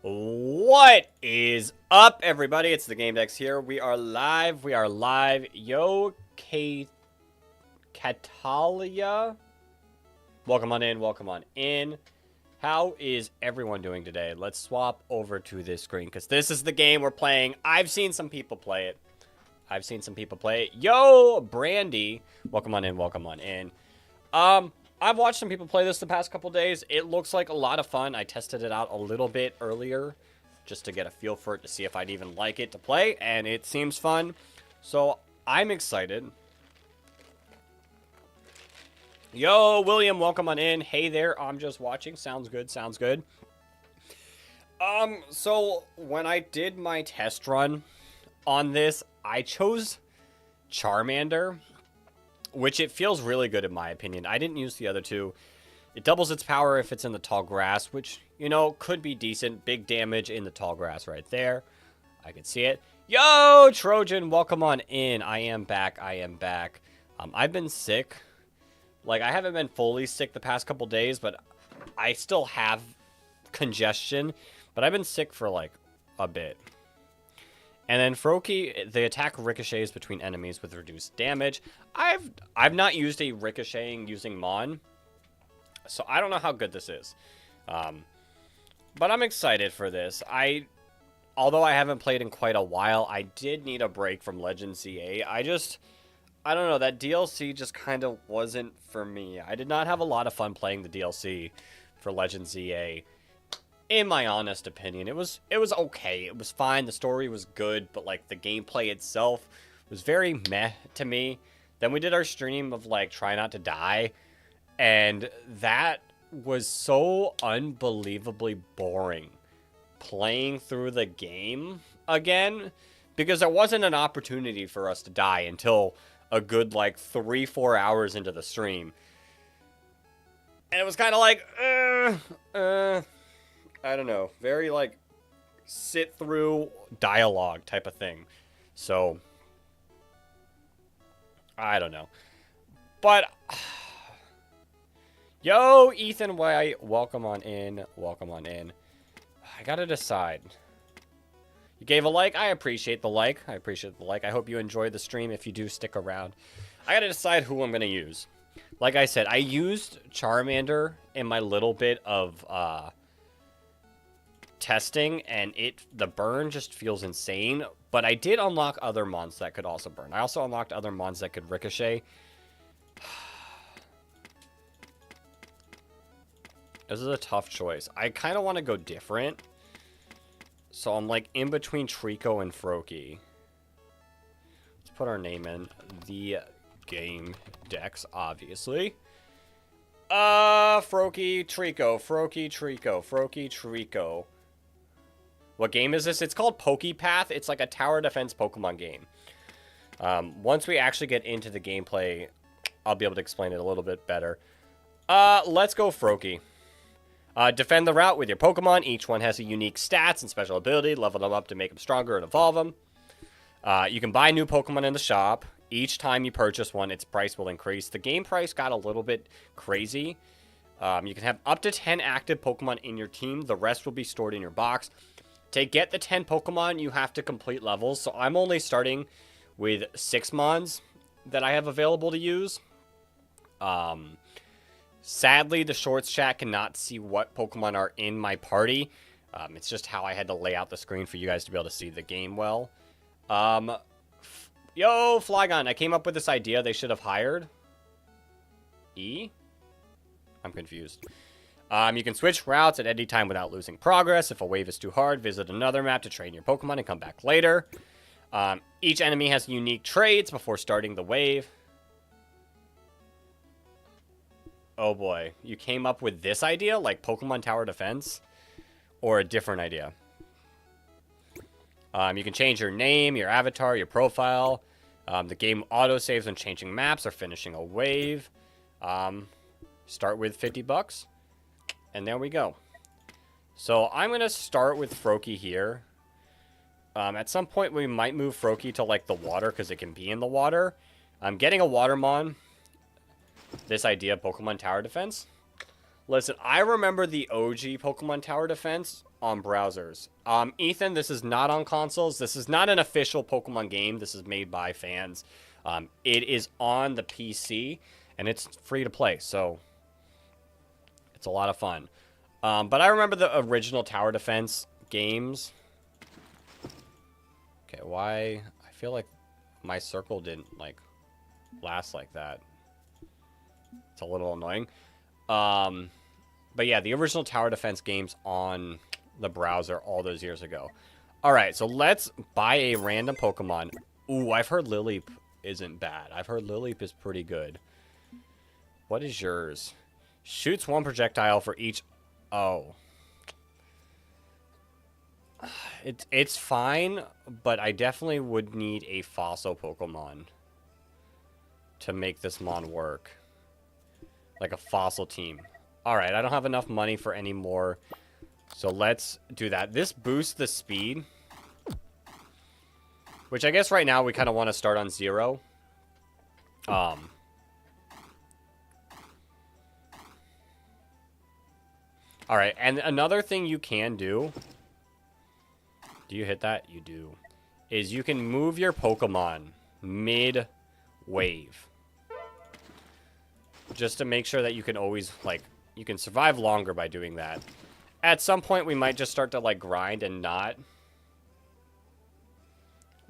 What is up, everybody? It's the Game Dex here. We are live. Yo, Catalia. Welcome on in. How is everyone doing today? Let's swap over to this screen because this is the game we're playing. I've seen some people play it. Yo, Brandy. Welcome on in. I've watched some people play this the past couple days. It looks like a lot of fun. I tested it out a little bit earlier just to get a feel for it to see if I'd even like it to play, and it seems fun. So I'm excited. Yo, William, welcome on in. Hey there, I'm just watching. Sounds good. So when I did my test run on this, I chose Charmander, which it feels really good in my opinion. I didn't use the other two. It doubles its power if it's in the tall grass, which, you know, could be decent. Big damage in the tall grass right there. I can see it. Yo, Trojan, welcome on in. I am back. I've been sick. Like, I haven't been fully sick the past couple days, but I still have congestion. But I've been sick for, like, a bit. And then Froakie, the attack ricochets between enemies with reduced damage. I've not used a ricocheting using Mon, so I don't know how good this is. But I'm excited for this. Although I haven't played in quite a while, I did need a break from Legend ZA. I don't know, that DLC just kind of wasn't for me. I did not have a lot of fun playing the DLC for Legend ZA. In my honest opinion, it was okay. It was fine. The story was good, but like the gameplay itself was very meh to me. Then we did our stream of like Try Not to Die, and that was so unbelievably boring playing through the game again, because there wasn't an opportunity for us to die until a good like 3-4 hours into the stream. And it was kind of like I don't know, very like sit through dialogue type of thing. So I don't know. But yo, Ethan White, welcome on in. I gotta decide. You gave a like. I appreciate the like. I hope you enjoyed the stream if you do stick around. I gotta decide who I'm gonna use. Like I said, I used Charmander in my little bit of testing, and the burn just feels insane. But I did unlock other mons that could also burn. I also unlocked other mons that could ricochet. This is a tough choice. I kind of want to go different. So I'm like in between Trico and Froakie. Let's put our name in. The Game Dex, obviously. Froakie, Trico. What game is this? It's called PokePath. It's like a tower defense Pokemon game. Once we actually get into the gameplay, I'll be able to explain it a little bit better. Let's go Froakie. Defend the route with your Pokemon. Each one has a unique stats and special ability. Level them up to make them stronger and evolve them. You can buy new Pokemon in the shop. Each time you purchase one, its price will increase. The game price got a little bit crazy. You can have up to 10 active Pokemon in your team. The rest will be stored in your box. To get the 10 Pokemon, you have to complete levels. So I'm only starting with 6 Mons that I have available to use. Sadly, the Shorts chat cannot see what Pokemon are in my party. It's just how I had to lay out the screen for you guys to be able to see the game well. Yo, Flygon, I came up with this idea they should have hired. E? I'm confused. You can switch routes at any time without losing progress. If a wave is too hard, visit another map to train your Pokemon and come back later. Each enemy has unique traits before starting the wave. Oh boy, you came up with this idea? Like Pokemon Tower Defense? Or a different idea? You can change your name, your avatar, your profile. The game autosaves when changing maps or finishing a wave. Start with $50. And there we go. So I'm going to start with Froakie here. At some point, we might move Froakie to, like, the water, because it can be in the water. I'm getting a Watermon. This idea of Pokemon Tower Defense. Listen, I remember the OG Pokemon Tower Defense on browsers. Ethan, this is not on consoles. This is not an official Pokemon game. This is made by fans. It is on the PC, and it's free to play, so it's a lot of fun. But I remember the original Tower Defense games. Okay, why? I feel like my circle didn't, like, last like that. It's a little annoying. But yeah, the original Tower Defense games on the browser all those years ago. Alright, so let's buy a random Pokemon. Ooh, I've heard Lileep isn't bad. I've heard Lileep is pretty good. What is yours? Shoots one projectile for each... Oh. It's fine, but I definitely would need a fossil Pokemon to make this mon work. Like a fossil team. Alright, I don't have enough money for any more. So let's do that. This boosts the speed. Which I guess right now we kind of want to start on 0. Alright, and another thing you can do... Do you hit that? You do. Is you can move your Pokemon mid-wave. Just to make sure that you can always, like... You can survive longer by doing that. At some point, we might just start to, like, grind and not.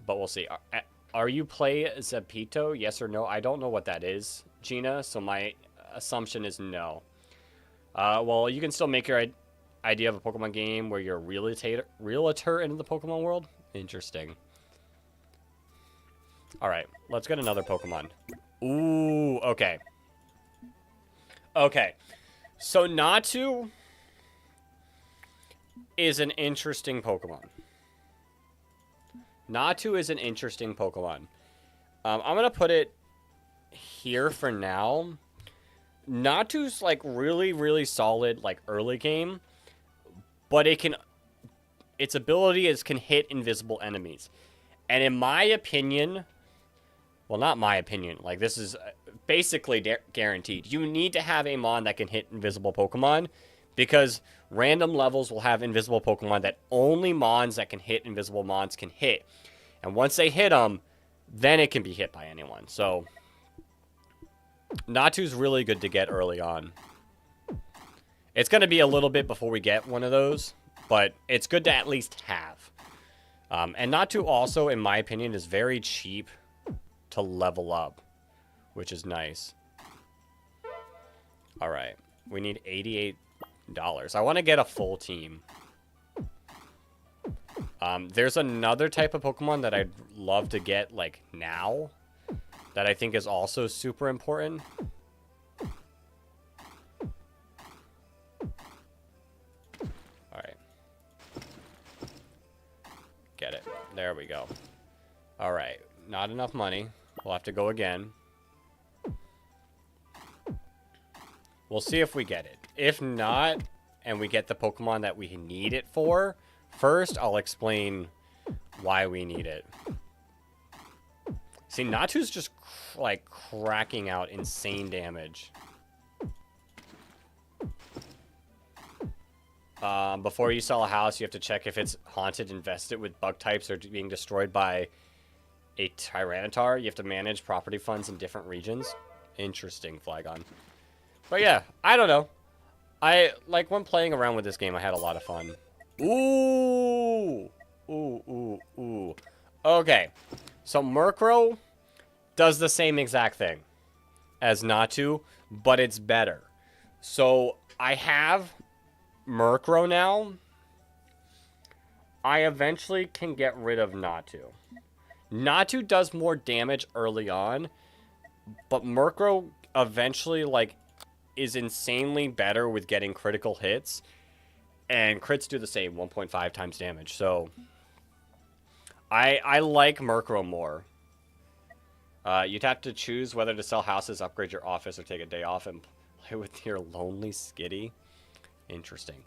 But we'll see. Are you play Zapito? Yes or no? I don't know what that is, Gina, so my assumption is no. Well, you can still make your idea of a Pokemon game where you're a realtor into the Pokemon world. Interesting. Alright, let's get another Pokemon. Ooh, okay. Okay. So, Natu is an interesting Pokemon. Natu is an interesting Pokemon. I'm going to put it here for now. Natu's, like, really, really solid, like, early game. But its ability is can hit invisible enemies. And in my opinion... Well, not my opinion. Like, this is basically guaranteed. You need to have a mon that can hit invisible Pokemon, because random levels will have invisible Pokemon that only mons that can hit invisible mons can hit. And once they hit them, then it can be hit by anyone. So, Natu's really good to get early on. It's going to be a little bit before we get one of those, but it's good to at least have. And Natu also, in my opinion, is very cheap to level up, which is nice. Alright, we need $88. I want to get a full team. There's another type of Pokemon that I'd love to get, like, now, that I think is also super important. Alright. Get it. There we go. Alright, not enough money. We'll have to go again. We'll see if we get it. If not, and we get the Pokemon that we need it for, first I'll explain why we need it. See, Natu's just, like, cracking out insane damage. Before you sell a house, you have to check if it's haunted, infested with bug types, or being destroyed by a Tyranitar. You have to manage property funds in different regions. Interesting, Flygon. But yeah, I don't know. Like, when playing around with this game, I had a lot of fun. Ooh! Ooh. Okay. So, Murkrow does the same exact thing as Natu, but it's better. So, I have Murkrow now. I eventually can get rid of Natu. Natu does more damage early on, but Murkrow eventually, like, is insanely better with getting critical hits, and crits do the same, 1.5 times damage. So, I like Murkrow more. You'd have to choose whether to sell houses, upgrade your office, or take a day off and play with your lonely Skitty. Interesting.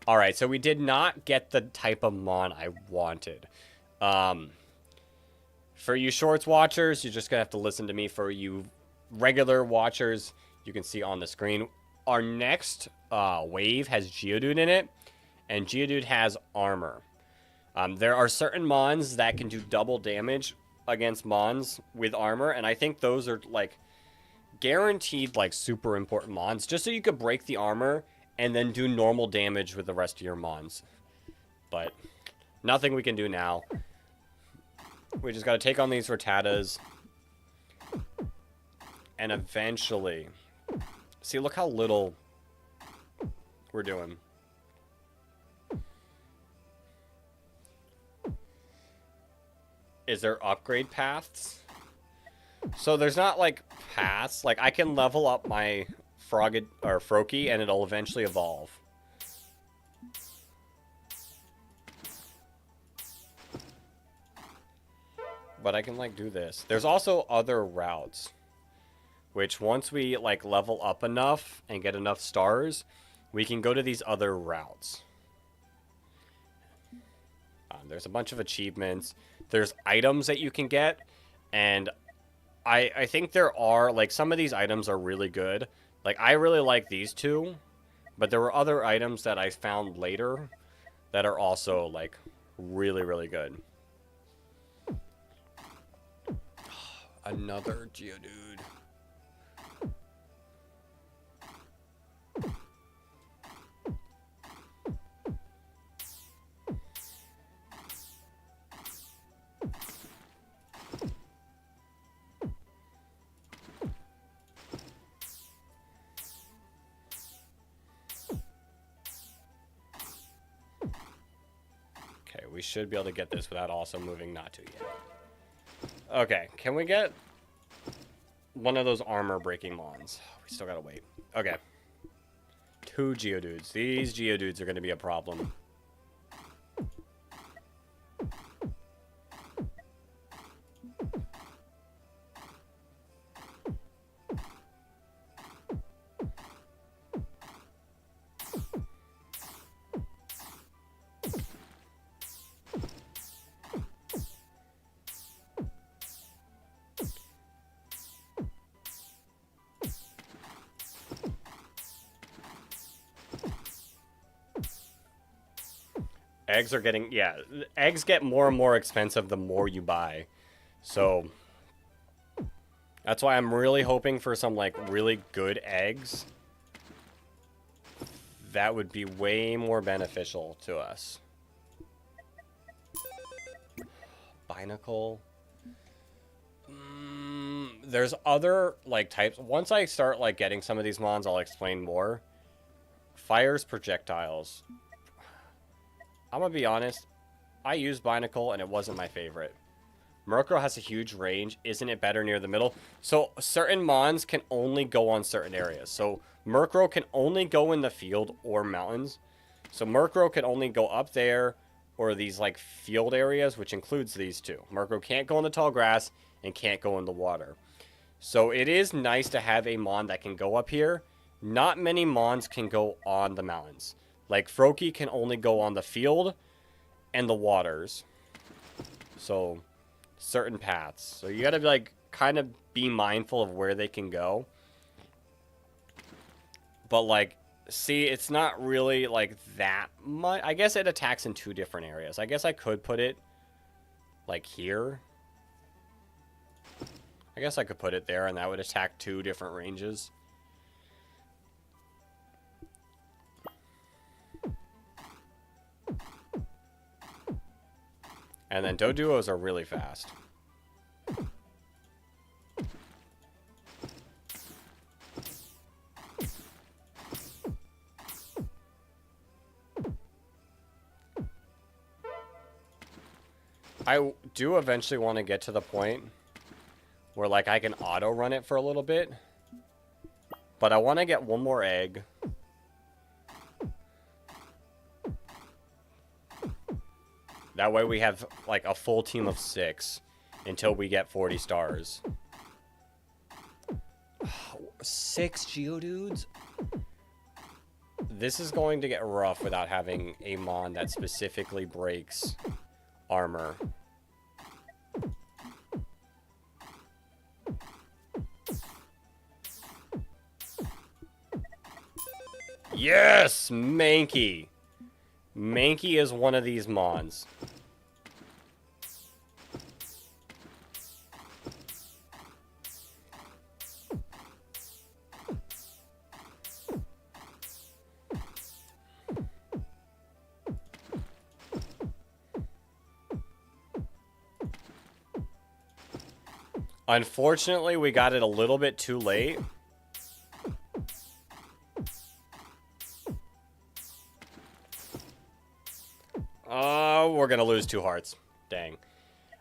Alright, so we did not get the type of Mon I wanted. For you Shorts watchers, you're just going to have to listen to me. For you regular watchers, you can see on the screen. Our next wave has Geodude in it, and Geodude has armor. There are certain Mons that can do double damage against Mons with armor, and I think those are, like, guaranteed, like, super important Mons, just so you could break the armor and then do normal damage with the rest of your Mons. But nothing we can do now. We just got to take on these Rattatas. And eventually... See, look how little we're doing. Is there upgrade paths? So there's not, like, paths. Like, I can level up my Froakie, and it'll eventually evolve. But I can, like, do this. There's also other routes, which once we, like, level up enough and get enough stars, we can go to these other routes. There's a bunch of achievements. There's items that you can get, and I think there are, like, some of these items are really good. Like, I really like these two, but there were other items that I found later that are also, like, really, really good. Another Geodude. Okay, we should be able to get this without also moving Natu yet. Okay, can we get one of those armor-breaking Mons? We still gotta wait. Okay. 2 Geodudes. These Geodudes are gonna be a problem. Eggs are getting, yeah, eggs get more and more expensive the more you buy. So, that's why I'm really hoping for some, like, really good eggs. That would be way more beneficial to us. Binacle. There's other, like, types. Once I start, like, getting some of these Mons, I'll explain more. Fire's projectiles. I'm gonna be honest, I used Binacle and it wasn't my favorite. Murkrow has a huge range. Isn't it better near the middle? So certain Mons can only go on certain areas. So Murkrow can only go in the field or mountains. So Murkrow can only go up there or these, like, field areas, which includes these two. Murkrow can't go in the tall grass and can't go in the water. So it is nice to have a Mon that can go up here. Not many Mons can go on the mountains. Like, Froakie can only go on the field and the waters. So, certain paths. So you gotta like kind of be mindful of where they can go. But like, see, it's not really like that much. I guess it attacks in 2 different areas. I guess I could put it like here. I guess I could put it there and that would attack 2 different ranges. And then Doduos are really fast. I do eventually want to get to the point where like I can auto run it for a little bit. But I want to get 1 more egg. That way we have like a full team of 6 until we get 40 stars. 6 Geodudes? This is going to get rough without having a Mon that specifically breaks armor. Yes! Mankey! Mankey is one of these Mons. Unfortunately, we got it a little bit too late. We're gonna lose 2 hearts. Dang.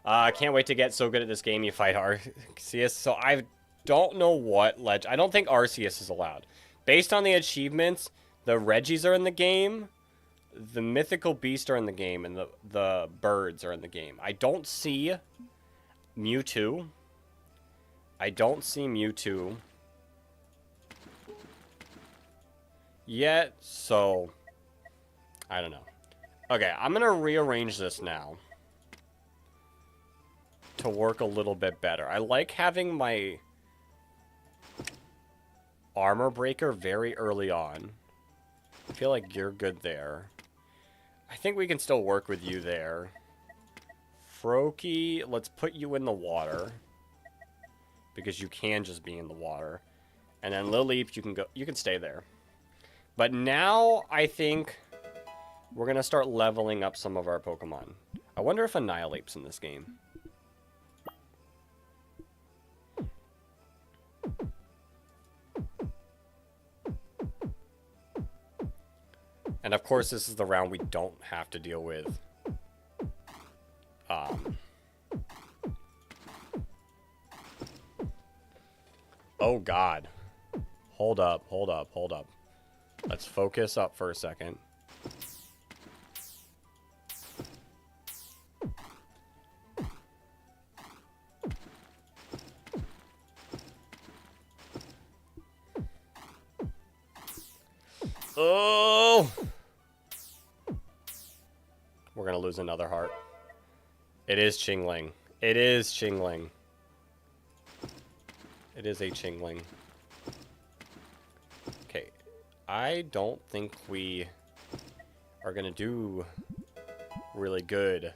I can't wait to get so good at this game you fight Arceus. So I don't know what I don't think Arceus is allowed. Based on the achievements, the Reggies are in the game, the mythical beasts are in the game, and the birds are in the game. I don't see Mewtwo. I don't see Mewtwo yet, so I don't know. Okay, I'm going to rearrange this now to work a little bit better. I like having my armor breaker very early on. I feel like you're good there. I think we can still work with you there. Froakie, let's put you in the water, because you can just be in the water. And then Lilleep, you can stay there. But now I think we're going to start leveling up some of our Pokemon. I wonder if Annihilape's in this game. And of course, this is the round we don't have to deal with. Oh God. Hold up. Let's focus up for a second. Oh! We're gonna lose another heart. It is Chingling. It is Chingling. It is a Chingling. Okay. I don't think we are gonna do really good.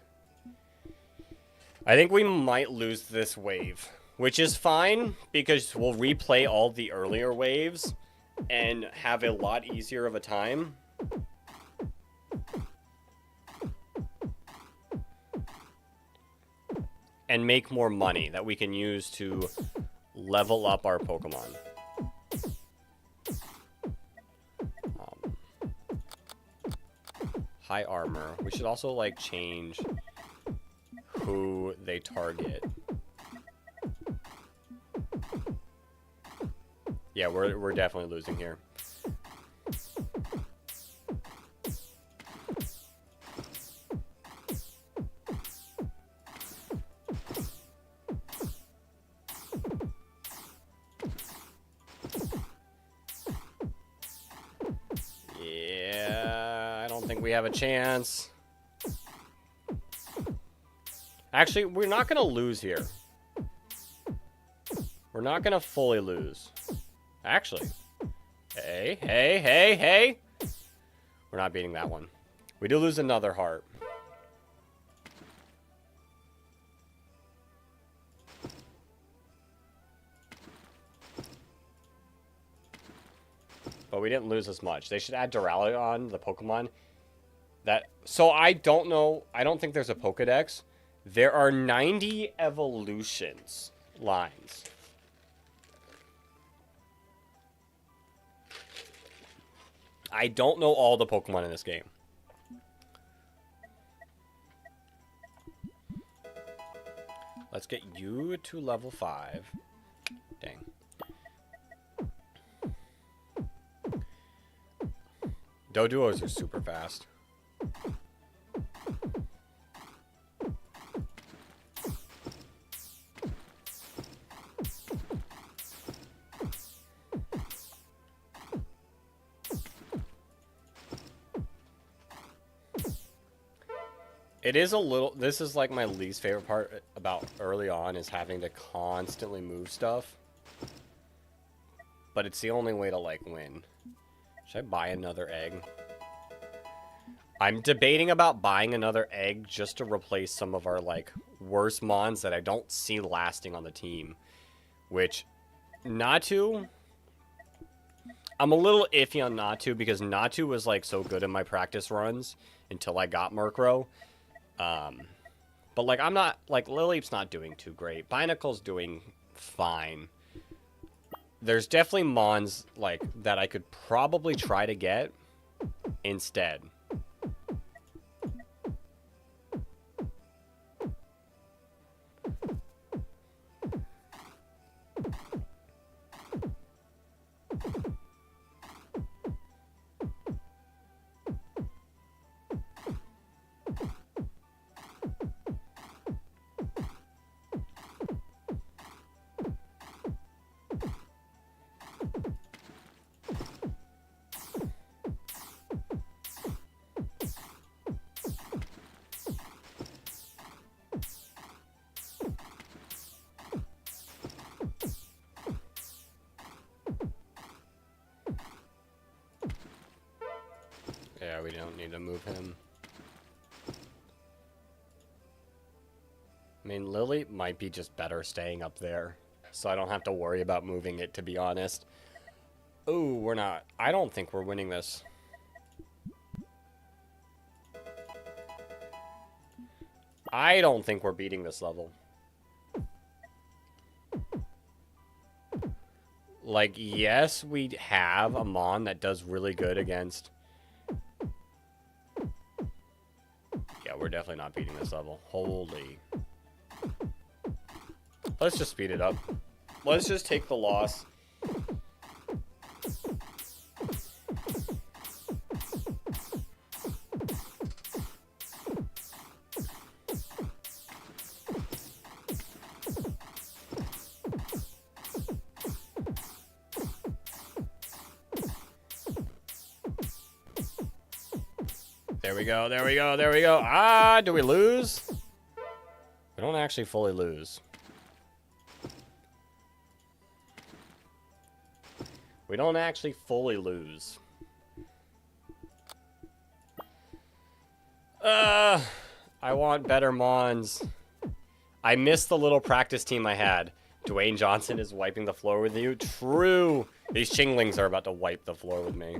I think we might lose this wave, which is fine because we'll replay all the earlier waves and have a lot easier of a time. And make more money that we can use to level up our Pokemon. High armor. We should also like change who they target. Yeah, we're definitely losing here. Yeah, I don't think we have a chance. Actually, we're not going to lose here. We're not going to fully lose. Actually. Hey, hey, hey, hey. We're not beating that one. We do lose another heart. But we didn't lose as much. They should add Duraludon, the Pokemon. So I don't know. I don't think there's a Pokedex. There are 90 evolutions lines. I don't know all the Pokemon in this game. Let's get you to level 5. Dang. Doduos are super fast. It is a little... This is like my least favorite part about early on is having to constantly move stuff. But it's the only way to, like, win. Should I buy another egg? I'm debating about buying another egg just to replace some of our, like, worst mons that I don't see lasting on the team. Which, Natu... I'm a little iffy on Natu because Natu was, like, so good in my practice runs until I got Murkrow. But, like, I'm not... Like, Lileep's not doing too great. Binacle's doing fine. There's definitely mons, like, that I could probably try to get instead. Yeah, we don't need to move him. I mean, Lily might be just better staying up there. So I don't have to worry about moving it, to be honest. Ooh, we're not. I don't think we're winning this. I don't think we're beating this level. Like, yes, we have a Mon that does really good against... Yeah, we're definitely not beating this level. Holy. Let's just speed it up. Let's just take the loss. There we go, there we go, there we go. Ah, do we lose? We don't actually fully lose. We don't actually fully lose. I want better Mons. I missed the little practice team I had. Dwayne Johnson is wiping the floor with you. True. These Chinglings are about to wipe the floor with me.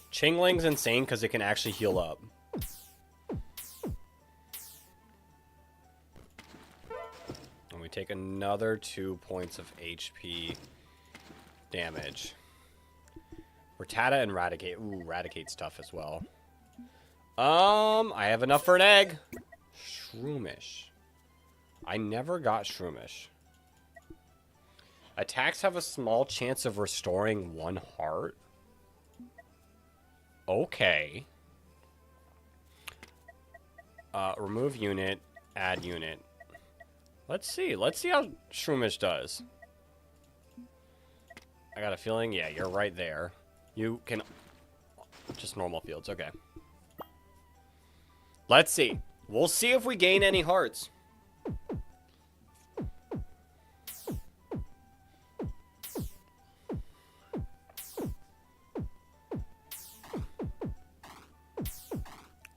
Chingling's insane because it can actually heal up. And we take another 2 points of HP damage. Rattata and Raticate. Ooh, Raticate's tough as well. I have enough for an egg. Shroomish. I never got Shroomish. Attacks have a small chance of restoring 1 heart. Okay. Remove unit, add unit. Let's see. Let's see how Shroomish does. I got a feeling, yeah, you're right there. You can... Just normal fields, okay. Let's see. We'll see if we gain any hearts.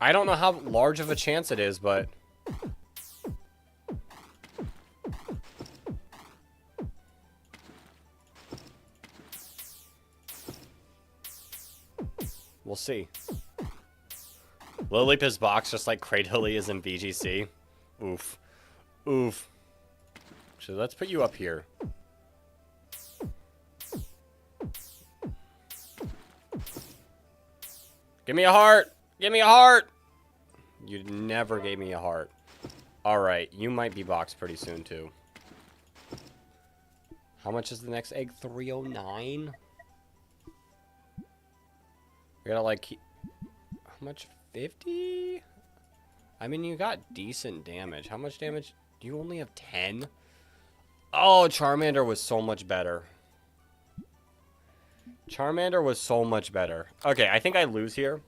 I don't know how large of a chance it is, but... We'll see. Lillipu's box, just like Cradily is in VGC. Oof. Oof. So let's put you up here. Give me a heart! Give me a heart! You never gave me a heart. Alright, you might be boxed pretty soon, too. How much is the next egg? 309? We gotta, like, keep... How much? 50? I mean, you got decent damage. How much damage? Do you only have 10? Oh, Charmander was so much better. Charmander was so much better. Okay, I think I lose here.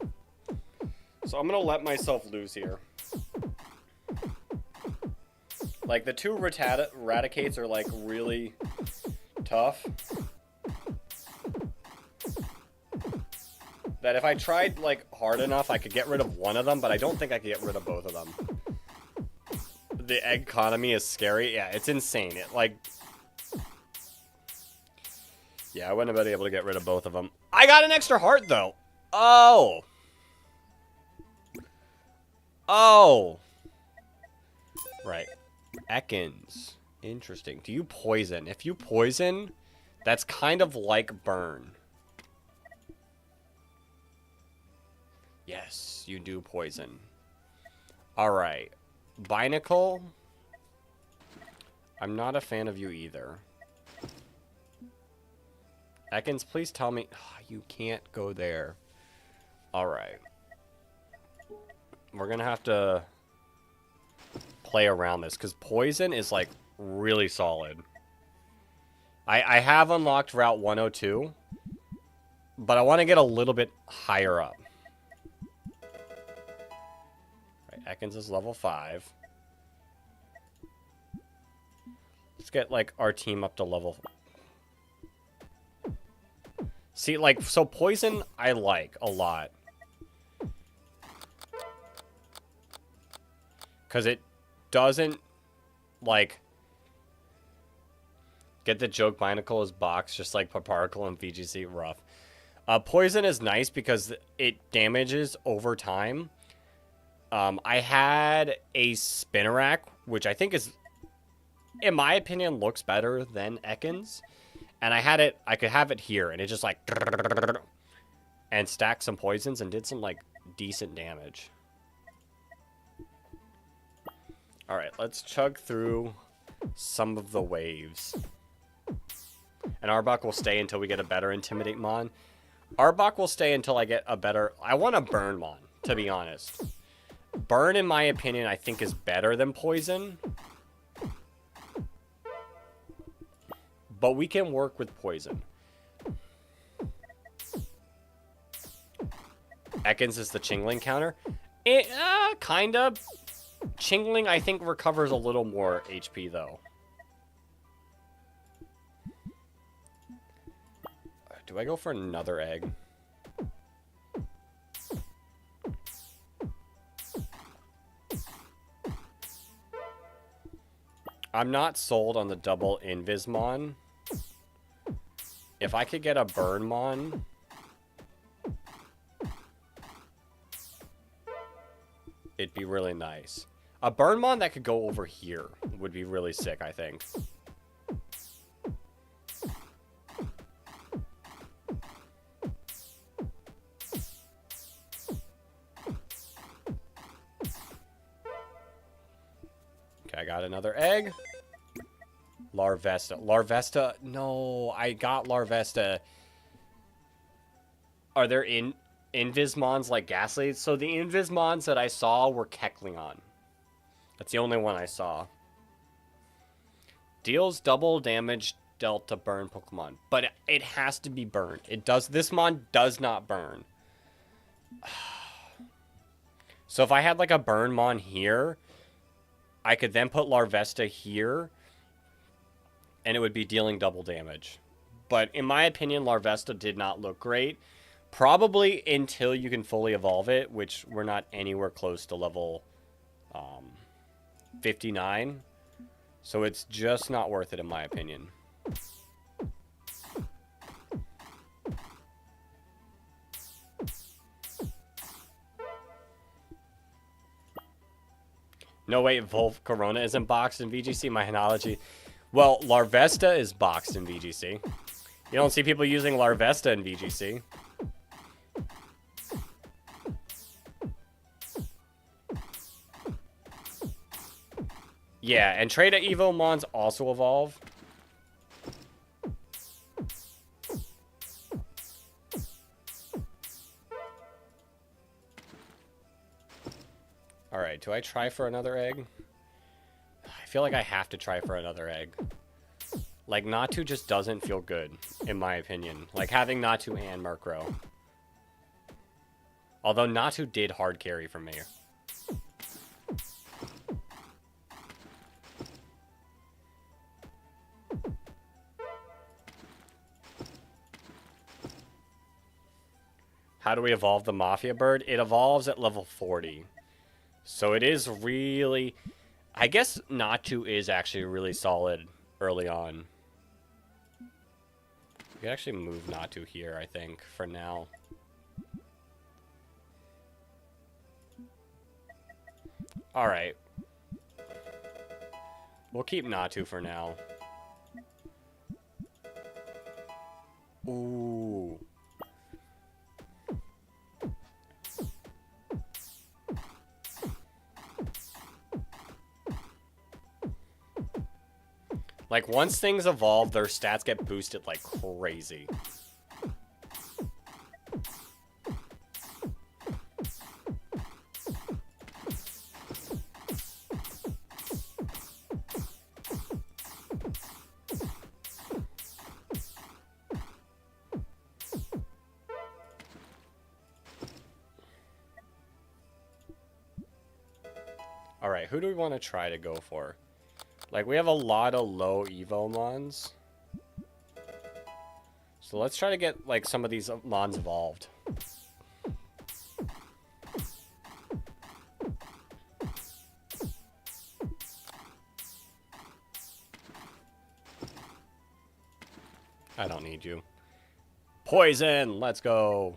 So I'm gonna let myself lose here. Like, the two Raticates are, like, really tough. That if I tried, like, hard enough, I could get rid of one of them, but I don't think I could get rid of both of them. The egg economy is scary. Yeah, it's insane. It, like... Yeah, I wouldn't have been able to get rid of both of them. I got an extra heart, though. Oh. Oh. Right. Ekans. Interesting. Do you poison? If you poison, that's kind of like burn. Yes, you do poison. Alright. Binacle. I'm not a fan of you either. Ekans, please tell me... you can't go there. Alright. We're gonna have to play around this, because poison is, like, really solid. I have unlocked Route 102, but I want to get a little bit higher up. Right, Ekans is level 5. Let's get, like, our team up to level... See, like, so poison I like a lot. Because it doesn't, like, get the joke Binacle is box, just like Paparkle and VGC rough. Poison is nice because it damages over time. I had a Spinarak, which I think is, in my opinion, looks better than Ekans. And I had it, I could have it here, and it just like, and stacked some poisons and did some, like, decent damage. Alright, let's chug through some of the waves. And Arbok will stay until we get a better Intimidate Mon. Arbok will stay until I get a better... I want a Burn Mon, to be honest. Burn, in my opinion, I think is better than Poison. But we can work with Poison. Ekans is the Chingling counter. Kind of. Chingling, I think, recovers a little more HP, though. Do I go for another egg? I'm not sold on the double Invismon. If I could get a Burnmon... it'd be really nice. A Burnmon that could go over here would be really sick, I think. Okay, I got another egg. Larvesta. Larvesta. No, I got Larvesta. Are there in... Invismons like Ghastly. So the Invismons that I saw were Kecleon. That's the only one I saw. Deals double damage dealt to burn Pokemon. But it has to be burned. It does. This mon does not burn. So if I had like a burn mon here, I could then put Larvesta here, and it would be dealing double damage. But in my opinion, Larvesta did not look great. Probably until you can fully evolve it, which we're not anywhere close to level 59. So it's just not worth it in my opinion. No, wait, Volcarona isn't boxed in VGC? My analogy. Well, Larvesta is boxed in VGC. You don't see people using Larvesta in VGC. Yeah, and Trade Evo Mons also evolve. Alright, do I try for another egg? I feel like I have to try for another egg. Like, Natu just doesn't feel good, in my opinion. Like, having Natu and Murkrow. Although Natu did hard carry for me. How do we evolve the Mafia Bird? It evolves at level 40. So it is really... I guess Natu is actually really solid early on. We can actually move Natu here, I think, for now. Alright. We'll keep Natu for now. Ooh. Like, once things evolve, their stats get boosted like crazy. Alright, who do we want to try to go for? Like, we have a lot of low Evo Mons. So let's try to get, like, some of these Mons evolved. I don't need you. Poison! Let's go!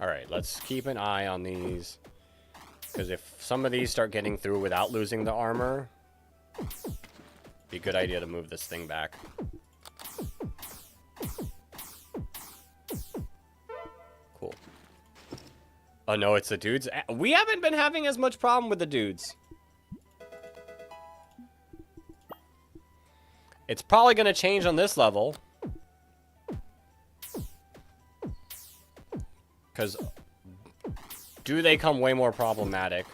Alright, let's keep an eye on these. Because if some of these start getting through without losing the armor, it'd be a good idea to move this thing back. Cool. Oh no, it's the dudes. We haven't been having as much problem with the dudes. It's probably going to change on this level. Because do they come way more problematic?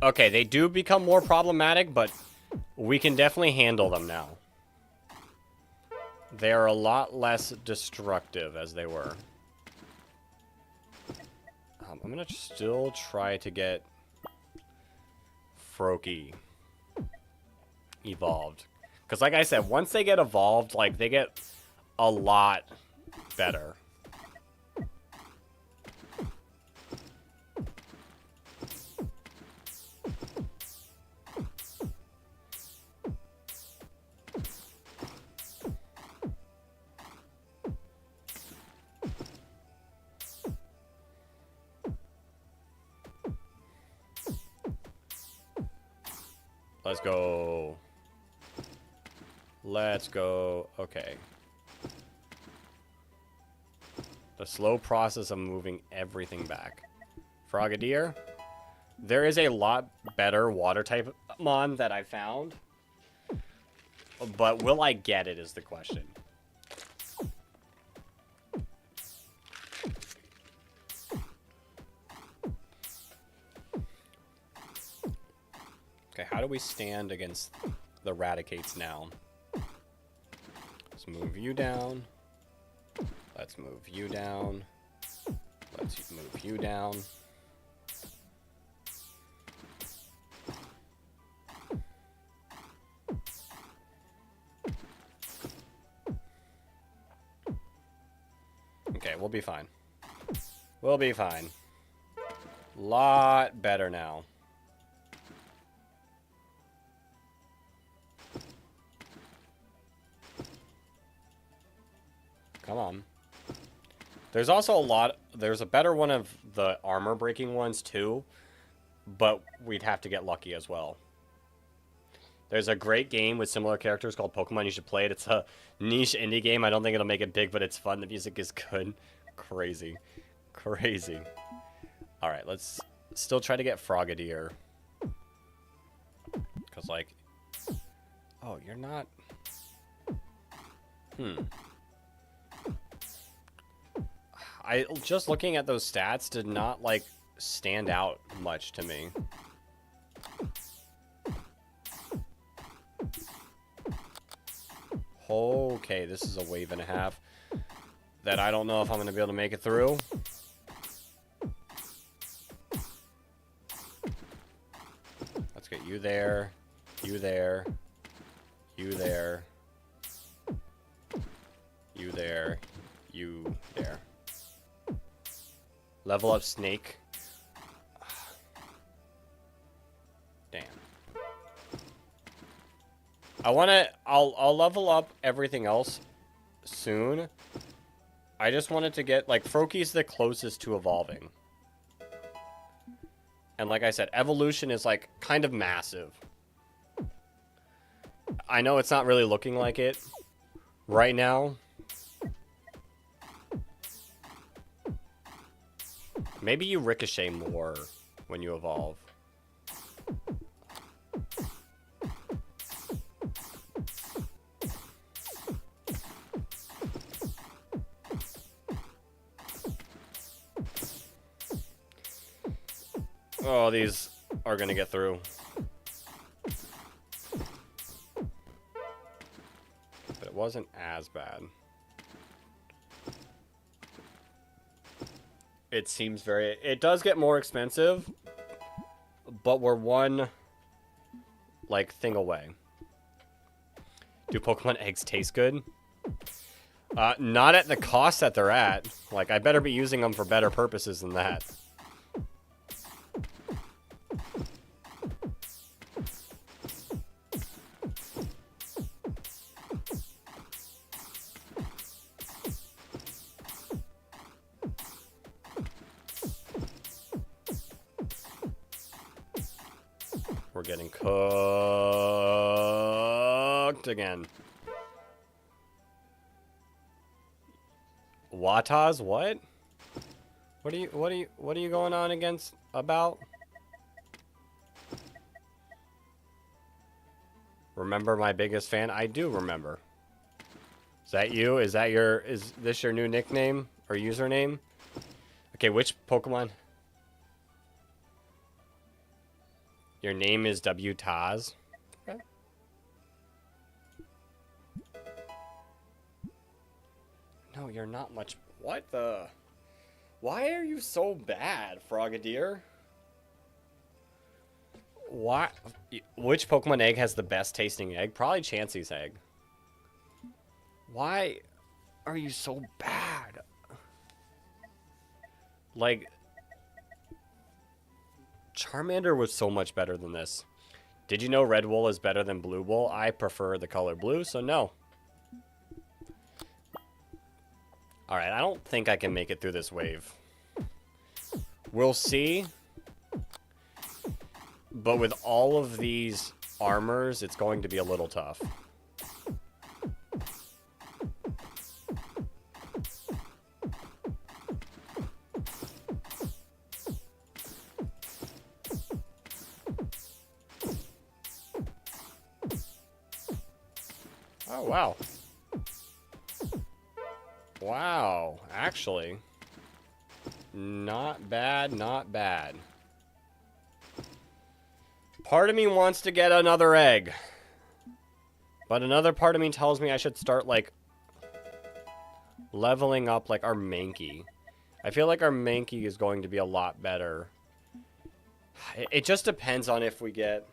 Okay, they do become more problematic, but we can definitely handle them now. They are a lot less destructive as they were. I'm going to still try to get Froakie evolved. Because like I said, once they get evolved, like, they get a lot better. Let's go. Let's go. Okay. The slow process of moving everything back. Frogadier. There is a lot better water type mon that I found. But will I get it is the question. Okay, how do we stand against the Raticates now? Let's move you down. Let's move you down. Let's move you down. Okay, we'll be fine. We'll be fine. Lot better now. Come on. There's also a lot... There's a better one of the armor-breaking ones, too. But we'd have to get lucky as well. There's a great game with similar characters called Pokemon. You should play it. It's a niche indie game. I don't think it'll make it big, but it's fun. The music is good. Crazy. Crazy. Alright, let's still try to get Frogadier. Because, like... Oh, you're not... Just looking at those stats did not, like, stand out much to me. Okay, this is a wave and a half that I don't know if I'm going to be able to make it through. Let's get you there, you there, you there, you there, you there. Level up Snake. Damn. I'll level up everything else soon. I just wanted to get, like, Froakie's the closest to evolving. And like I said, evolution is, like, kind of massive. I know it's not really looking like it right now. Maybe you ricochet more when you evolve. Oh, these are gonna get through. But it wasn't as bad. It seems very... It does get more expensive, but we're one, like, thing away. Do Pokemon eggs taste good? Not at the cost that they're at. Like, I better be using them for better purposes than that. We're getting cooked again. Wataz, what? What are you going on against about? Remember my biggest fan? I do remember. Is that you? Is this your new nickname or username? Okay, which Pokemon? Your name is W Taz. Okay. No, you're not much. What the? Why are you so bad, Frogadier? Why? Which Pokemon egg has the best tasting egg? Probably Chansey's egg. Why are you so bad? Like, Charmander was so much better than this. Did you know Red Wool is better than Blue Wool? I prefer the color blue, so no. Alright, I don't think I can make it through this wave. We'll see. But with all of these armors, it's going to be a little tough. Oh, wow. Wow, actually. Not bad, not bad. Part of me wants to get another egg. But another part of me tells me I should start, like, leveling up, like, our Mankey. I feel like our Mankey is going to be a lot better. It just depends on if we get...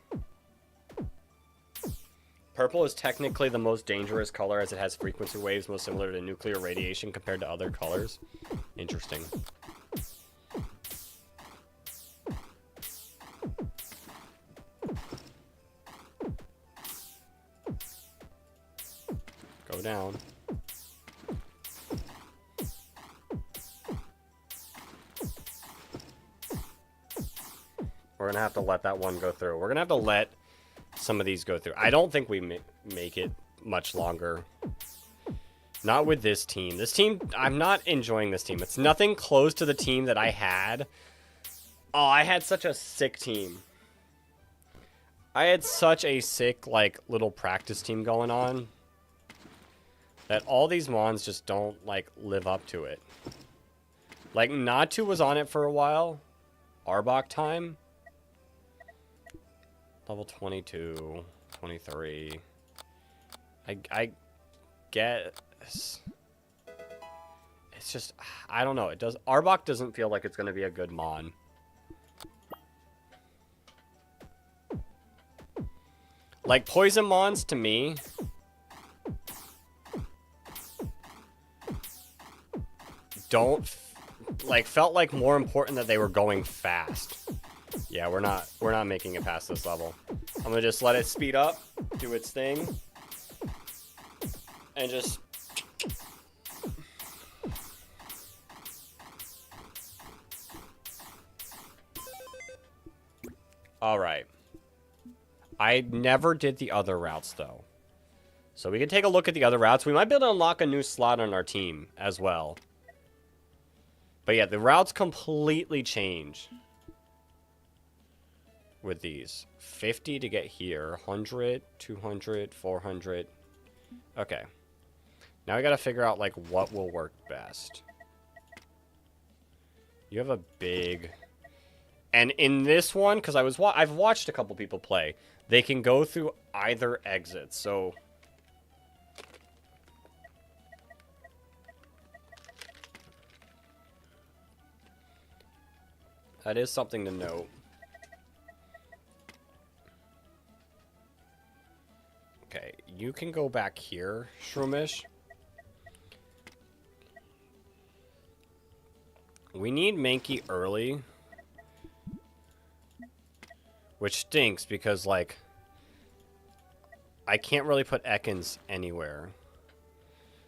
Purple is technically the most dangerous color as it has frequency waves most similar to nuclear radiation compared to other colors. Interesting. Go down. We're going to have to let that one go through. We're going to have to let some of these go through. I don't think we make it much longer. Not with this team. This team, I'm not enjoying this team. It's nothing close to the team that I had. Oh, I had such a sick team. I had such a sick, like, little practice team going on that all these Mons just don't, like, live up to it. Like, Natu was on it for a while. Arbok time. Level 22, 23. I guess. It's just, I don't know. It does. Arbok doesn't feel like it's going to be a good Mon. Like, Poison Mons, to me, felt like more important that they were going fast. Yeah, we're not making it past this level. I'm gonna just let it speed up, do its thing, and just... Alright. I never did the other routes, though. So we can take a look at the other routes. We might be able to unlock a new slot on our team as well. But yeah, the routes completely change with these. 50 to get here. 100, 200, 400. Okay. Now we gotta figure out, like, what will work best. You have a big... And in this one, because I've watched a couple people play, they can go through either exit, so... That is something to note. Okay, you can go back here, Shroomish. We need Mankey early. Which stinks because, like, I can't really put Ekans anywhere.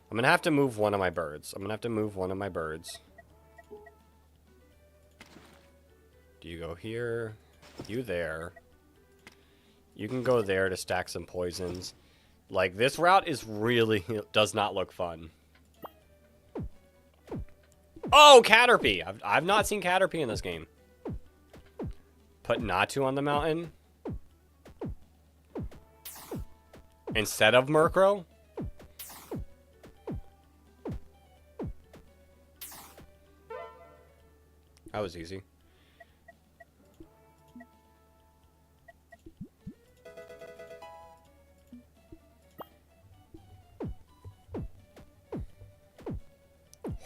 I'm gonna have to move one of my birds. Do you go here? You there. You can go there to stack some poisons. Like, this route is really... does not look fun. Oh, Caterpie! I've not seen Caterpie in this game. Put Natu on the mountain. Instead of Murkrow. That was easy.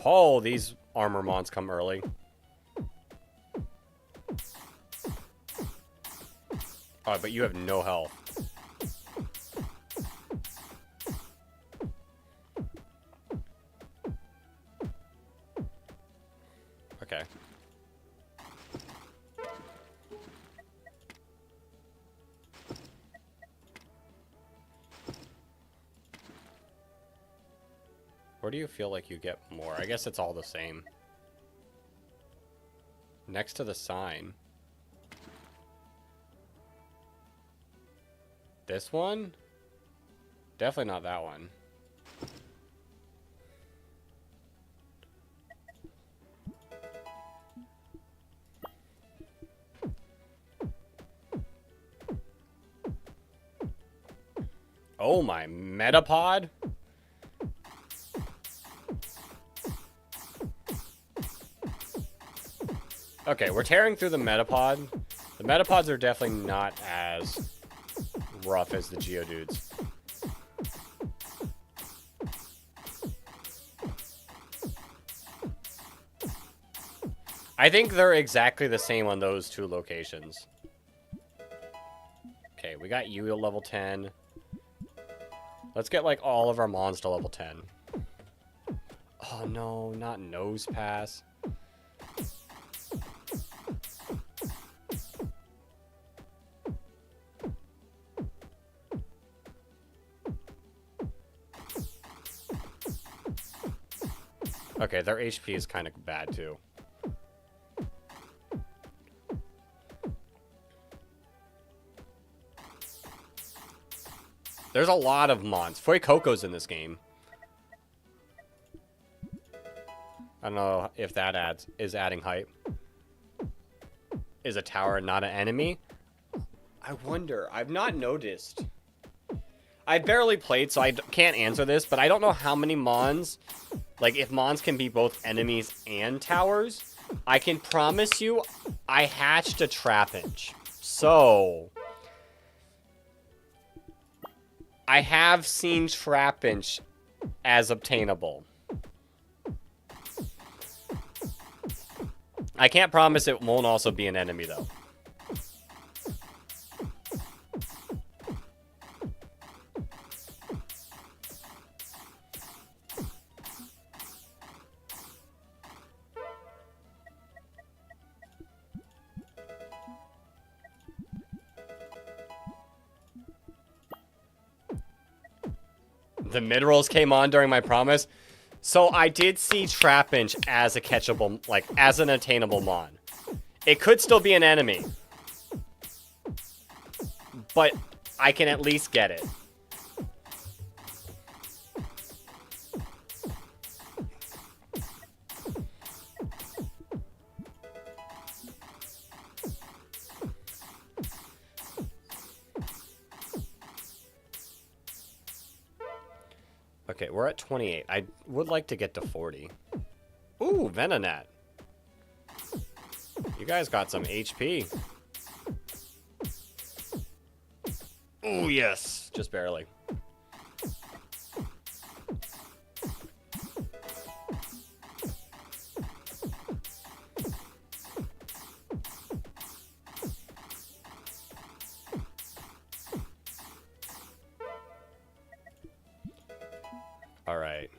Oh, these armor mons come early. Oh, but you have no health. Okay. Where do you feel like you get more? I guess it's all the same. Next to the sign. This one? Definitely not that one. Oh my, Metapod? Okay, we're tearing through the Metapod. The Metapods are definitely not as rough as the Geodudes. I think they're exactly the same on those two locations. Okay, we got you to level 10. Let's get, like, all of our mons to level 10. Oh, no, not Nose Pass. Okay, their HP is kind of bad, too. There's a lot of mons. Fuecoco's in this game. I don't know if that is adding hype. Is a tower not an enemy? I wonder. I've not noticed. I barely played, so I can't answer this, but I don't know how many mons... Like, if mons can be both enemies and towers, I can promise you I hatched a Trapinch. So... I have seen Trapinch as obtainable. I can't promise it won't also be an enemy, though. The mid-rolls came on during my promise. So I did see Trapinch as a catchable, like, as an attainable mon. It could still be an enemy. But I can at least get it. Okay, we're at 28. I would like to get to 40. Ooh, Venonat. You guys got some HP. Ooh, yes. Just barely. All right.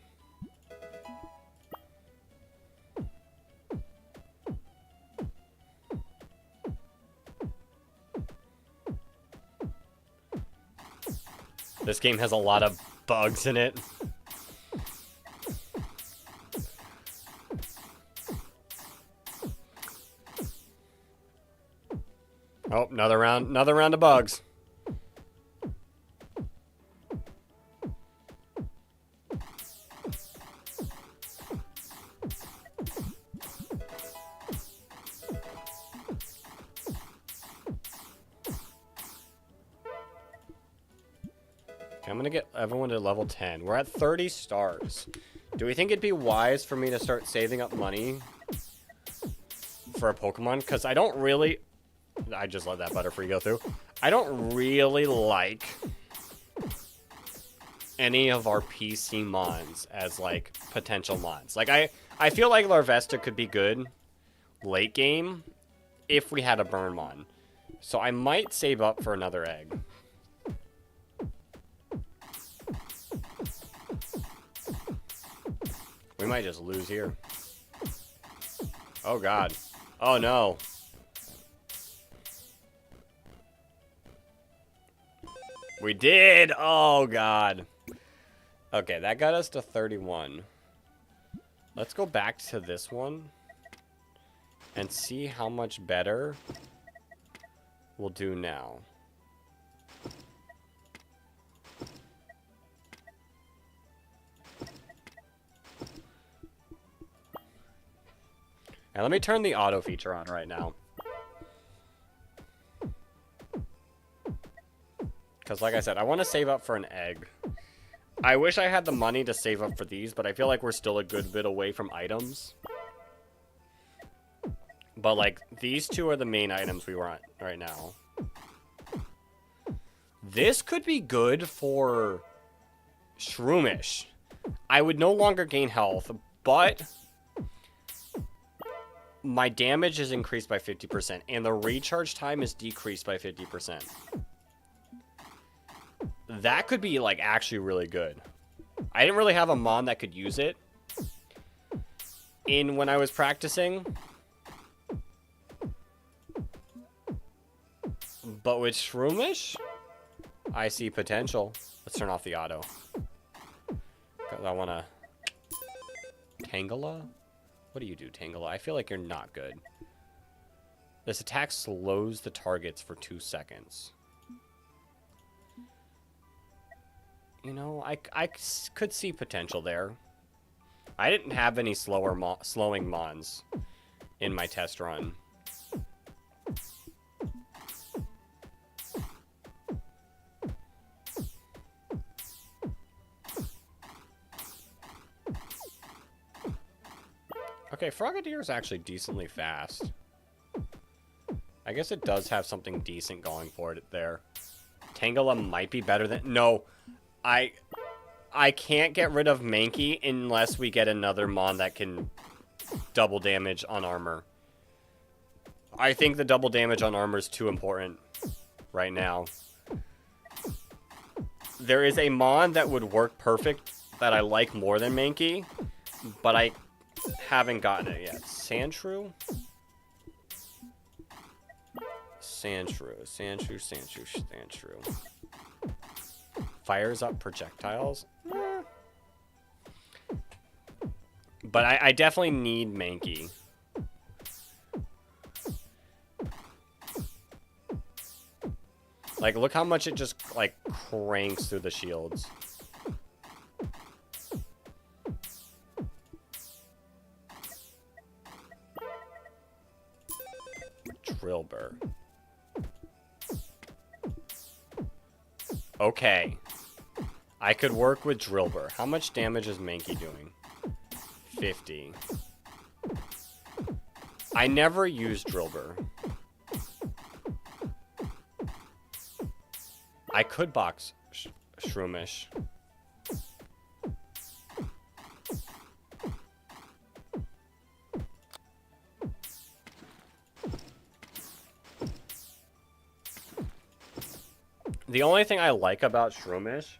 This game has a lot of bugs in it. Oh, another round of bugs. I'm gonna get everyone to level 10. We're at 30 stars. Do we think it'd be wise for me to start saving up money for a Pokemon? Because I don't really... I just let that Butterfree go through. I don't really like any of our PC mons as, like, potential mons. Like, I feel like Larvesta could be good late game if we had a burn mon. So I might save up for another egg. We might just lose here. Oh, God. Oh, no. We did! Oh, God. Okay, that got us to 31. Let's go back to this one and see how much better we'll do now. Now let me turn the auto feature on right now. Because like I said, I want to save up for an egg. I wish I had the money to save up for these, but I feel like we're still a good bit away from items. But like, these two are the main items we want right now. This could be good for Shroomish. I would no longer gain health, but my damage is increased by 50%, and the recharge time is decreased by 50%. That could be, like, actually really good. I didn't really have a Mon that could use it when I was practicing. But with Shroomish, I see potential. Let's turn off the auto. Because I want to... Tangela? What do you do, Tangela? I feel like you're not good. This attack slows the targets for 2 seconds. You know, I could see potential there. I didn't have any slowing Mons in my test run. Okay, Frogadier is actually decently fast. I guess it does have something decent going for it there. Tangela might be better than... No, I can't get rid of Mankey unless we get another Mon that can double damage on armor. I think the double damage on armor is too important right now. There is a Mon that would work perfect that I like more than Mankey, but I haven't gotten it yet. Sandshrew? Sandshrew. Fires up projectiles? But I definitely need Mankey. Like, look how much it just, like, cranks through the shields. Drillbur. Okay. I could work with Drillbur. How much damage is Mankey doing? 50. I never use Drillbur. I could box Shroomish. The only thing I like about Shroomish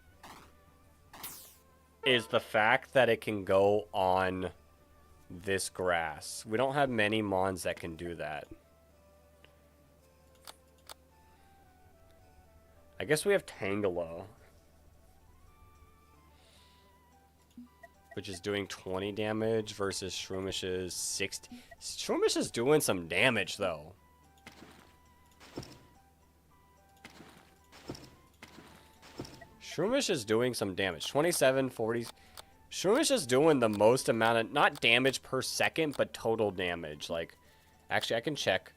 is the fact that it can go on this grass. We don't have many Mons that can do that. I guess we have Tangela, which is doing 20 damage versus Shroomish's 60. Shroomish is doing some damage, though. Shroomish is doing some damage. 27, 40. Shroomish is doing the most amount of, not damage per second, but total damage. Like, actually, I can check.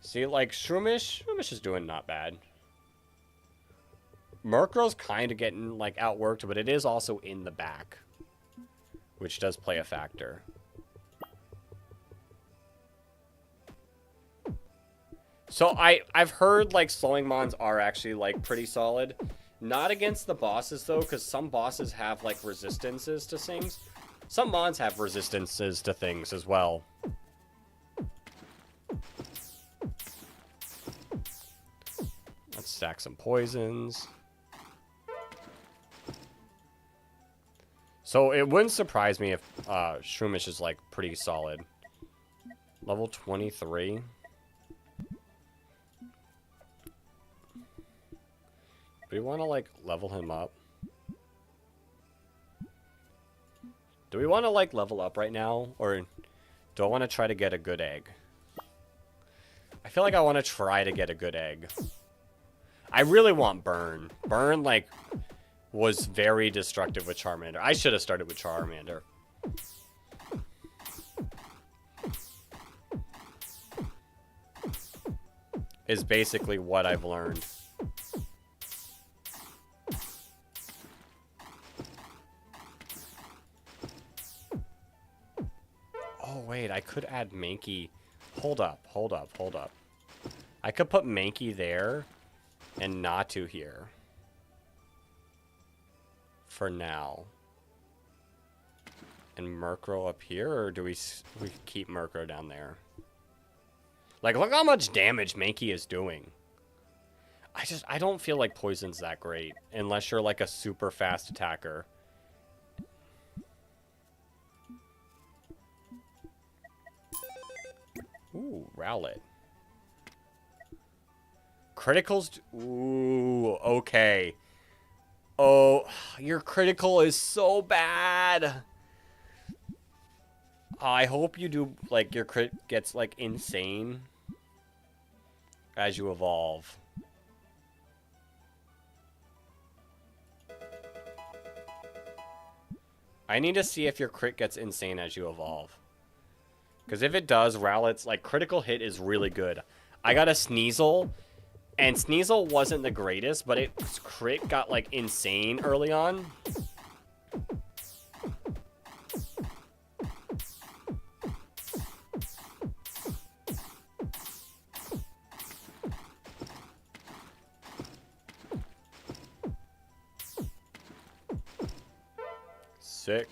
See, like, Shroomish is doing not bad. Murkrow's kind of getting, like, outworked, but it is also in the back, which does play a factor. So I've heard, like, slowing Mons are actually, like, pretty solid. Not against the bosses, though, because some bosses have, like, resistances to things. Some Mons have resistances to things as well. Let's stack some poisons. So it wouldn't surprise me if Shroomish is, like, pretty solid. Level 23. Do we want to, like, level him up? Do we want to, like, level up right now? Or do I want to try to get a good egg? I feel like I want to try to get a good egg. I really want Burn. Burn, like, was very destructive with Charmander. I should have started with Charmander. is basically what I've learned. Oh, wait, I could add Mankey. Hold up. I could put Mankey there and Natu here. For now. And Murkrow up here, or do we keep Murkrow down there? Like, look how much damage Mankey is doing. I don't feel like Poison's that great, unless you're like a super fast attacker. Ooh, Rowlet. Criticals, ooh, okay. Oh, your critical is so bad. I hope you do, like, your crit gets, like, insane as you evolve. I need to see if your crit gets insane as you evolve. Because if it does, Rowlet's, like, critical hit is really good. I got a Sneasel, and Sneasel wasn't the greatest, but its crit got, like, insane early on. Sick.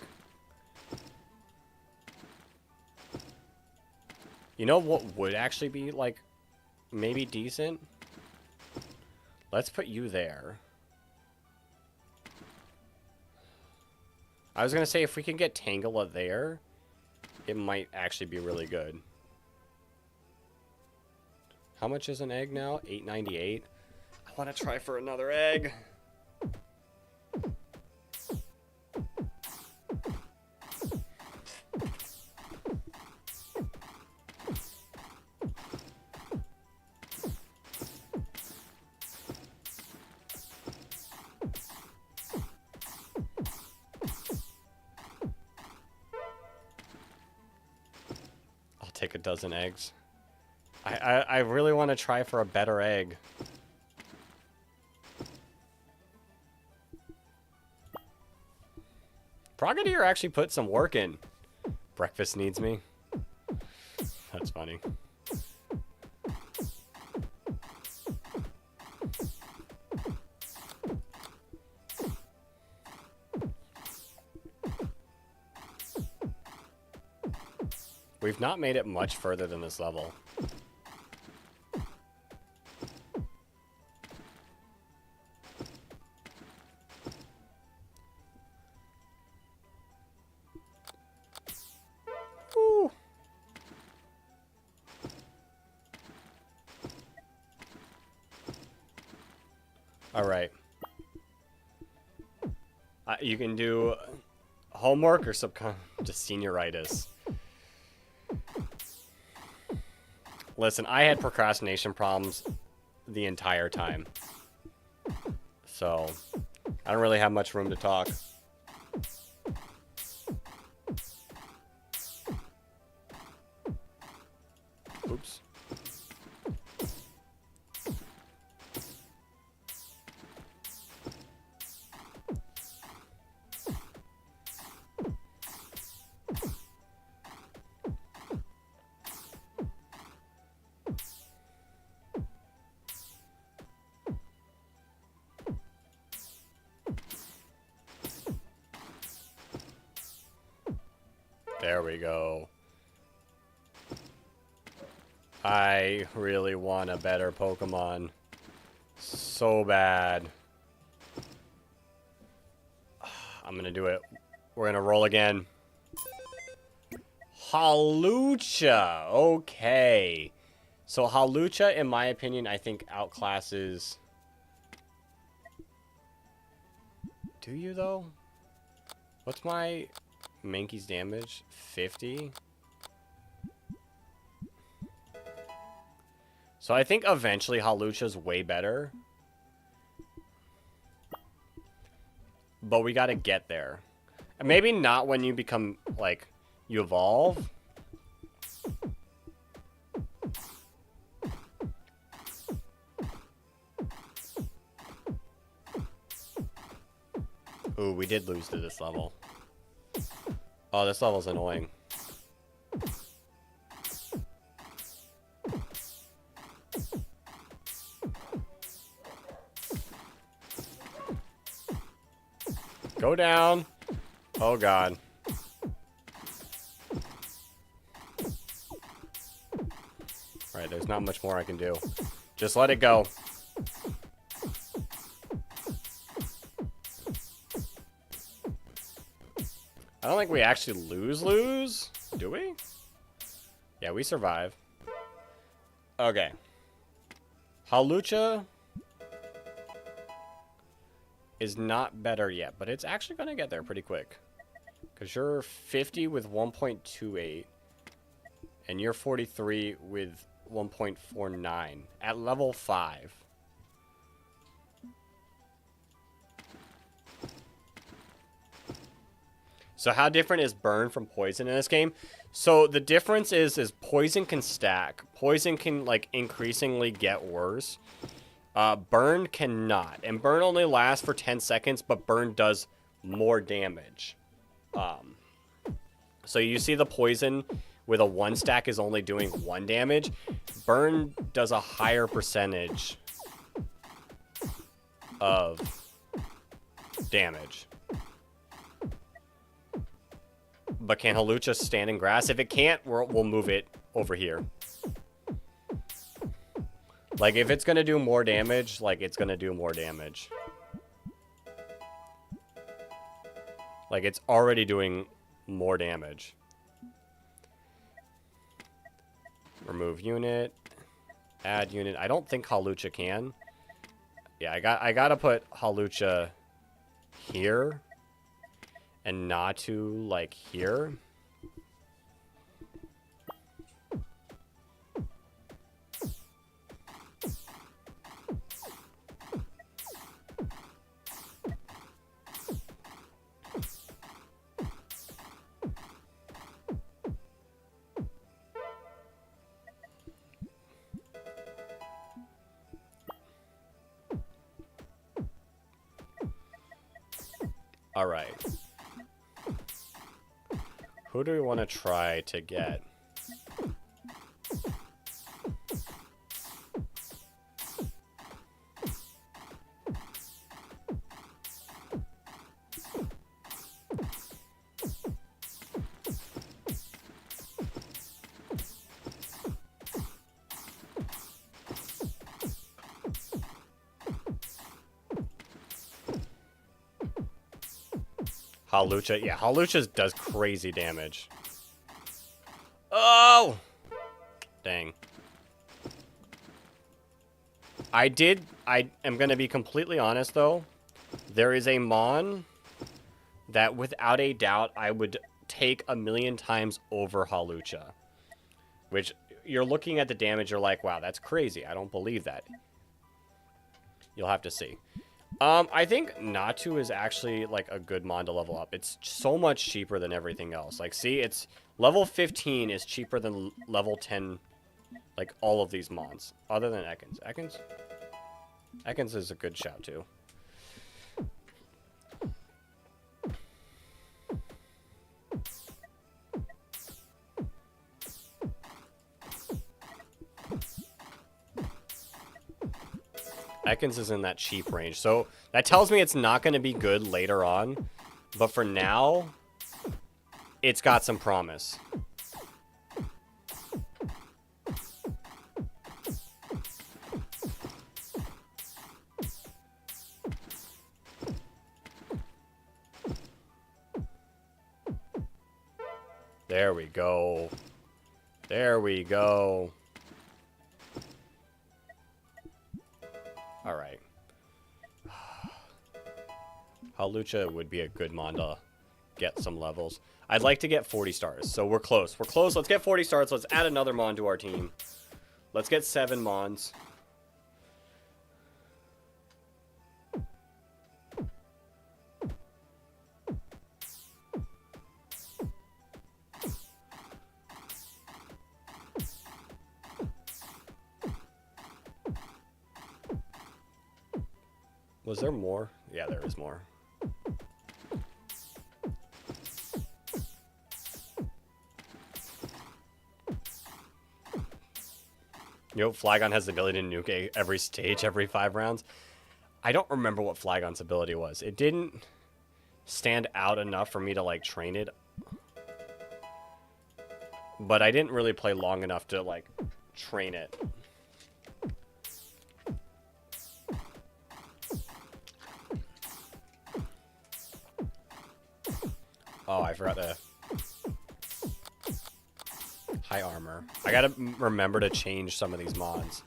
You know what would actually be, like, maybe decent? Let's put you there. I was gonna say, if we can get Tangela there, it might actually be really good. How much is an egg now? $8.98. I want to try for another egg. Take a dozen eggs. I really want to try for a better egg. Frogadier actually put some work in. Breakfast needs me. That's funny. We've not made it much further than this level. Woo. All right. You can do homework or just senioritis. Listen, I had procrastination problems the entire time. So, I don't really have much room to talk. Oops. There we go. I really want a better Pokemon. So bad. I'm gonna do it. We're gonna roll again. Hawlucha. Okay. So Hawlucha, in my opinion, I think outclasses... Do you, though? What's my... Mankey's damage? 50? So I think eventually Hawlucha's way better. But we gotta get there. And maybe not when you become, like, you evolve. Ooh, we did lose to this level. Oh, this level's annoying. Go down. Oh, God. Alright, there's not much more I can do. Just let it go. I don't think we actually lose. Do we? Yeah, we survive. Okay. Halucha is not better yet, but it's actually going to get there pretty quick. Because you're 50 with 1.28. And you're 43 with 1.49 at level 5. So how different is burn from poison in this game? So the difference is poison can stack. Poison can like increasingly get worse. Burn cannot. And burn only lasts for 10 seconds, but burn does more damage. So you see the poison with a 1 stack is only doing 1 damage. Burn does a higher percentage of damage. But can Halucha stand in grass? If it can't, we'll move it over here. Like, if it's going to do more damage, like, it's going to do more damage. Like, it's already doing more damage. Remove unit. Add unit. I don't think Halucha can. Yeah, I gotta put Halucha here. And Natu, like, here. All right. Who do we want to try to get? Halucha. Yeah, Halucha does crazy damage. Oh! Dang. I am going to be completely honest, though. There is a Mon that, without a doubt, I would take 1,000,000 times over Halucha. Which, you're looking at the damage, you're like, wow, that's crazy. I don't believe that. You'll have to see. I think Natu is actually, like, a good Mon to level up. It's so much cheaper than everything else. Like, see, it's... Level 15 is cheaper than level 10, like, all of these Mons. Other than Ekans. Ekans is a good shout, too. Ekans is in that cheap range. So that tells me it's not going to be good later on. But for now, it's got some promise. There we go. There we go. Alright. Halucha would be a good Mon to get some levels. I'd like to get 40 stars, so we're close. We're close. Let's get 40 stars. Let's add another Mon to our team. Let's get 7 Mons. Was there more? Yeah, there is more. You know, Flygon has the ability to nuke every stage every 5 rounds. I don't remember what Flygon's ability was. It didn't stand out enough for me to, like, train it. But I didn't really play long enough to, like, train it. Oh, I forgot to... High armor. I gotta remember to change some of these mods.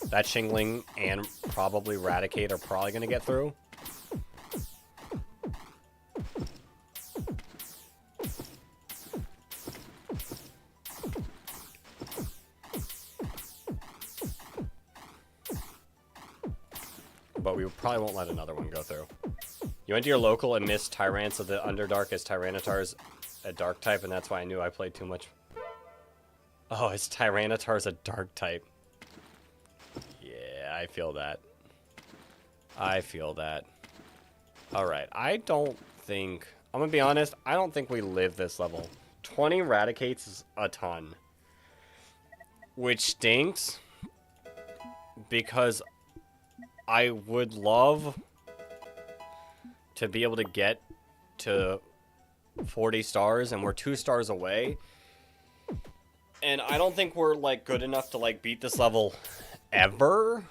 That Shingling and probably Raticate are probably gonna get through. But we probably won't let another one go through. You went to your local and missed Tyrant, so the Underdark is Tyranitar's a dark type, and that's why I knew I played too much. Oh, it's Tyranitar's a dark type. Yeah, I feel that. I feel that. Alright, I don't think... I'm gonna be honest, I don't think we live this level. 20 Raticates is a ton. Which stinks. Because I would love to be able to get to 40 stars, and we're 2 stars away. And I don't think we're, like, good enough to, like, beat this level ever.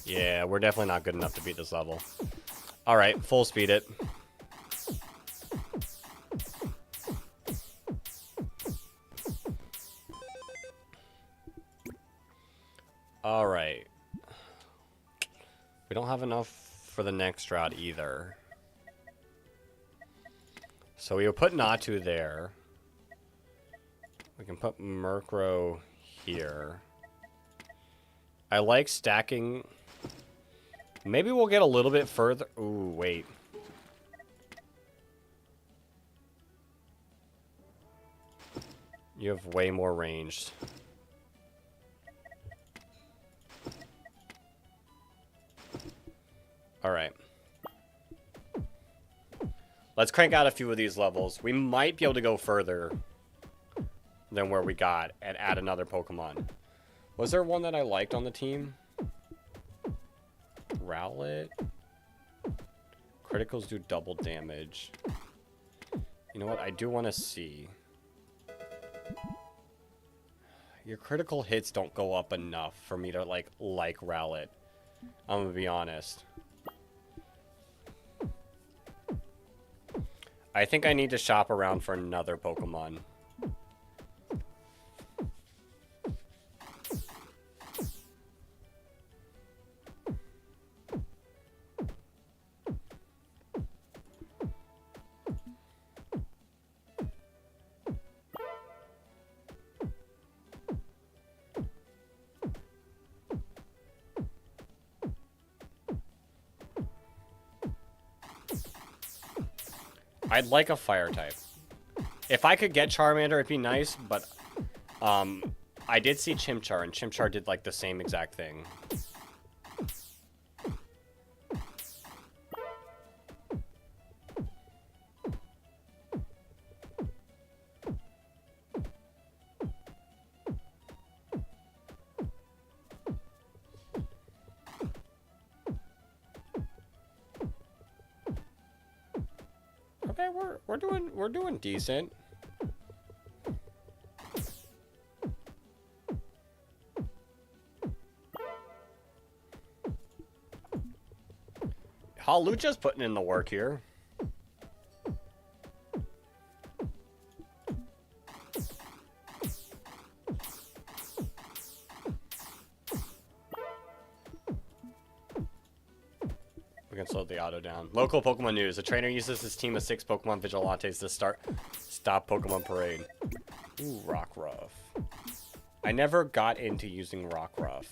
Yeah, we're definitely not good enough to beat this level. Alright, full speed it. Alright. We don't have enough for the next route either. So we will put Natu there. We can put Murkrow here. I like stacking. Maybe we'll get a little bit further. Ooh, wait. You have way more ranged. Alright. Let's crank out a few of these levels. We might be able to go further than where we got and add another Pokemon. Was there one that I liked on the team? Rowlet? Criticals do double damage. You know what? I do want to see. Your critical hits don't go up enough for me to like Rowlet. I'm gonna be honest. I think I need to shop around for another Pokemon. I'd like a fire type. If I could get Charmander, it'd be nice, but I did see Chimchar, and Chimchar did like the same exact thing. Okay, we're doing decent. Halucha's putting in the work here. We can slow the auto down. Local Pokemon news. A trainer uses his team of 6 Pokemon Vigilantes to stop Pokemon Parade. Ooh, Rockruff. I never got into using Rockruff.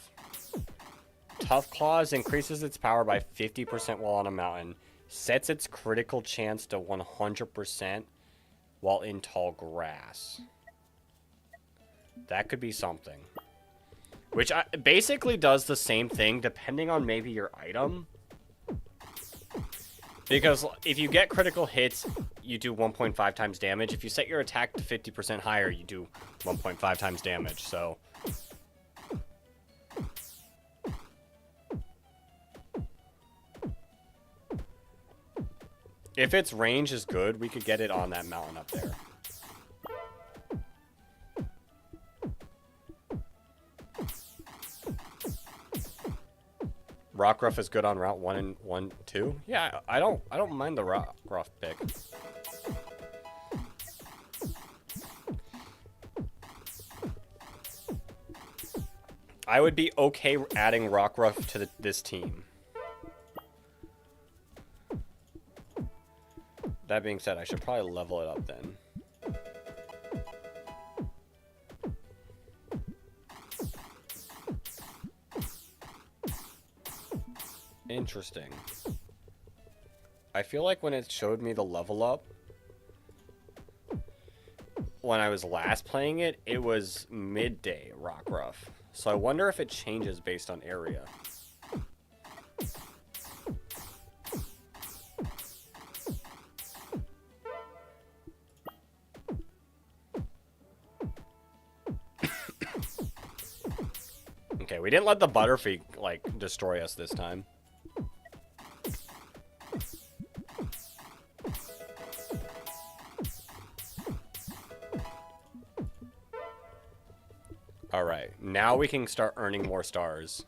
Tough Claws increases its power by 50% while on a mountain. Sets its critical chance to 100% while in tall grass. That could be something. Which basically does the same thing depending on maybe your item. Because if you get critical hits, you do 1.5 times damage. If you set your attack to 50% higher, you do 1.5 times damage, so... If its range is good, we could get it on that mountain up there. Rockruff is good on Route 1 and 1, 2. Yeah, I don't mind the Rockruff pick. I would be okay adding Rockruff to this team. That being said, I should probably level it up then. Interesting. I feel like when it showed me the level up, when I was last playing it, it was midday Rockruff. So I wonder if it changes based on area. Okay, we didn't let the Butterfree, like, destroy us this time. Alright, now we can start earning more stars.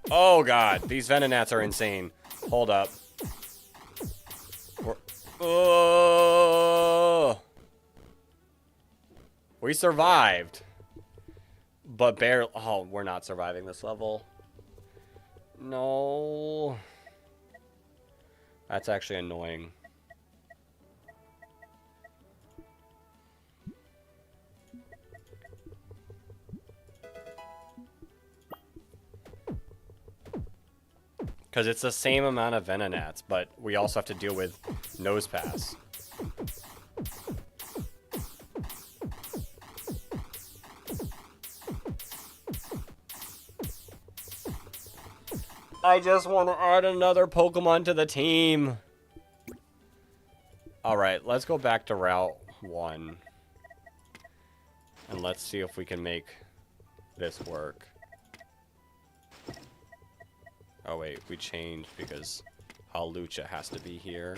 Oh god, these Venonats are insane. Hold up. Oh! We survived. But barely. Oh, we're not surviving this level. No. That's actually annoying. Because it's the same amount of Venonats, but we also have to deal with Nose Pass. I just want to add another Pokemon to the team. Alright, let's go back to Route 1. And let's see if we can make this work. Oh wait, we changed because Hawlucha has to be here.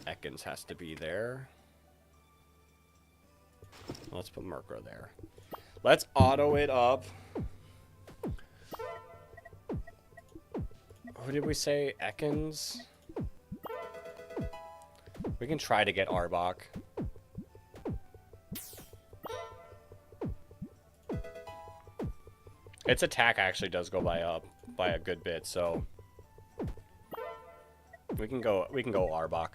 Ekans has to be there. Let's put Murkrow there. Let's auto it up. Who did we say? Ekans? We can try to get Arbok. Its attack actually does go by a good bit, so we can go Arbok.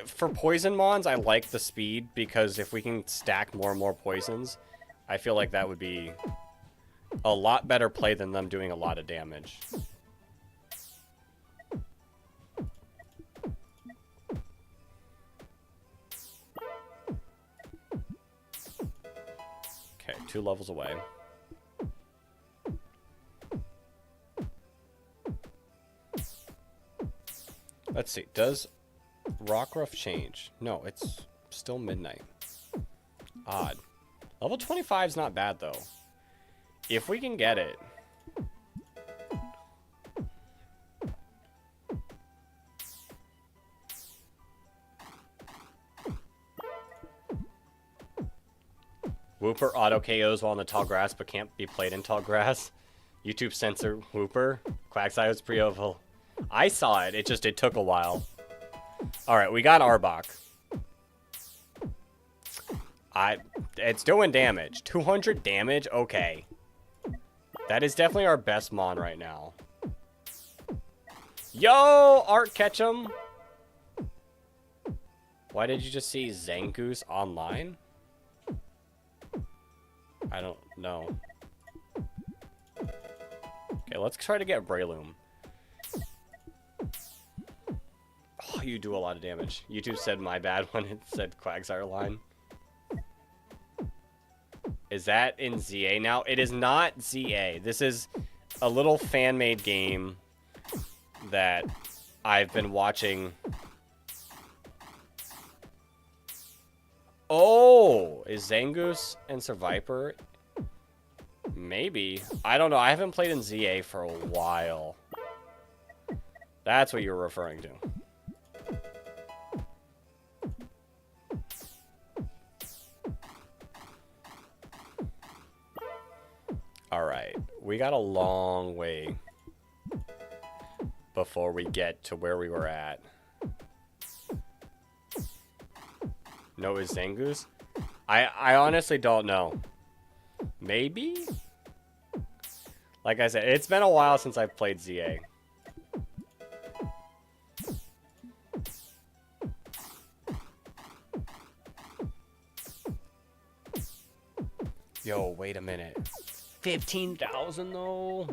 For poison mons, I like the speed because if we can stack more and more poisons, I feel like that would be a lot better play than them doing a lot of damage. Okay, 2 levels away. Let's see, does Rockruff change? No, it's still midnight. Odd. Level 25 is not bad, though. If we can get it. Wooper auto KOs while in the tall grass, but can't be played in tall grass. YouTube censor Wooper. Quagsire pre-oval. I saw it. It took a while. Alright, we got Arbok. It's doing damage. 200 damage? Okay. That is definitely our best mon right now. Yo, Art Ketchum. Why did you just see Zangoose online? I don't know. Okay, let's try to get Breloom. Oh, you do a lot of damage. YouTube said my bad when it said Quagsire line. Is that in ZA now? It is not ZA. This is a little fan-made game that I've been watching. Oh, is Zangoose and Survivor? Maybe. I don't know. I haven't played in ZA for a while. That's what you're referring to. All right. We got a long way before we get to where we were at. No, is Zangoose? I honestly don't know. Maybe? Like I said, it's been a while since I've played ZA. Yo, wait a minute. 15,000 though?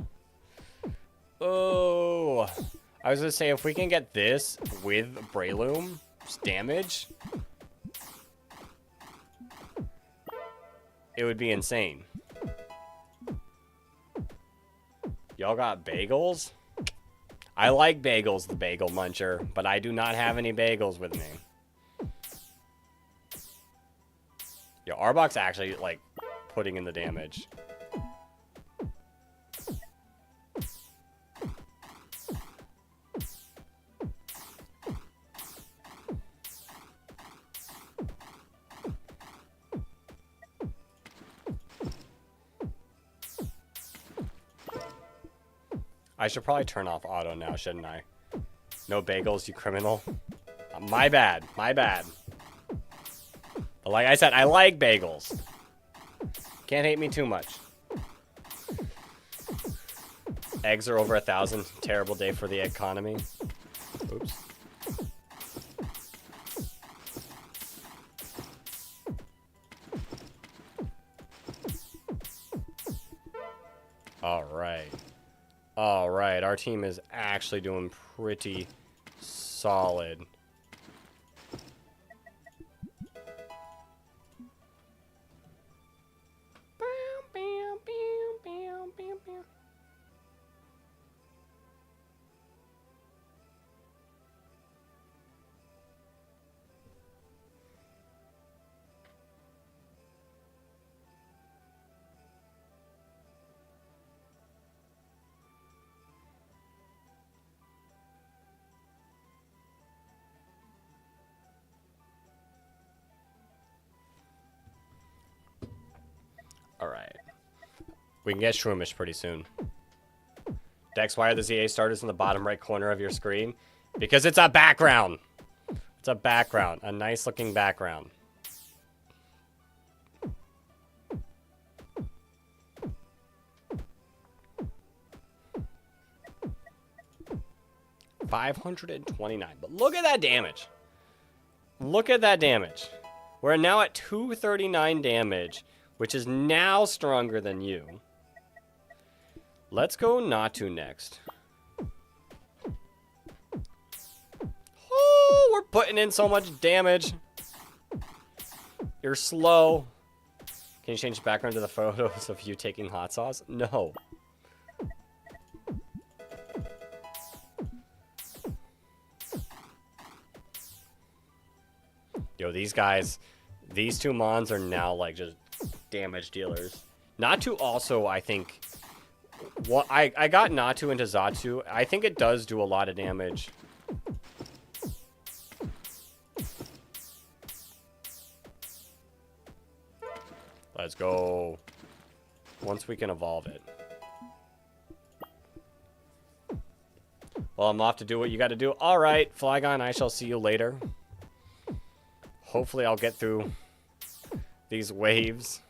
Oh. I was gonna say, if we can get this with Breloom's damage, it would be insane. Y'all got bagels? I like bagels, the bagel muncher, but I do not have any bagels with me. Yo, Arbok's actually, like, putting in the damage. I should probably turn off auto now, shouldn't I? No bagels, you criminal. My bad. My bad. But like I said, I like bagels. Can't hate me too much. Eggs are over 1,000. Terrible day for the economy. Oops. All right. All right, our team is actually doing pretty solid. Alright. We can get Shroomish pretty soon. Dex, why are the ZA starters in the bottom right corner of your screen? Because it's a background. It's a background. A nice looking background. $529. But look at that damage. Look at that damage. We're now at 239 damage, which is now stronger than you. Let's go Natu next. Oh, we're putting in so much damage. You're slow. Can you change the background to the photos of you taking hot sauce? No. Yo, these guys, these two Mons are now like just damage dealers. Natu also, I think, what I got Natu into Zatsu. I think it does do a lot of damage. Let's go. Once we can evolve it. Well, I'm off to do what you got to do. All right, Flygon, I shall see you later. Hopefully I'll get through these waves.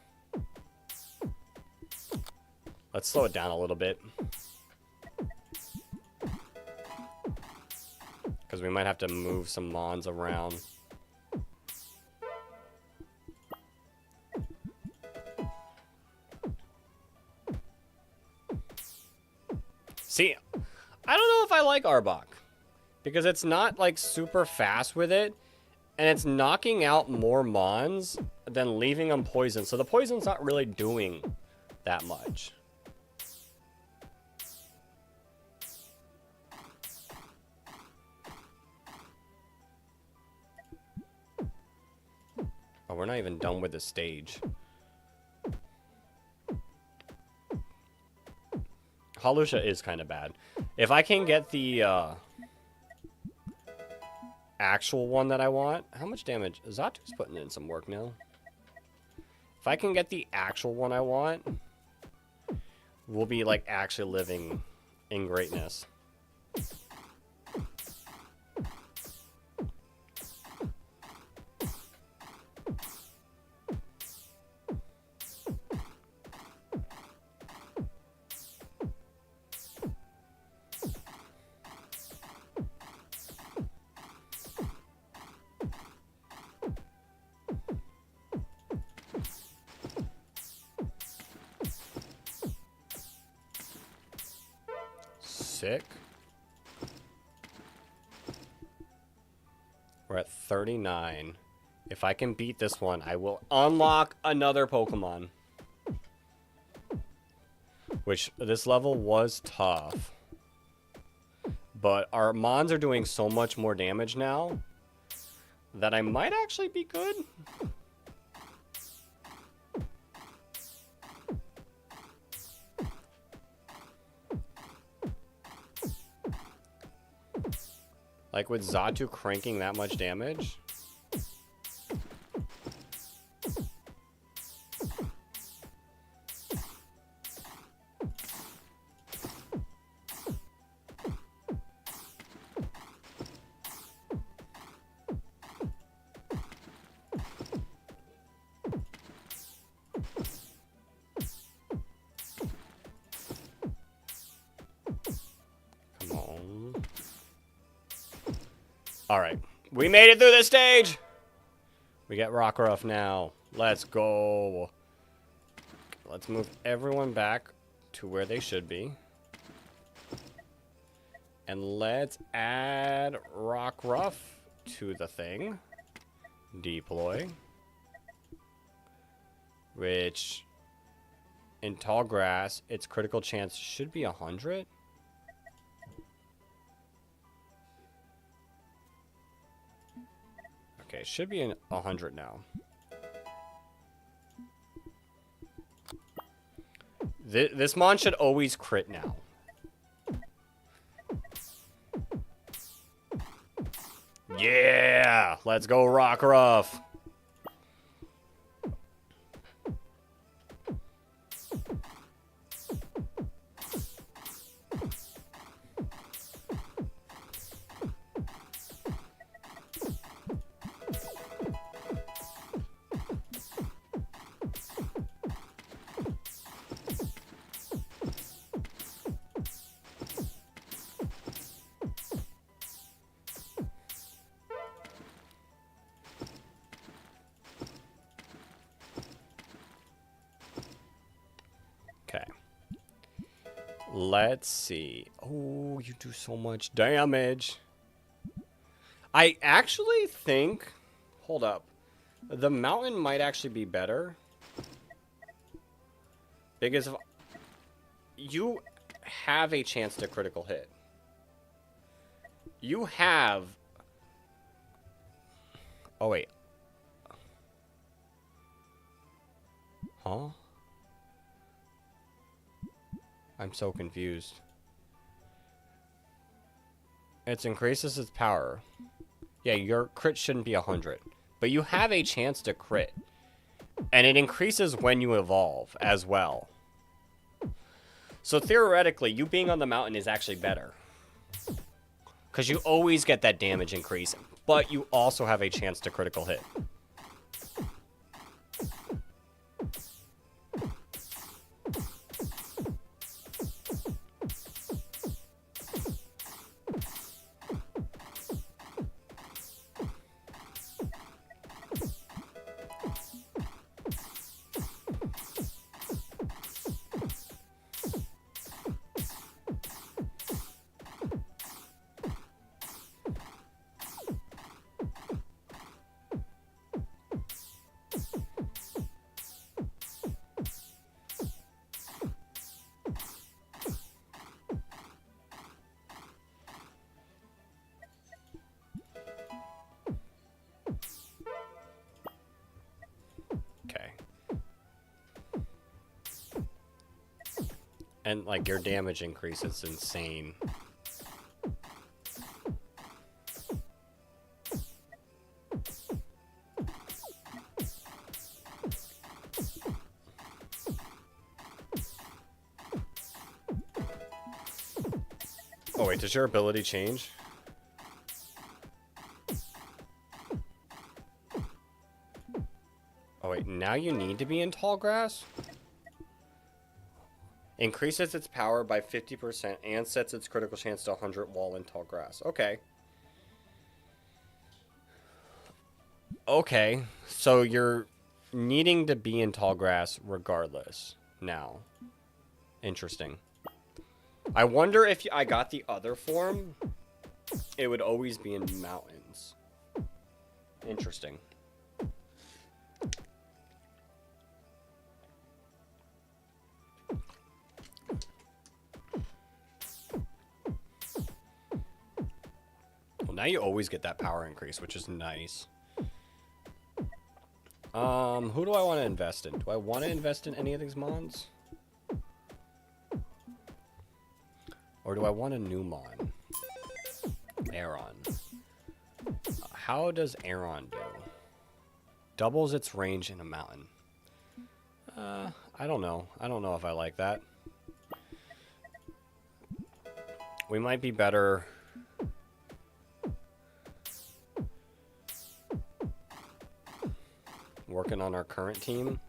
Let's slow it down a little bit. Because we might have to move some Mons around. See, I don't know if I like Arbok. Because it's not, like, super fast with it. And it's knocking out more mons than leaving them poisoned. So the poison's not really doing that much. Oh, we're not even done with the stage. Halusha is kind of bad. If I can get the actual one that I want... How much damage? Zatu's putting in some work now. If I can get the actual one I want, we'll be, like, actually living in greatness. Sick. We're at 39. If I can beat this one, I will unlock another Pokemon. Which, this level was tough. But our Mons are doing so much more damage now that I might actually be good. Like, with Zatu cranking that much damage? Alright. We made it through this stage! We get Rockruff now. Let's go. Let's move everyone back to where they should be. And let's add Rockruff to the thing. Deploy. Which, in tall grass, its critical chance should be 100. Okay, should be in 100 now. This mon should always crit now. Yeah! Let's go, Rockruff! Okay. Let's see. Oh, you do so much damage. I actually think... Hold up. The mountain might actually be better. Because you have a chance to critical hit. You have... Oh, wait. Huh? I'm so confused. It increases its power. Yeah, your crit shouldn't be 100. But you have a chance to crit. And it increases when you evolve as well. So theoretically, you being on the mountain is actually better. Because you always get that damage increase. But you also have a chance to critical hit. And, like, your damage increase is insane. Oh, wait, does your ability change? Oh, wait, now you need to be in tall grass? Increases its power by 50% and sets its critical chance to 100 while in tall grass. Okay. Okay, so you're needing to be in tall grass regardless now. Interesting. I wonder if I got the other form, it would always be in mountains. Interesting. Well, now you always get that power increase, which is nice. Who do I want to invest in? Do I want to invest in any of these mons? Or do I want a new mon? Aeron. How does Aeron do? Doubles its range in a mountain. I don't know. I don't know if I like that. We might be better... working on our current team.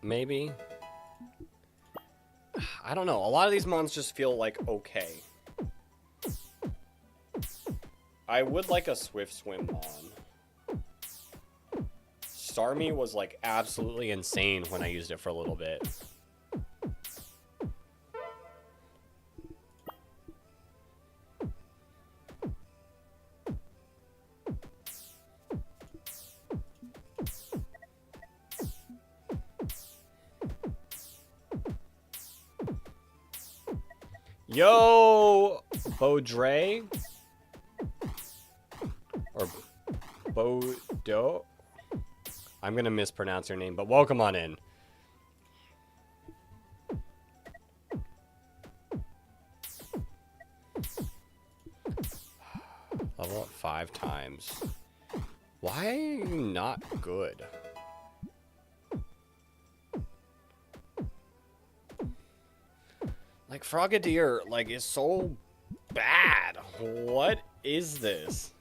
Maybe. I don't know. A lot of these mons just feel like okay. I would like a Swift Swim mon. Starmie was like absolutely insane when I used it for a little bit. Yo, Baudre? Or Bodo? I'm going to mispronounce your name, but welcome on in. Level up 5 times. Why are you not good? Like, Frogadier, like, is so bad. What is this?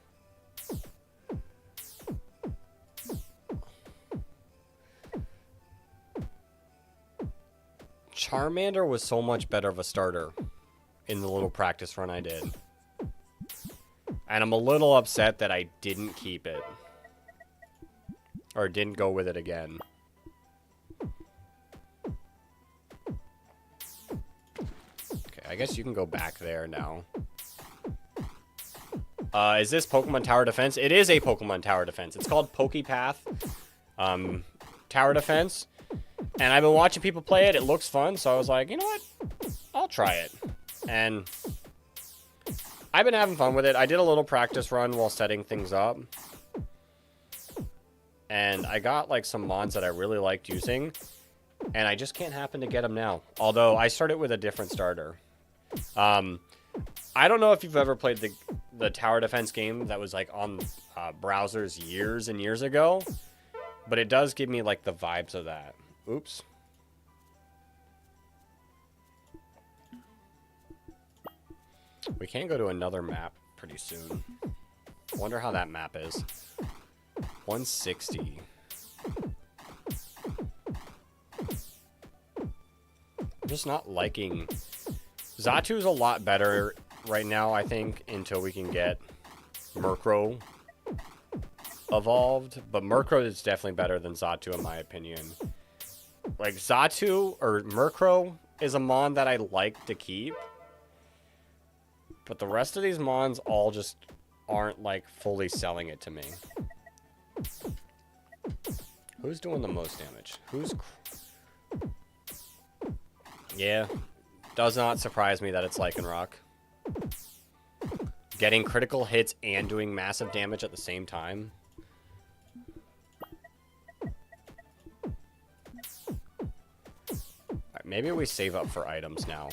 Charmander was so much better of a starter in the little practice run I did. And I'm a little upset that I didn't keep it. Or didn't go with it again. I guess you can go back there now. Is this Pokemon Tower Defense? It is a Pokemon Tower Defense. It's called PokePath Tower Defense. And I've been watching people play it. It looks fun. So I was like, you know what? I'll try it. And I've been having fun with it. I did a little practice run while setting things up. And I got like some mons that I really liked using. And I just can't happen to get them now. Although I started with a different starter. I don't know if you've ever played the tower defense game that was like on browsers years and years ago, but it does give me like the vibes of that. Oops. We can go to another map pretty soon. Wonder how that map is. 160. I'm just not liking... Xatu's a lot better right now, I think, until we can get Murkrow evolved. But Murkrow is definitely better than Xatu, in my opinion. Like, Xatu, or Murkrow, is a mon that I like to keep. But the rest of these mons all just aren't, like, fully selling it to me. Who's doing the most damage? Who's... Yeah. Does not surprise me that it's Lycanroc. Getting critical hits and doing massive damage at the same time. Alright, maybe we save up for items now.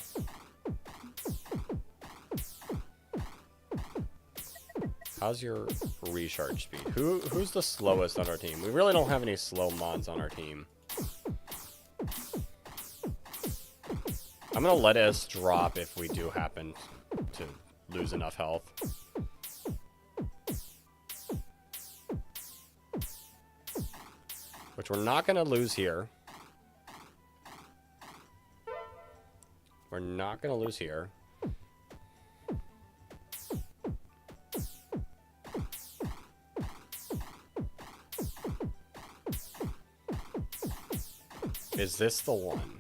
How's your recharge speed? Who's the slowest on our team? We really don't have any slow mons on our team. I'm gonna let us drop if we do happen to lose enough health. Which we're not gonna lose here. We're not gonna lose here. Is this the one?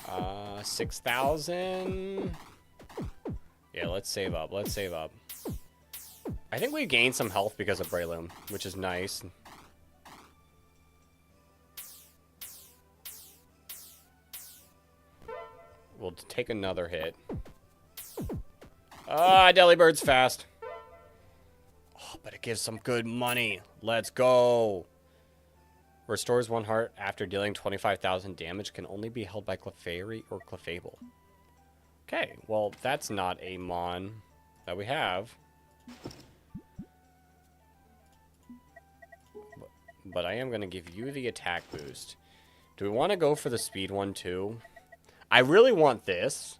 Uh, 6,000. Yeah, let's save up. Let's save up. I think we gained some health because of Breloom, which is nice. We'll take another hit. Ah, Delibird's fast. Oh, but it gives some good money. Let's go. Restores 1 heart after dealing 25,000 damage. Can only be held by Clefairy or Clefable. Okay, well, that's not a mon that we have. But I am going to give you the attack boost. Do we want to go for the speed one too? I really want this.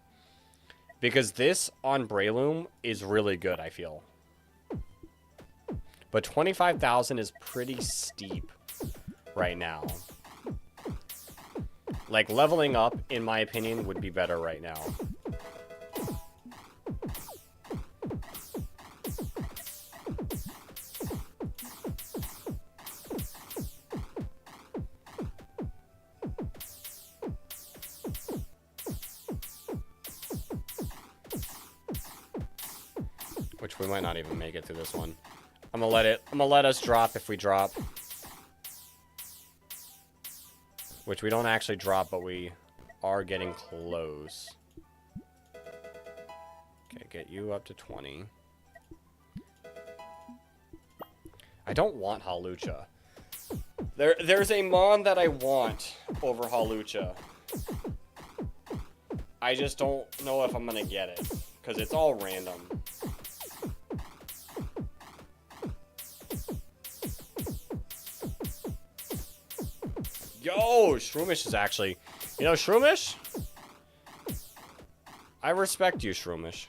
Because this on Breloom is really good, I feel. But 25,000 is pretty steep right now. Like, leveling up, in my opinion, would be better right now. Which we might not even make it through this one. I'm gonna let us drop if we drop. Which we don't actually drop, but we are getting close. Okay, get you up to 20. I don't want Hawlucha. There's a mon that I want over Hawlucha. I just don't know if I'm gonna get it. Because it's all random. Yo, Shroomish is actually... You know, Shroomish? I respect you, Shroomish.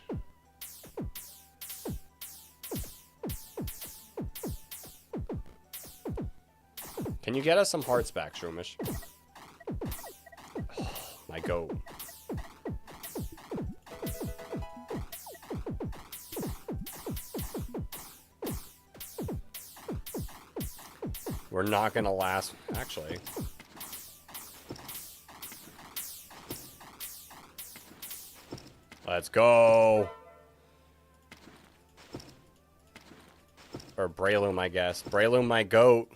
Can you get us some hearts back, Shroomish? Oh, my goat. We're not gonna last... Actually... Let's go. Or Breloom, I guess. Breloom, my goat.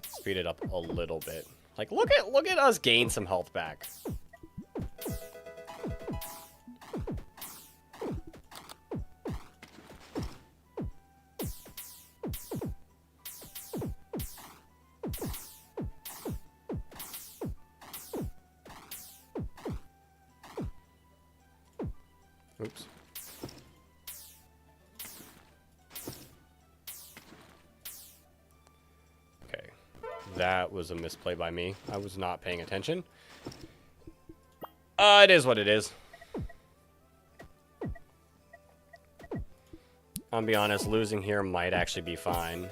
Speed it up a little bit. Like, look at us gain some health back. Oops. Okay. That was a misplay by me. I was not paying attention. It is what it is. I'll be honest, losing here might actually be fine.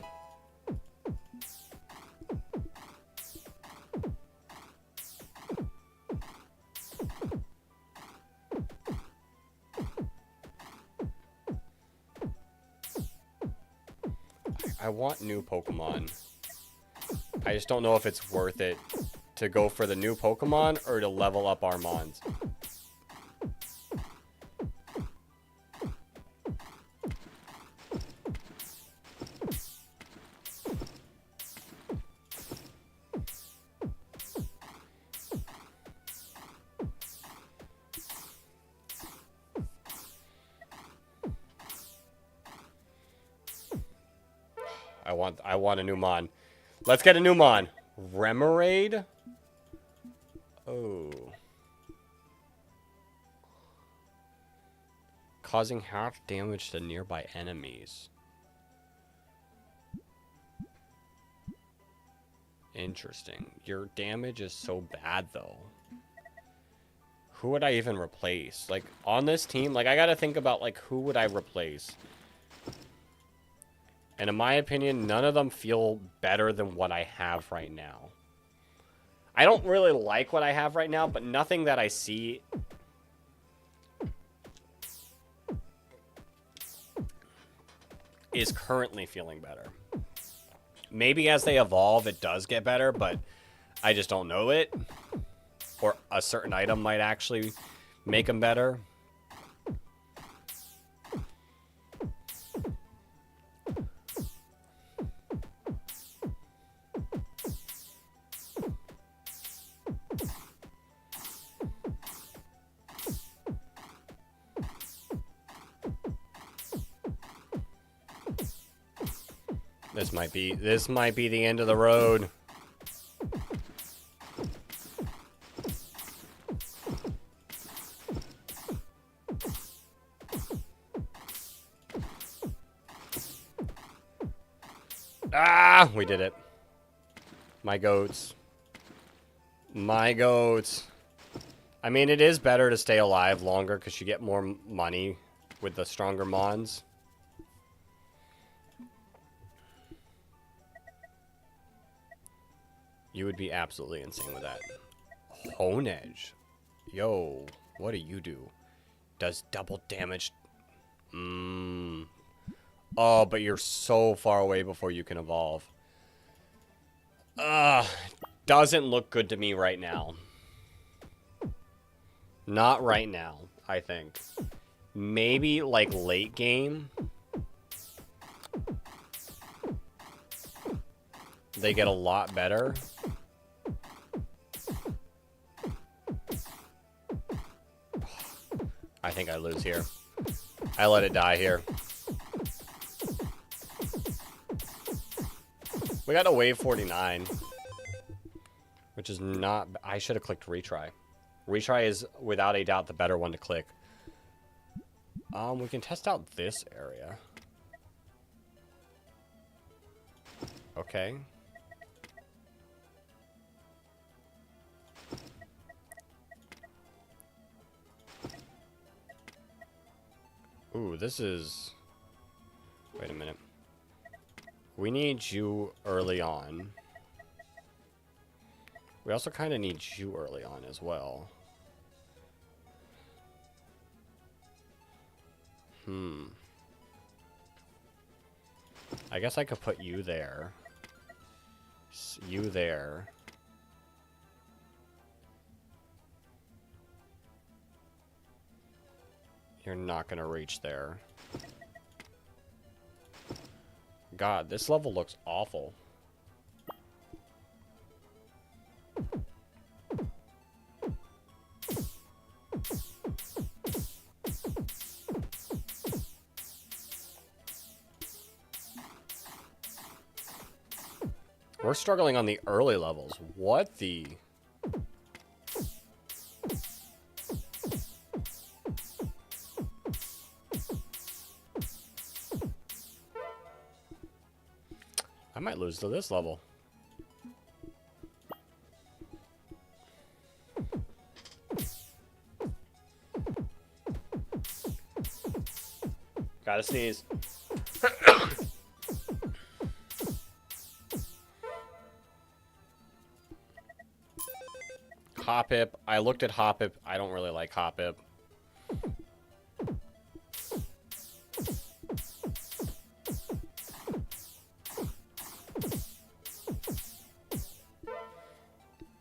I want new Pokemon. I just don't know if it's worth it to go for the new Pokemon or to level up our Mons. I want a new Mon. Let's get a new Mon. Remoraid? Oh. Causing half damage to nearby enemies. Interesting. Your damage is so bad, though. Who would I even replace? Like, on this team, like, I gotta think about, like, who would I replace? And in my opinion, none of them feel better than what I have right now. I don't really like what I have right now, but nothing that I see is currently feeling better. Maybe as they evolve, it does get better, but I just don't know it. Or a certain item might actually make them better. This might be the end of the road. Ah, we did it. My goats. My goats. I mean, it is better to stay alive longer because you get more money with the stronger Mons. You would be absolutely insane with that. Hone Edge. Yo, what do you do? Does double damage. Oh, but you're so far away before you can evolve. Doesn't look good to me right now. Not right now, I think. Maybe, like, late game. They get a lot better. I think I lose here. I let it die here. We got a wave 49. Which is not... I should have clicked retry. Retry is, without a doubt, the better one to click. We can test out this area. Okay. Ooh, this is... Wait a minute. We need you early on. We also kind of need you early on as well. I guess I could put you there. You there. You're not gonna reach there. God, this level looks awful. We're struggling on the early levels. What the... I might lose to this level. Gotta sneeze. Hoppip. I looked at Hoppip. I don't really like Hoppip.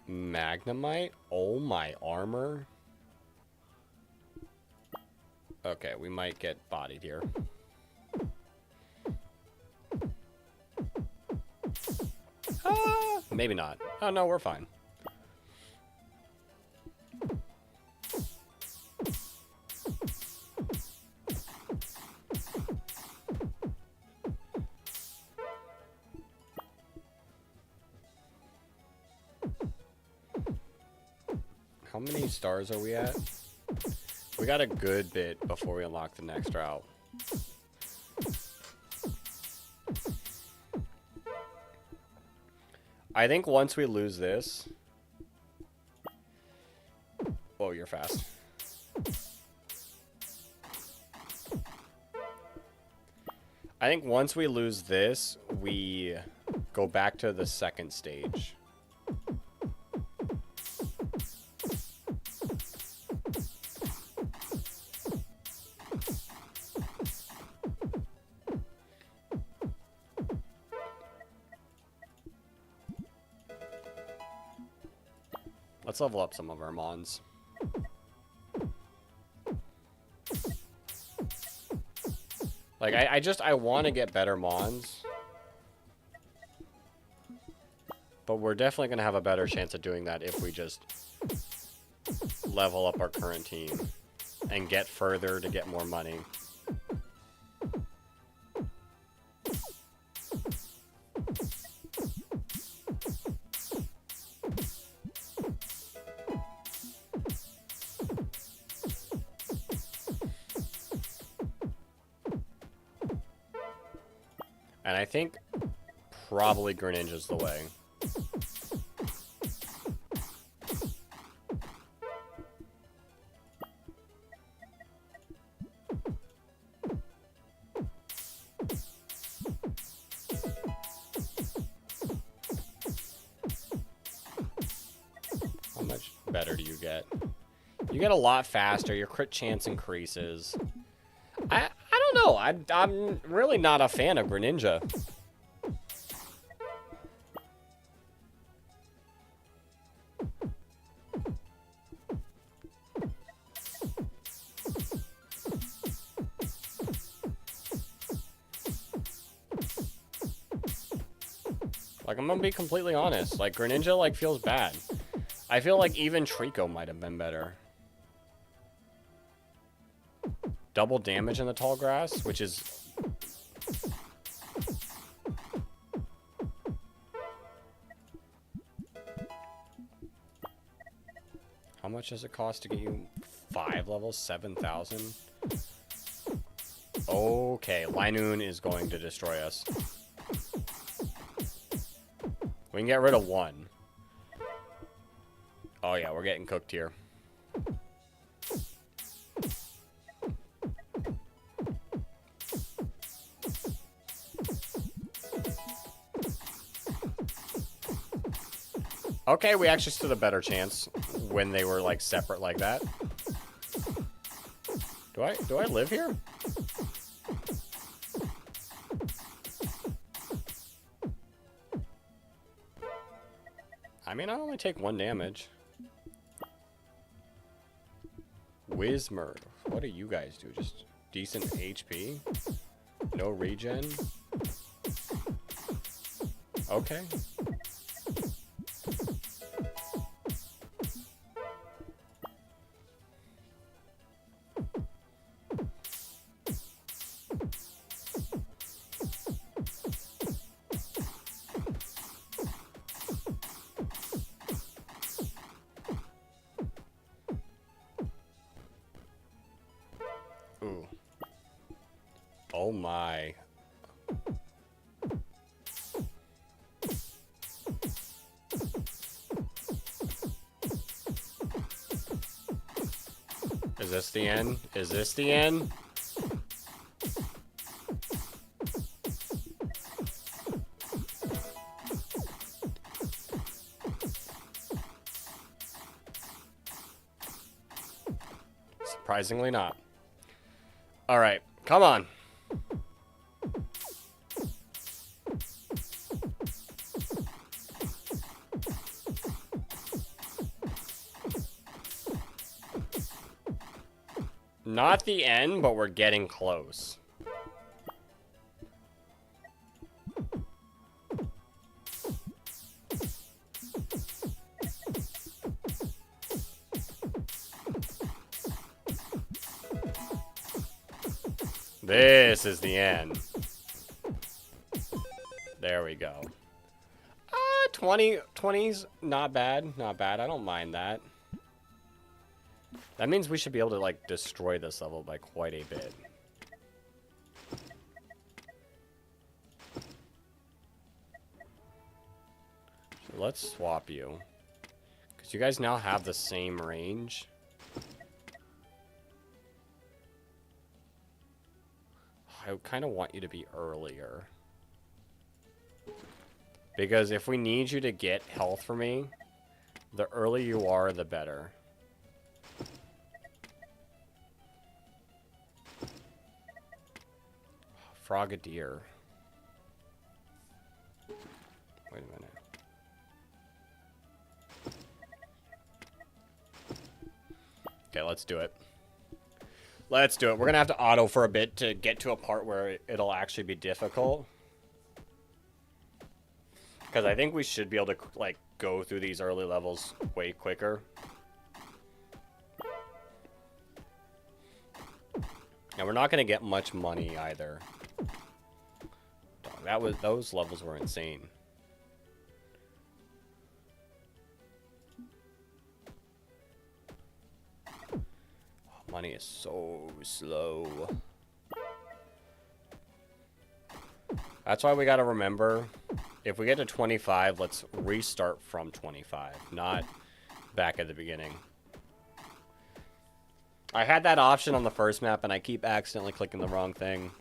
Magnemite? Oh my armor. Okay, we might get bodied here. Maybe not. Oh no, we're fine. How many stars are we at? We got a good bit before we unlock the next route. I think once we lose this... Oh, you're fast. I think once we lose this, we go back to the second stage. Let's level up some of our mons. Like, I want to get better mons. But we're definitely going to have a better chance of doing that if we just level up our current team and get further to get more money. And I think probably Greninja's the way. How much better do you get? You get a lot faster. Your crit chance increases. I don't know. I'm really not a fan of Greninja. Like, I'm gonna be completely honest. Like, Greninja, like, feels bad. I feel like even Trico might have been better. Double damage in the tall grass, which is... How much does it cost to get you 5 levels? 7,000? Okay, Linoon is going to destroy us. We can get rid of 1. Oh yeah, we're getting cooked here. Okay, we actually stood a better chance when they were like separate like that. Do I live here? I mean, I only take 1 damage. Whismur. What do you guys do? Just decent HP? No regen? Okay. Ooh. Oh my. Is this the end? Is this the end? Surprisingly not. Alright, come on. Not the end, but we're getting close. This is the end. There we go. 20's not bad. Not bad. I don't mind that. That means we should be able to, like, destroy this level by quite a bit. So let's swap you. Because you guys now have the same range. I kind of want you to be earlier. Because if we need you to get health for me, the earlier you are, the better. Frogadier. Wait a minute. Okay, let's do it. Let's do it. We're going to have to auto for a bit to get to a part where it'll actually be difficult. Because I think we should be able to, like, go through these early levels way quicker. And we're not going to get much money either. Those levels were insane. Money is so slow. That's why we got to remember, if we get to 25, let's restart from 25, not back at the beginning. I had that option on the first map, and I keep accidentally clicking the wrong thing.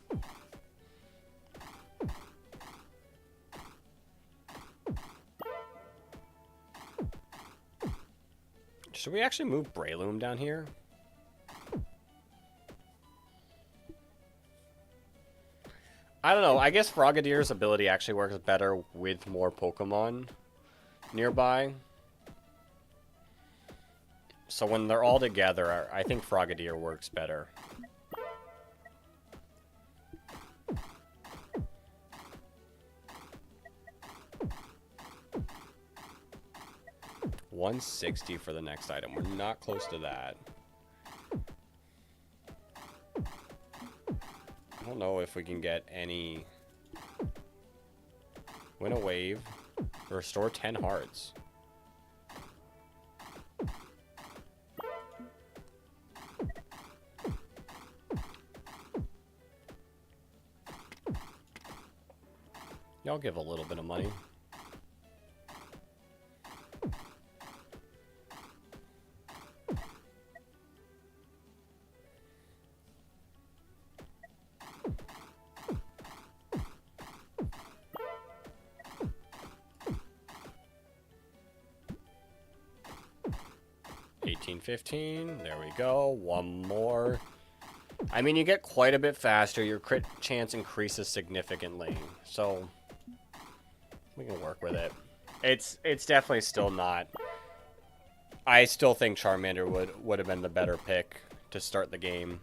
Should we actually move Breloom down here? I don't know. I guess Frogadier's ability actually works better with more Pokemon nearby. So when they're all together, I think Frogadier works better. $160 for the next item. We're not close to that. I don't know if we can get any... Win a wave. Restore 10 hearts. Y'all give a little bit of money. $18.15. There we go. One more. I mean, you get quite a bit faster. Your crit chance increases significantly. So we can work with it. It's definitely still not. I still think Charmander would have been the better pick to start the game.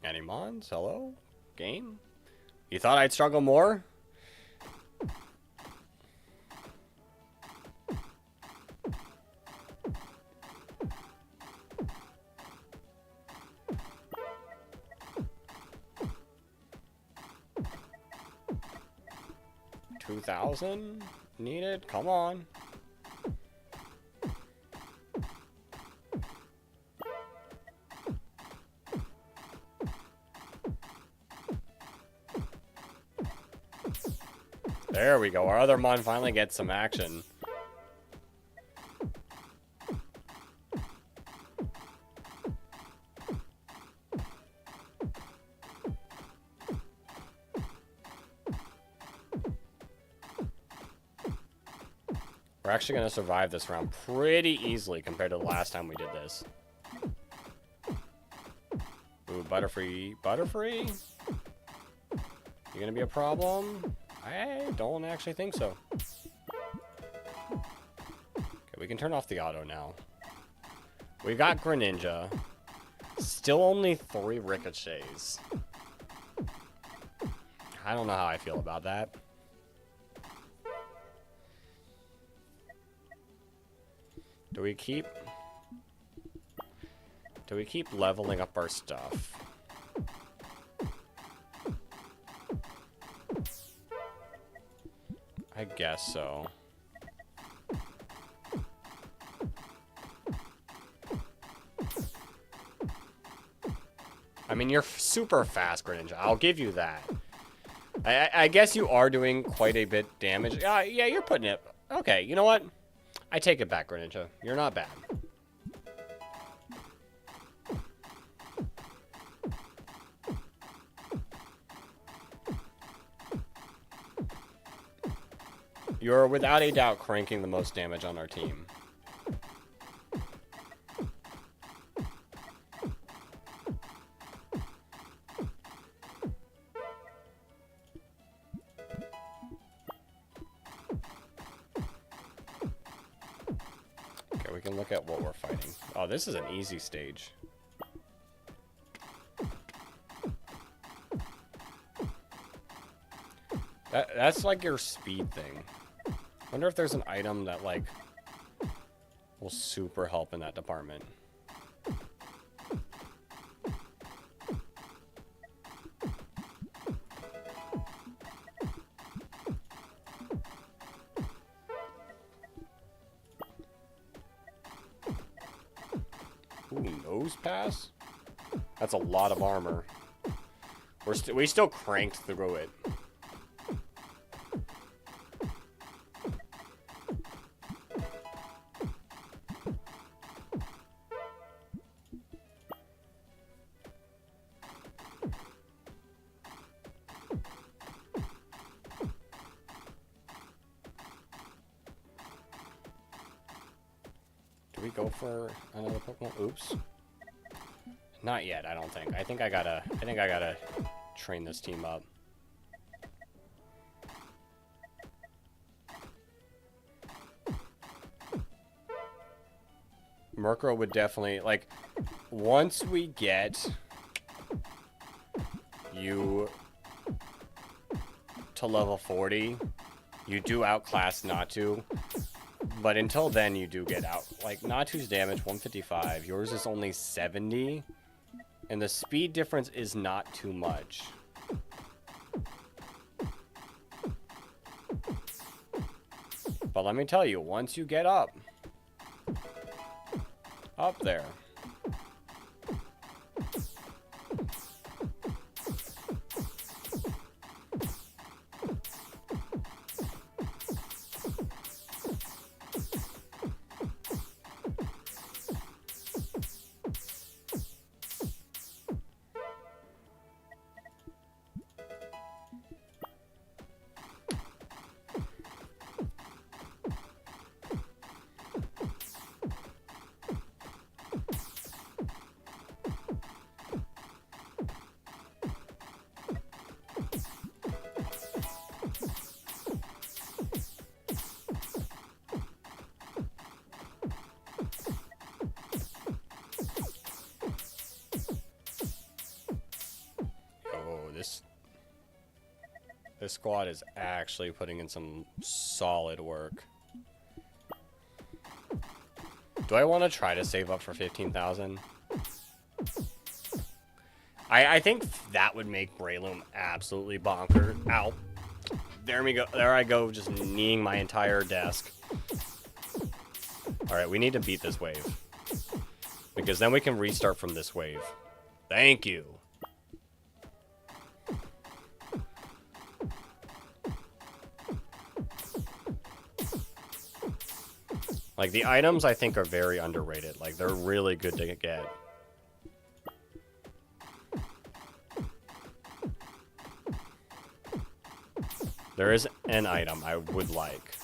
Animons, hello? Game? You thought I'd struggle more? $2,000 needed? Come on. There we go. Our other Mon finally gets some action. We're actually going to survive this round pretty easily compared to the last time we did this. Ooh, Butterfree. Butterfree? You going to be a problem? I don't actually think so. Okay, we can turn off the auto now. We got Greninja. Still only 3 ricochets. I don't know how I feel about that. Do we keep leveling up our stuff? I guess so. I mean, you're super fast, Greninja. I'll give you that. I guess you are doing quite a bit damage. Yeah, you're putting it. Okay, you know what? I take it back, Greninja. You're not bad. You're without a doubt cranking the most damage on our team. Okay, we can look at what we're fighting. Oh, this is an easy stage. That's like your speed thing. Wonder if there's an item that, like, will super help in that department. Ooh, nose pass? That's a lot of armor. We still cranked through it. Do we go for another Pokemon? Oops. Not yet, I don't think. I think I gotta train this team up. Murkrow would definitely, like, once we get you to level 40, you do outclass Natu. But until then, you do get out. Like, Natu's damage, 155. Yours is only 70. And the speed difference is not too much. But let me tell you, once you get up there. This squad is actually putting in some solid work. Do I want to try to save up for 15,000? I think that would make Breloom absolutely bonkers. Ow. There we go. There I go, just kneeing my entire desk. Alright, we need to beat this wave. Because then we can restart from this wave. Thank you. Like, the items, I think, are very underrated. Like, they're really good to get. There is an item I would like.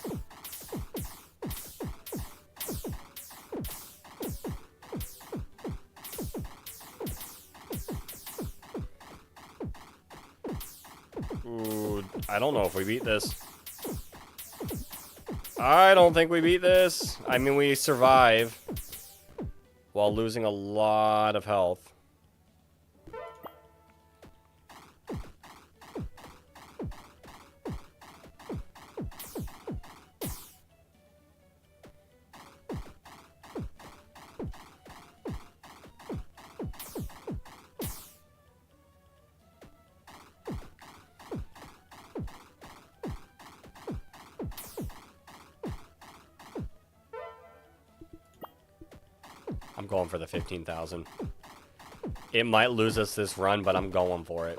I don't know if we beat this. I don't think we beat this. I mean, we survive while losing a lot of health. I'm going for the 15,000. It might lose us this run, but I'm going for it.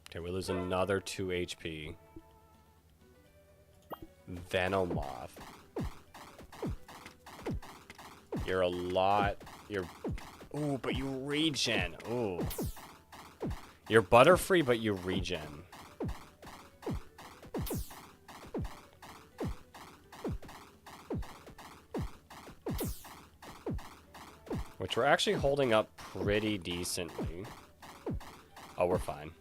Okay, we lose another 2 HP. Venomoth. You're a lot. You're... Ooh, but you regen. Ooh. You're Butterfree, but you regen. Which we're actually holding up pretty decently. Oh, we're fine.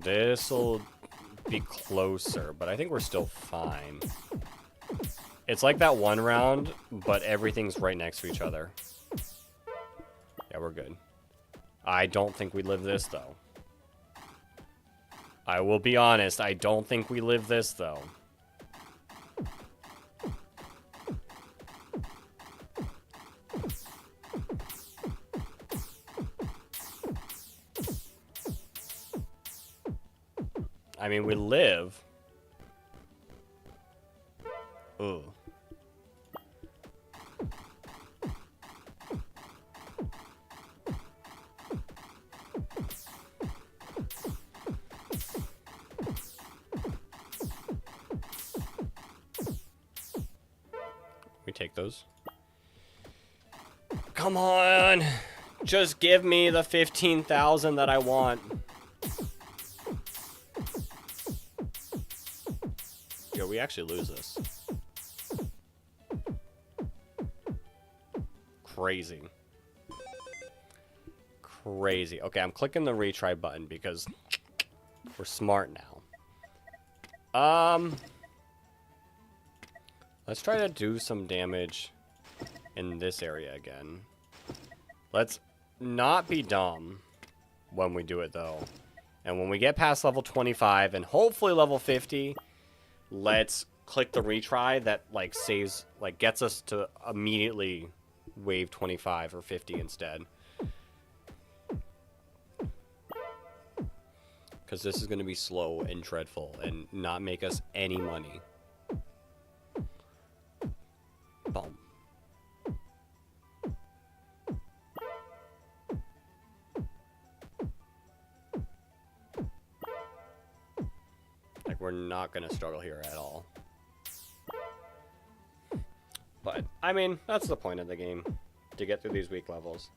This'll be closer, but I think we're still fine. It's like that one round, but everything's right next to each other. Yeah, we're good. I don't think we live this, though. I will be honest, I don't think we live this, though. I mean, we live. Ooh. We take those. Come on! Just give me the 15,000 that I want. Yo, we actually lose this. Crazy. Crazy. Okay, I'm clicking the retry button because we're smart now. Let's try to do some damage in this area again. Let's not be dumb when we do it, though. And when we get past level 25 and hopefully level 50, let's click the retry that, like, saves, like, gets us to immediately wave 25 or 50 instead. Because this is going to be slow and dreadful and not make us any money. Boom. Like, we're not going to struggle here at all. But, I mean, that's the point of the game. To get through these weak levels.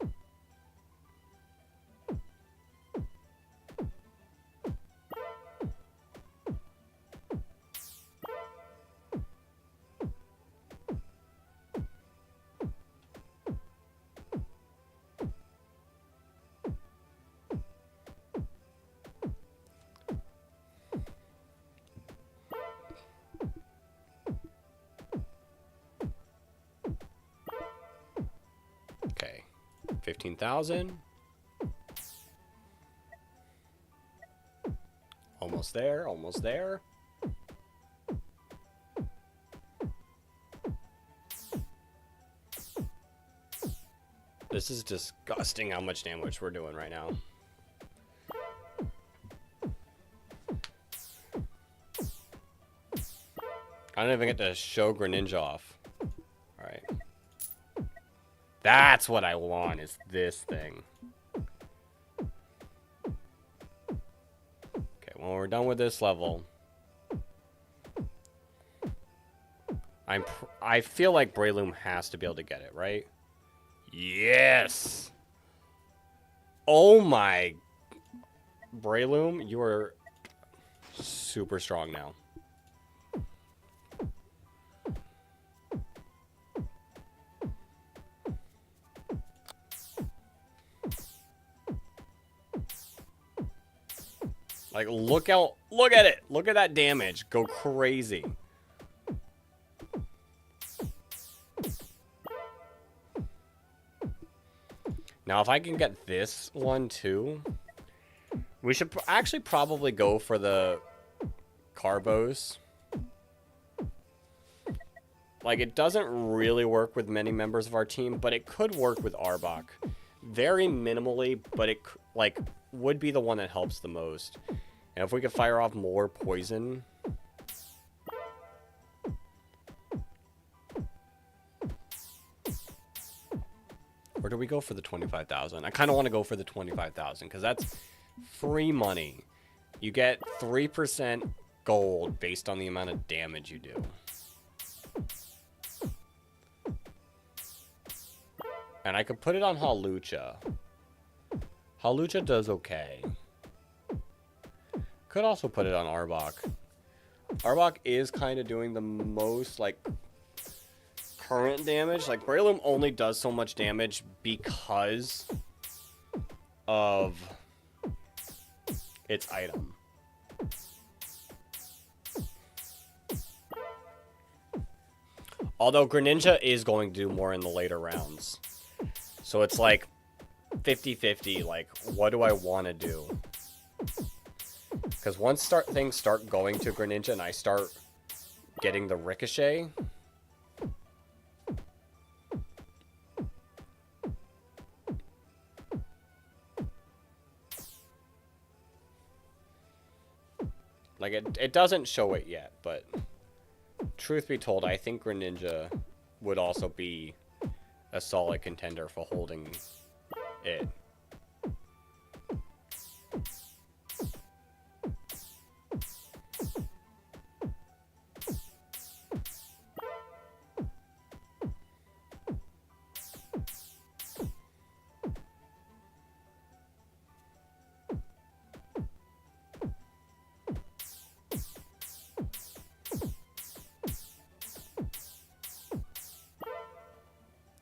Okay, 15,000. Almost there, almost there. This is disgusting how much damage we're doing right now. I don't even get to show Greninja off. Alright. That's what I want, is this thing. Okay, when we're done with this level, I feel like Breloom has to be able to get it, right? Yes! Oh my... Breloom, you are super strong now. Like, look at it! Look at that damage. Go crazy. Now, if I can get this one, too... We should actually probably go for the Carbos. Like, it doesn't really work with many members of our team, but it could work with Arbok. Very minimally, but it, like, would be the one that helps the most. And if we could fire off more poison... Or do we go for the 25,000? I kind of want to go for the 25,000, because that's free money. You get 3% gold based on the amount of damage you do. And I could put it on Hawlucha. Hawlucha does okay. Could also put it on Arbok. Arbok is kind of doing the most, like, current damage. Like, Breloom only does so much damage because of its item. Although Greninja is going to do more in the later rounds. So it's like 50-50, like, what do I want to do? Because once things start going to Greninja and I start getting the Ricochet... Like, it doesn't show it yet, but truth be told, I think Greninja would also be a solid contender for holding it.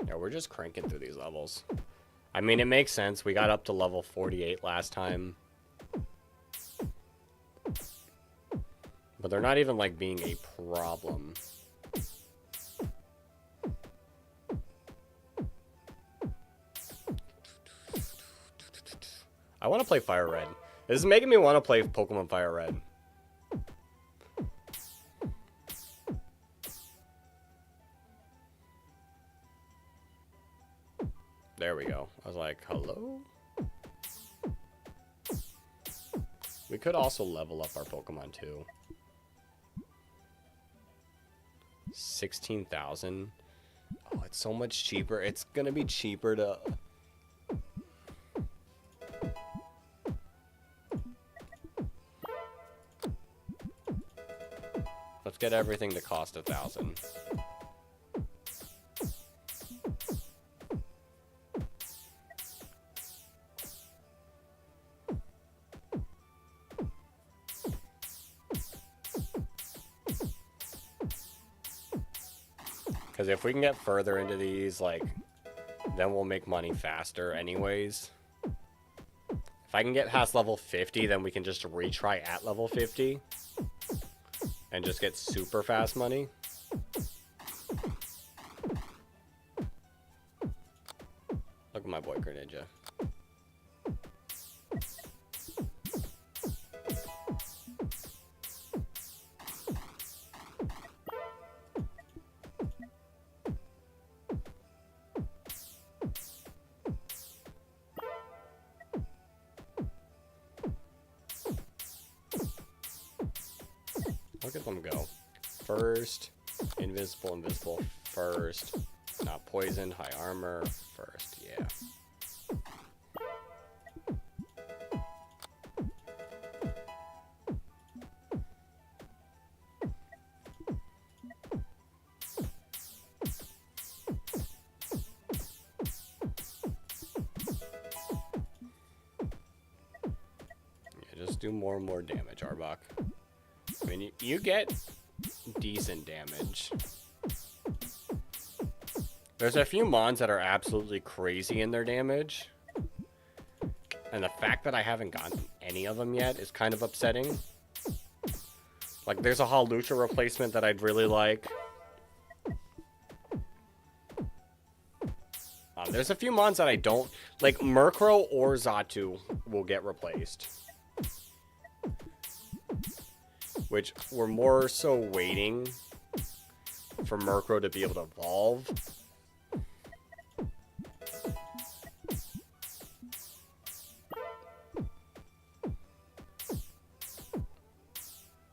Yeah, we're just cranking through these levels. I mean, it makes sense. We got up to level 48 last time. But they're not even, like, being a problem. I want to play Fire Red. This is making me want to play Pokemon Fire Red. There we go. I was like, hello? We could also level up our Pokemon too. 16,000. Oh, it's so much cheaper. It's gonna be cheaper to... Let's get everything to cost 1,000. Because if we can get further into these, like, then we'll make money faster anyways. If I can get past level 50, then we can just retry at level 50. And just get super fast money. Look at my boy Greninja. Look at them go. First, invisible, invisible, first. Not poisoned, high armor, first, yeah. do more and more damage, Arbok. I mean, you get decent damage. There's a few mons that are absolutely crazy in their damage. And the fact that I haven't gotten any of them yet is kind of upsetting. Like, there's a Hawlucha replacement that I'd really like. There's a few mons that I don't... Like, Murkrow or Xatu will get replaced. Which, we're more so waiting for Murkrow to be able to evolve.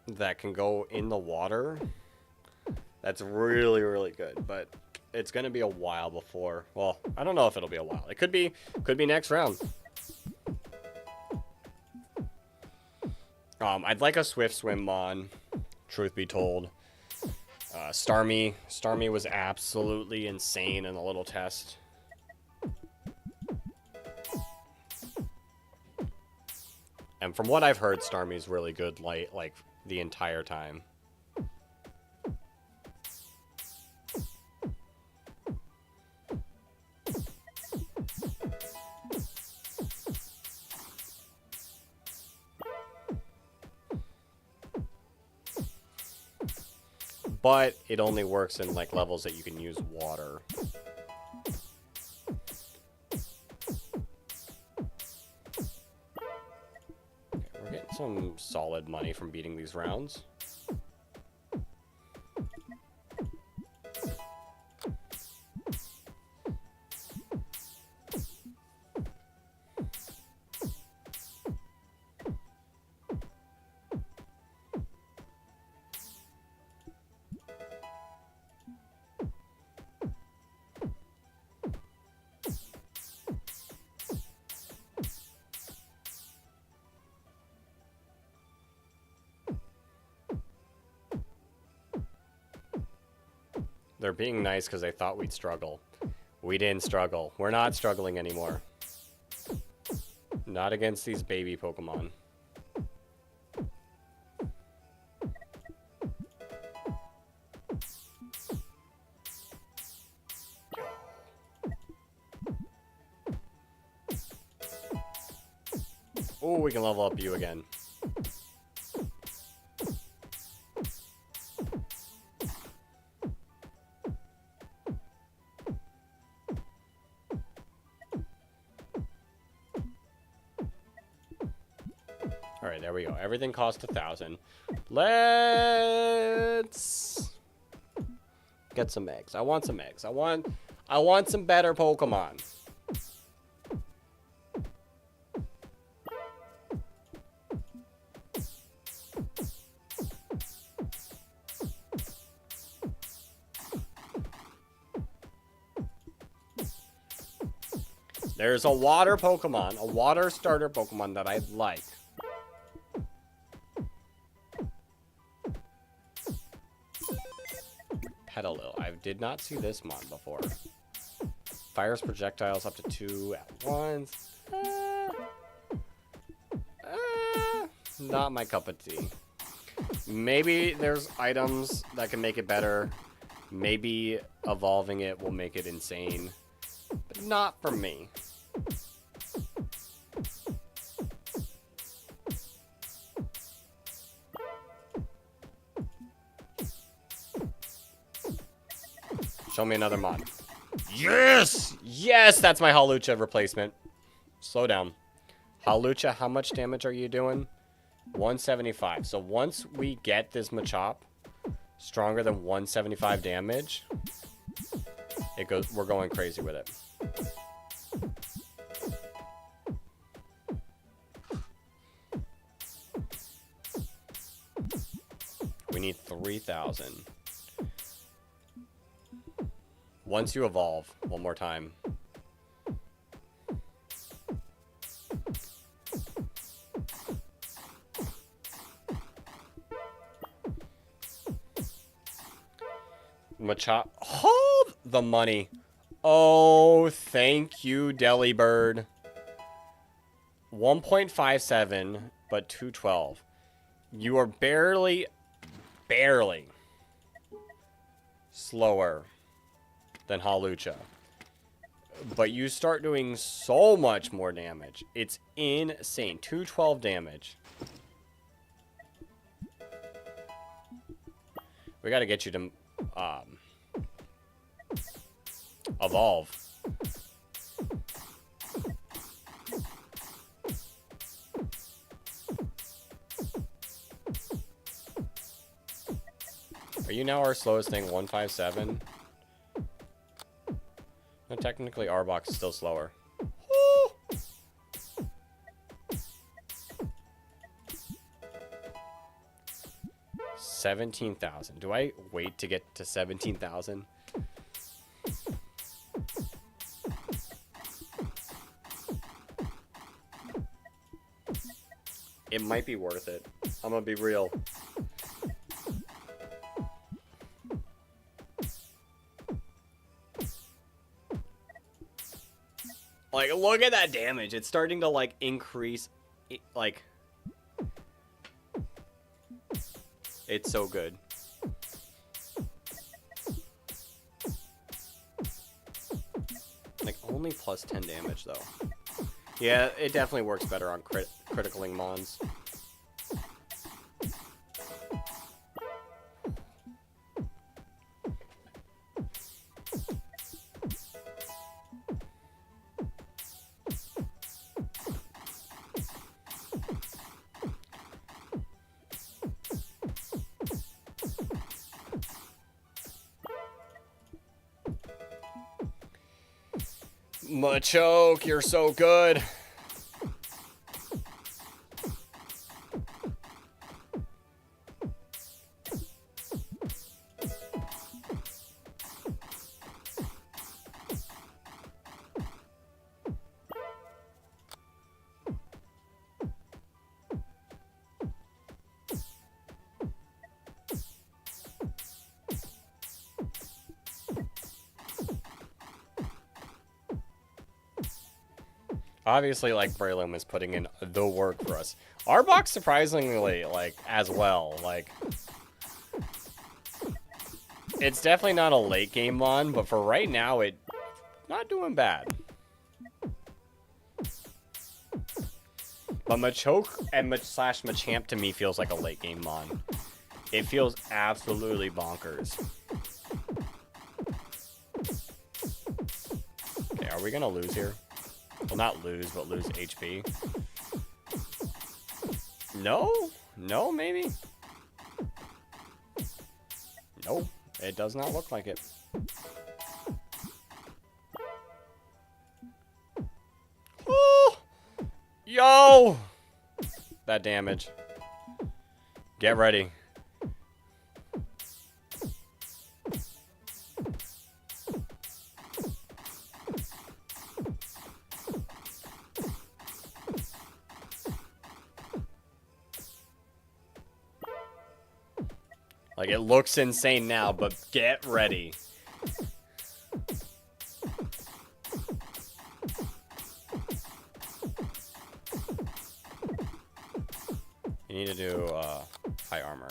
That can go in the water. That's really, really good, but it's gonna be a while before. Well, I don't know if it'll be a while. It could be next round. I'd like a Swift Swim mon, truth be told. Starmie was absolutely insane in the little test. And from what I've heard, Starmie's really good like the entire time. But it only works in like levels that you can use water. Okay, we're getting some solid money from beating these rounds. They're being nice because they thought we'd struggle. We didn't struggle. We're not struggling anymore. Not against these baby Pokemon. Oh, we can level up you again. Alright, there we go. Everything costs 1,000. Let's get some eggs. I want some eggs. I want some better Pokemon. There's a water Pokemon, a water starter Pokemon that I like. Petalil. I did not see this mon before. Fires projectiles up to 2 at once. Not my cup of tea. Maybe there's items that can make it better. Maybe evolving it will make it insane. But not for me. Show me another mod. Yes! Yes, that's my Hawlucha replacement. Slow down. Hawlucha, how much damage are you doing? 175. So once we get this Machop stronger than 175 damage, it goes. We're going crazy with it. We need 3,000. Once you evolve, one more time. Machop. Hold the money. Oh, thank you, Delibird. 1.57 but 212. You are barely slower than Hawlucha. But you start doing so much more damage. It's insane. 212 damage. We gotta get you to evolve. Are you now our slowest thing? 157? No, technically Arbok is still slower. Woo! 17,000. Do I wait to get to 17,000? It might be worth it. I'm gonna be real. Like, look at that damage. It's starting to, like, increase. Like, it's so good. Like, only plus 10 damage, though. Yeah, it definitely works better on criticaling Mons. Machoke, you're so good. Obviously, like, Breloom is putting in the work for us. Arbok, surprisingly, like, as well. Like, it's definitely not a late game Mon, but for right now, it's not doing bad. But Machoke and slash Machamp to me feels like a late game Mon. It feels absolutely bonkers. Okay, are we gonna lose here? Well, not lose, but lose HP. No? No, maybe? No, it does not look like it. Oh! Yo! That damage. Get ready. Like, it looks insane now, but get ready. You need to do high armor.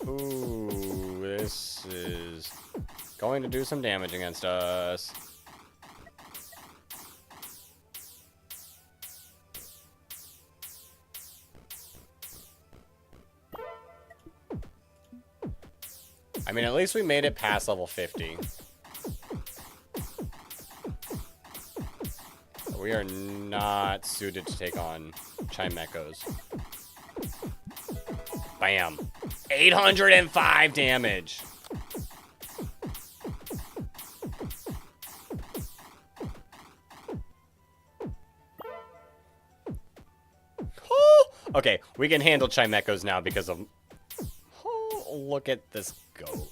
Ooh, this is going to do some damage against us. I mean, at least we made it past level 50. We are not suited to take on Chimechos. Bam. 805 damage. Okay, we can handle Chimechos now because of... Oh, look at this goat.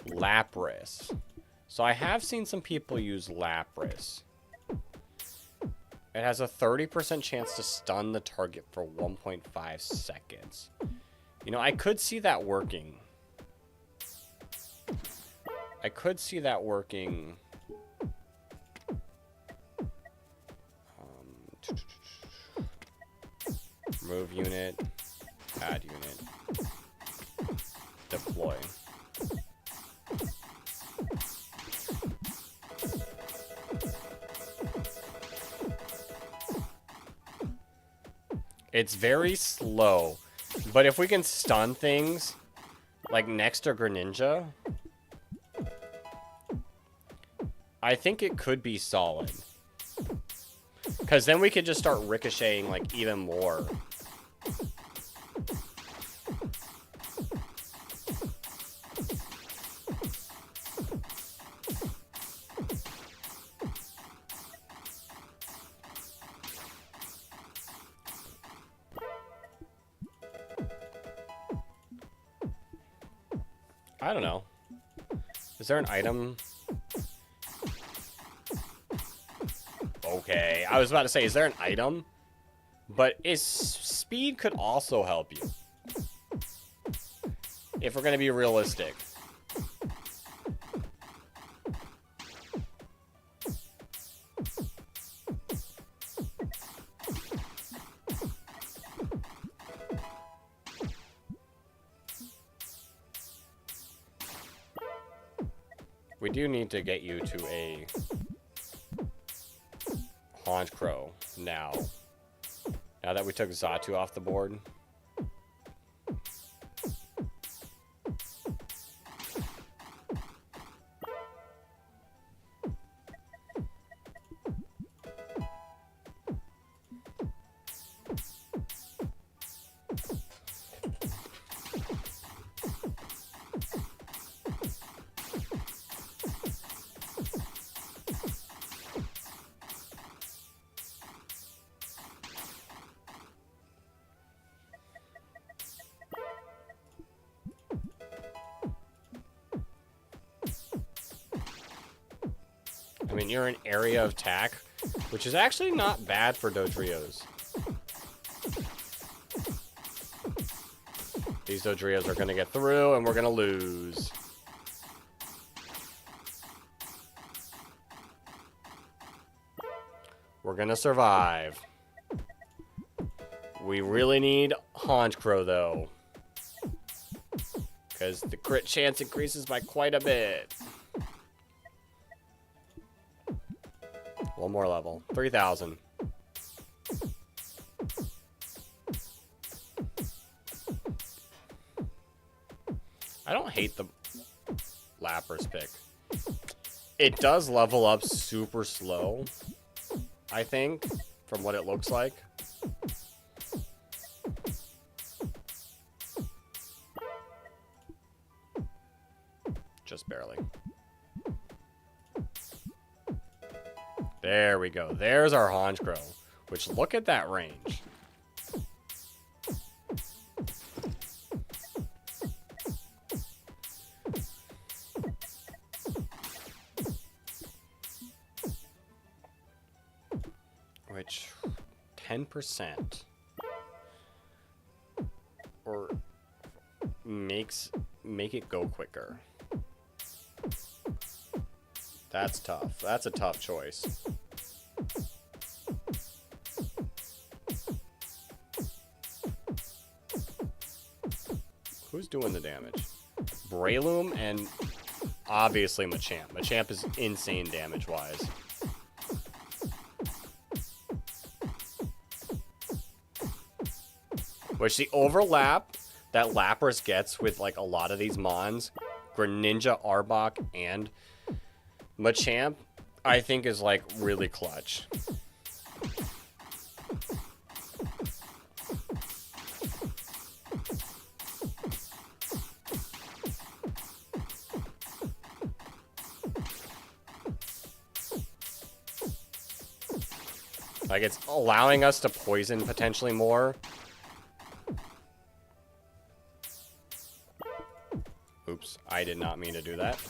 Lapras. So I have seen some people use Lapras. It has a 30% chance to stun the target for 1.5 seconds. You know, I could see that working. I could see that working. Remove unit. Add unit. Deploy. It's very slow, but if we can stun things, like next to Greninja, I think it could be solid. Because then we could just start ricocheting, like, even more. I don't know. Is there an item? Okay, I was about to say, is there an item? But speed could also help you. If we're going to be realistic. We do need to get you to a Honchkrow now. Now that we took Xatu off the board. I mean, you're an area of attack, which is actually not bad for Dodrios. These Dodrios are going to get through, and we're going to lose. We're going to survive. We really need Honchkrow, though. Because the crit chance increases by quite a bit. One more level. 3,000. I don't hate the Lapras pick. It does level up super slow, I think, from what it looks like. Just barely. There we go. There's our Honchkrow, which look at that range. Which 10% or make it go quicker. That's tough. That's a tough choice. Who's doing the damage? Breloom and obviously Machamp. Machamp is insane damage-wise. Which the overlap that Lapras gets with like a lot of these Mons, Greninja, Arbok, and Machamp, I think is like really clutch. Like it's allowing us to poison potentially more. Oops, I did not mean to do that.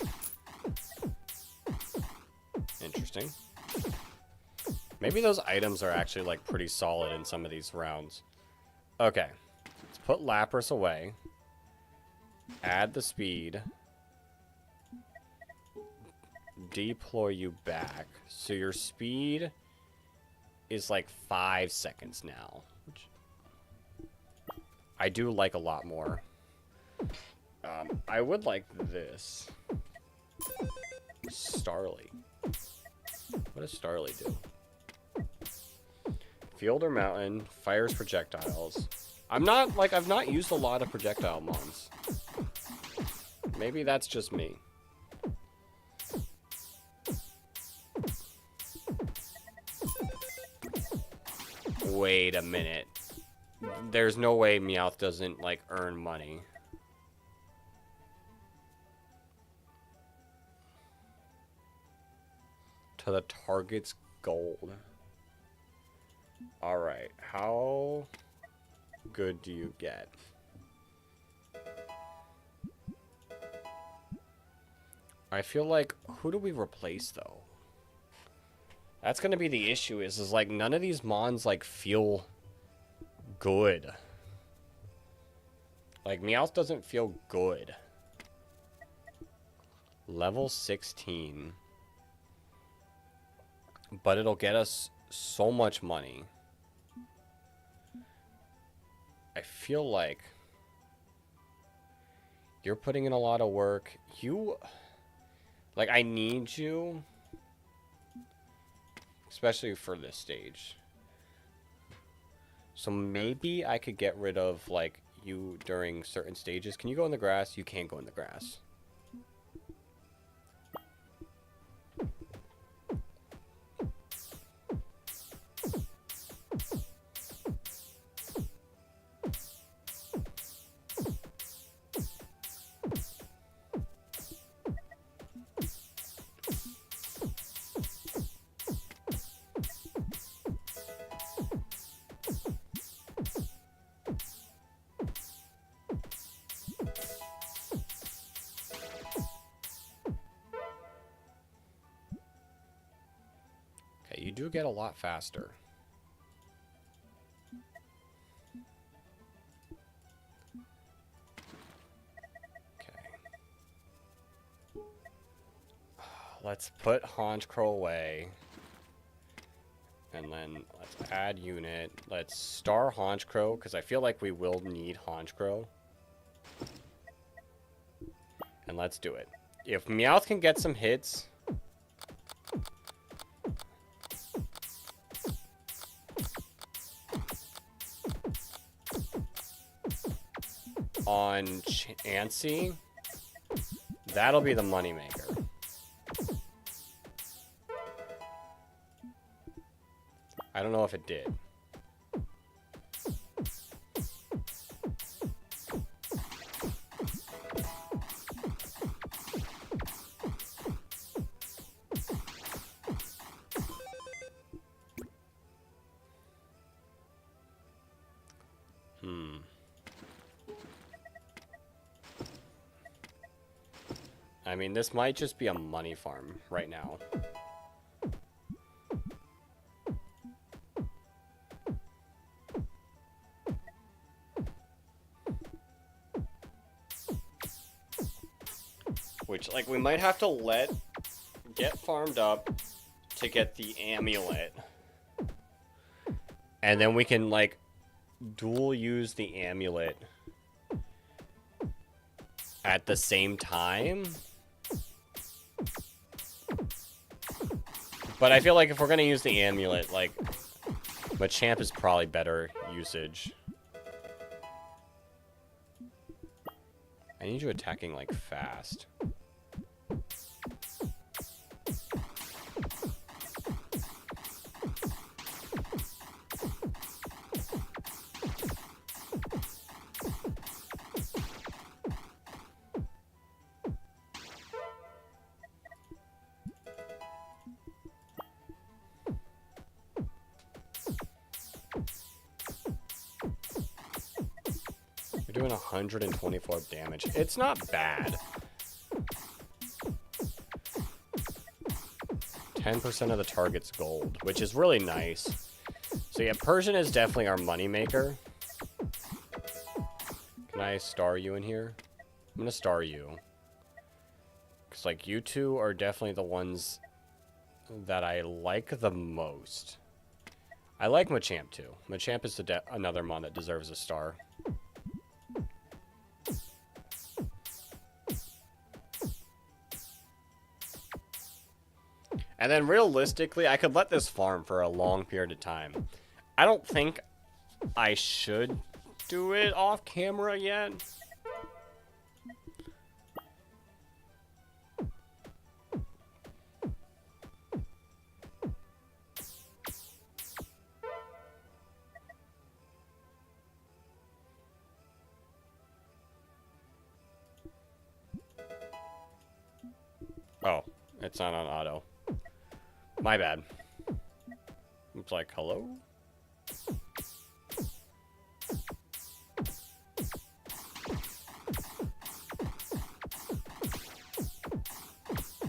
Interesting. Maybe those items are actually, like, pretty solid in some of these rounds. Okay. Let's put Lapras away. Add the speed. Deploy you back. So your speed is, like, 5 seconds now. Which I do like a lot more. I would like this. Starly. What does Starly do? Field or mountain, fires projectiles. I've not used a lot of projectile mons. Maybe that's just me. Wait a minute. There's no way Meowth doesn't, like, earn money. To the target's gold. Alright, how good do you get? I feel like, who do we replace, though? That's gonna be the issue, is like, none of these mons, like, feel good. Like, Meowth doesn't feel good. Level 16. But it'll get us so much money. I feel like you're putting in a lot of work. Like, I need you. Especially for this stage. So maybe I could get rid of, like, you during certain stages. Can you go in the grass? You can't go in the grass. You do get a lot faster. Okay. Let's put Honchkrow away. And then let's add unit. Let's star Honchkrow, because I feel like we will need Honchkrow. And let's do it. If Meowth can get some hits... on Chansey, that'll be the moneymaker. I don't know if it did. I mean, this might just be a money farm right now. Which, like, we might have to get farmed up to get the amulet. And then we can, like, dual use the amulet at the same time. But I feel like if we're going to use the amulet, like, Machamp is probably better usage. I need you attacking, like, fast. Doing 124 damage. It's not bad. 10% of the target's gold, which is really nice. So yeah, Persian is definitely our moneymaker. Can I star you in here? I'm gonna star you. Because, like, you two are definitely the ones that I like the most. I like Machamp, too. Machamp is another mon that deserves a star. And then, realistically, I could let this farm for a long period of time. I don't think I should do it off camera yet. Oh, it's not on auto. My bad. It's like, hello?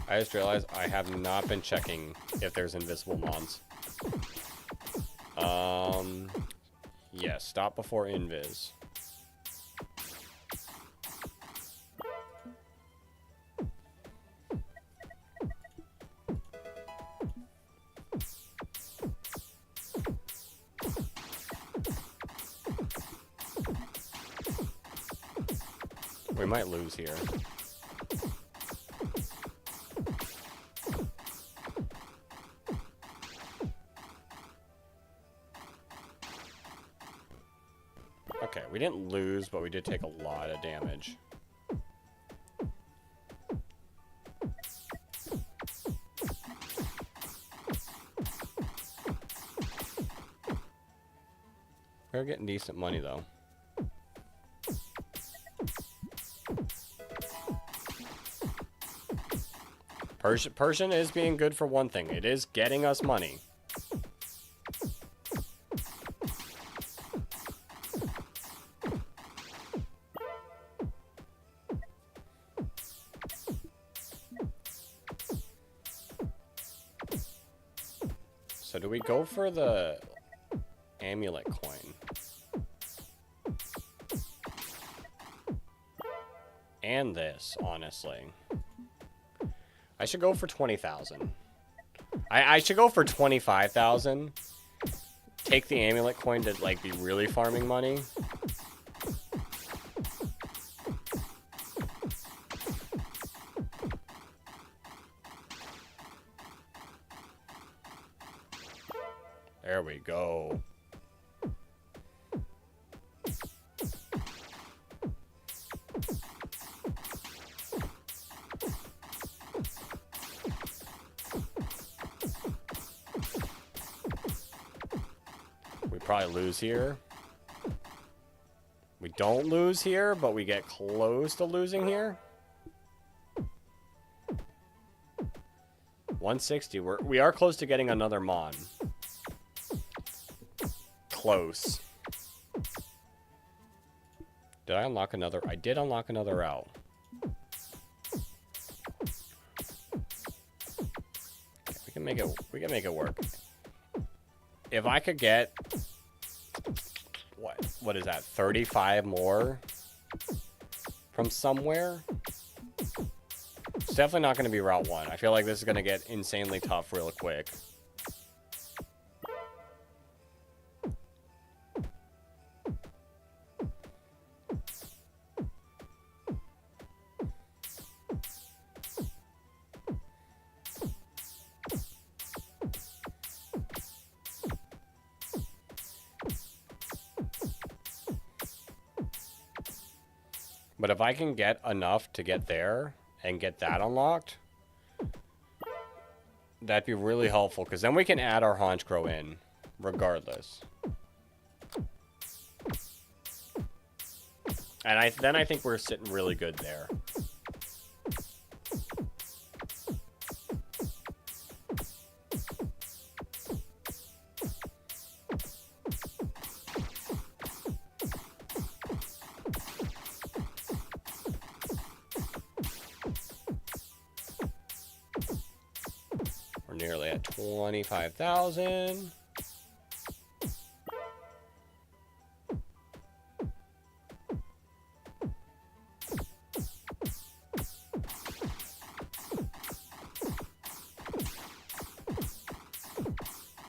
I just realized I have not been checking if there's invisible mons. Yeah, stop before invis. We might lose here. Okay, we didn't lose, but we did take a lot of damage. We're getting decent money, though. Persian is being good for one thing. It is getting us money. So do we go for the amulet coin? And this, honestly. I should go for 20,000. I should go for 25,000. Take the amulet coin to, like, be really farming money. There we go. Probably lose here. We don't lose here, but we get close to losing here. 160. We are close to getting another mon. Close. Did I unlock another? I did unlock another route. We can make it. We can make it work. If I could get what is that? 35 more from somewhere. It's definitely not going to be Route 1. I feel like this is going to get insanely tough real quick. But if I can get enough to get there and get that unlocked, that'd be really helpful, because then we can add our Honchkrow in, regardless. And then I think we're sitting really good there. nearly at 25,000.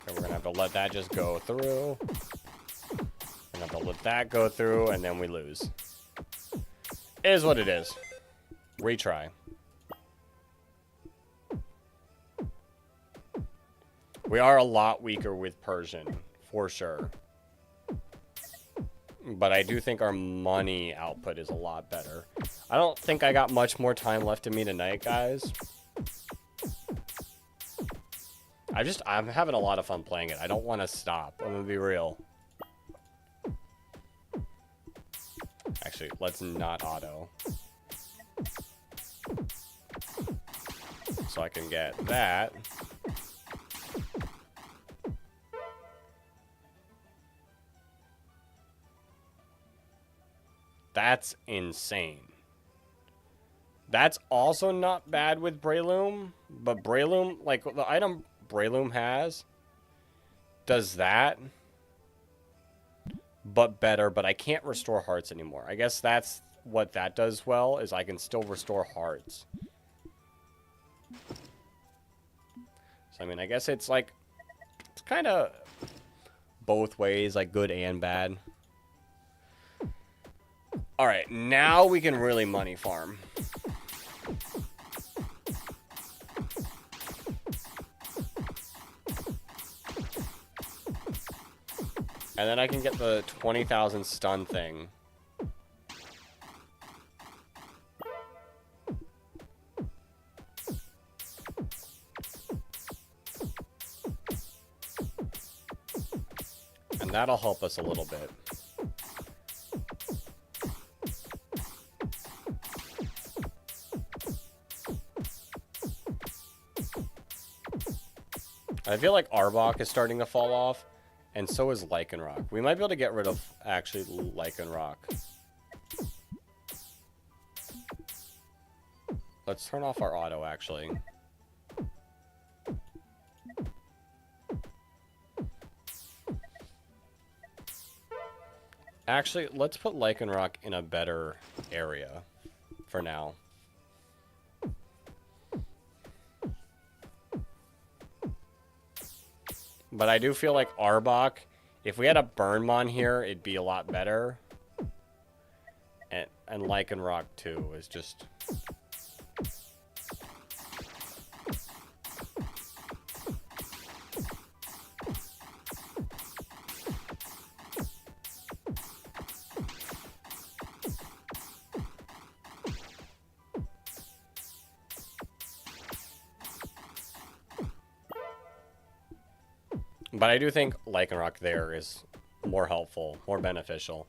We're gonna have to let that just go through. We're gonna have to let that go through, and then we lose. It is what it is. Retry. We are a lot weaker with Persian, for sure. But I do think our money output is a lot better. I don't think I got much more time left in me tonight, guys. I'm having a lot of fun playing it. I don't want to stop. I'm gonna be real. Actually, let's not auto. So I can get that. That's insane. That's also not bad with Breloom, but Breloom, like the item Breloom has, does that, but better, but I can't restore hearts anymore. I guess that's what that does well, is I can still restore hearts. So, I mean, I guess it's like, it's kind of both ways, like good and bad. Alright, now we can really money farm. And then I can get the 20,000 stun thing. And that'll help us a little bit. I feel like Arbok is starting to fall off, and so is Lycanroc. We might be able to get rid of, actually, Lycanroc. Let's turn off our auto, actually. Actually, let's put Lycanroc in a better area for now. But I do feel like Arbok, if we had a Burnmon here, it'd be a lot better. And Lycanroc too is just... But I do think Lycanroc there is more helpful, more beneficial.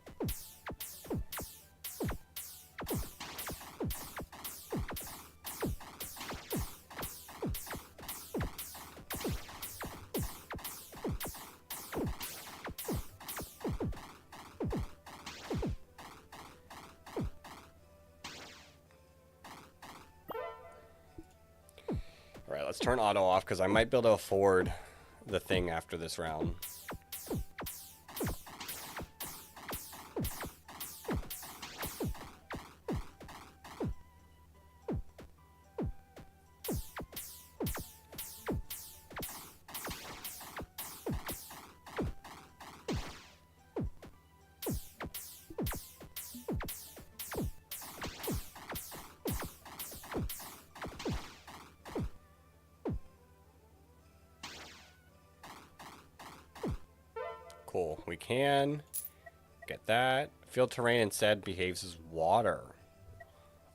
All right, let's turn auto off because I might be able to afford the thing after this round. Cool. We can get that. Field terrain instead behaves as water.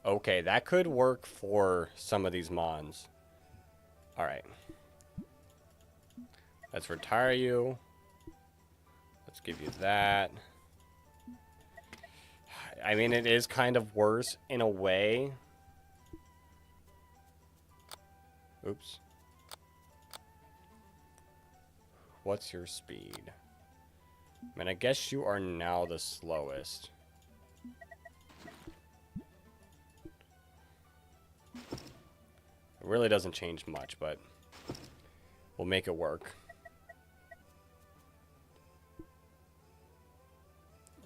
Okay, that could work for some of these mons. Alright. Let's retire you. Let's give you that. I mean, it is kind of worse in a way. Oops. What's your speed? I mean, I guess you are now the slowest. It really doesn't change much, but We'll make it work.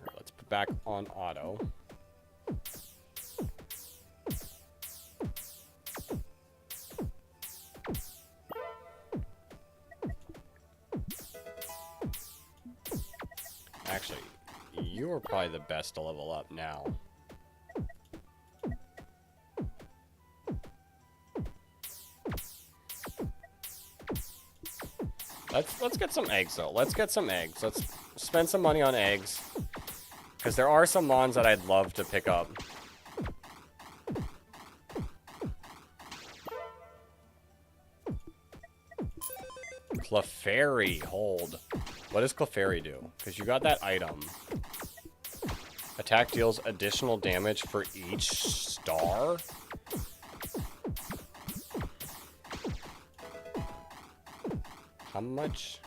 Right, let's put back on auto. Actually, you are probably the best to level up now. Let's get some eggs though. Let's get some eggs. Let's spend some money on eggs. Because there are some mons that I'd love to pick up. Clefairy, hold. What does Clefairy do? Because you got that item. Attack deals additional damage for each star? How much?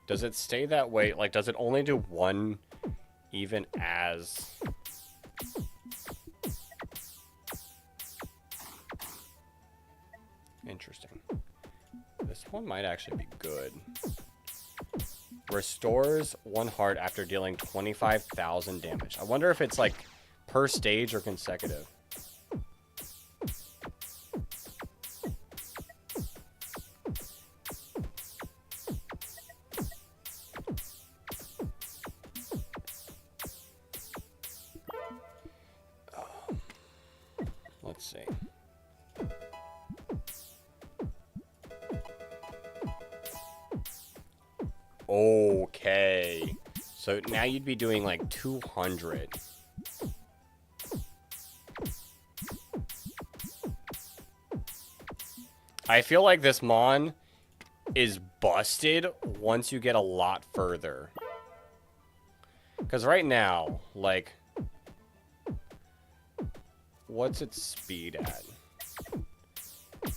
Does it stay that way? Like, does it only do one even as... Interesting. This one might actually be good. Restores 1 heart after dealing 25,000 damage. I wonder if it's like per stage or consecutive. Let's see. Okay. So now you'd be doing like 200. I feel like this mon is busted once you get a lot further. Because right now, like... What's its speed at?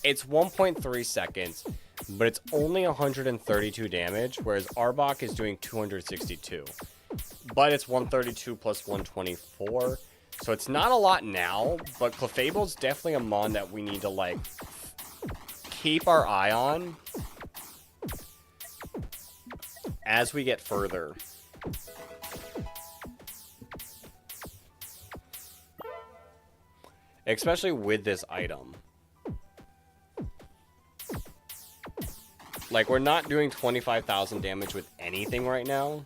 It's 1.3 seconds, but it's only 132 damage, whereas Arbok is doing 262. But it's 132 plus 124, so it's not a lot now, but Clefable's definitely a mon that we need to, like, keep our eye on as we get further. Especially with this item. Like, we're not doing 25,000 damage with anything right now.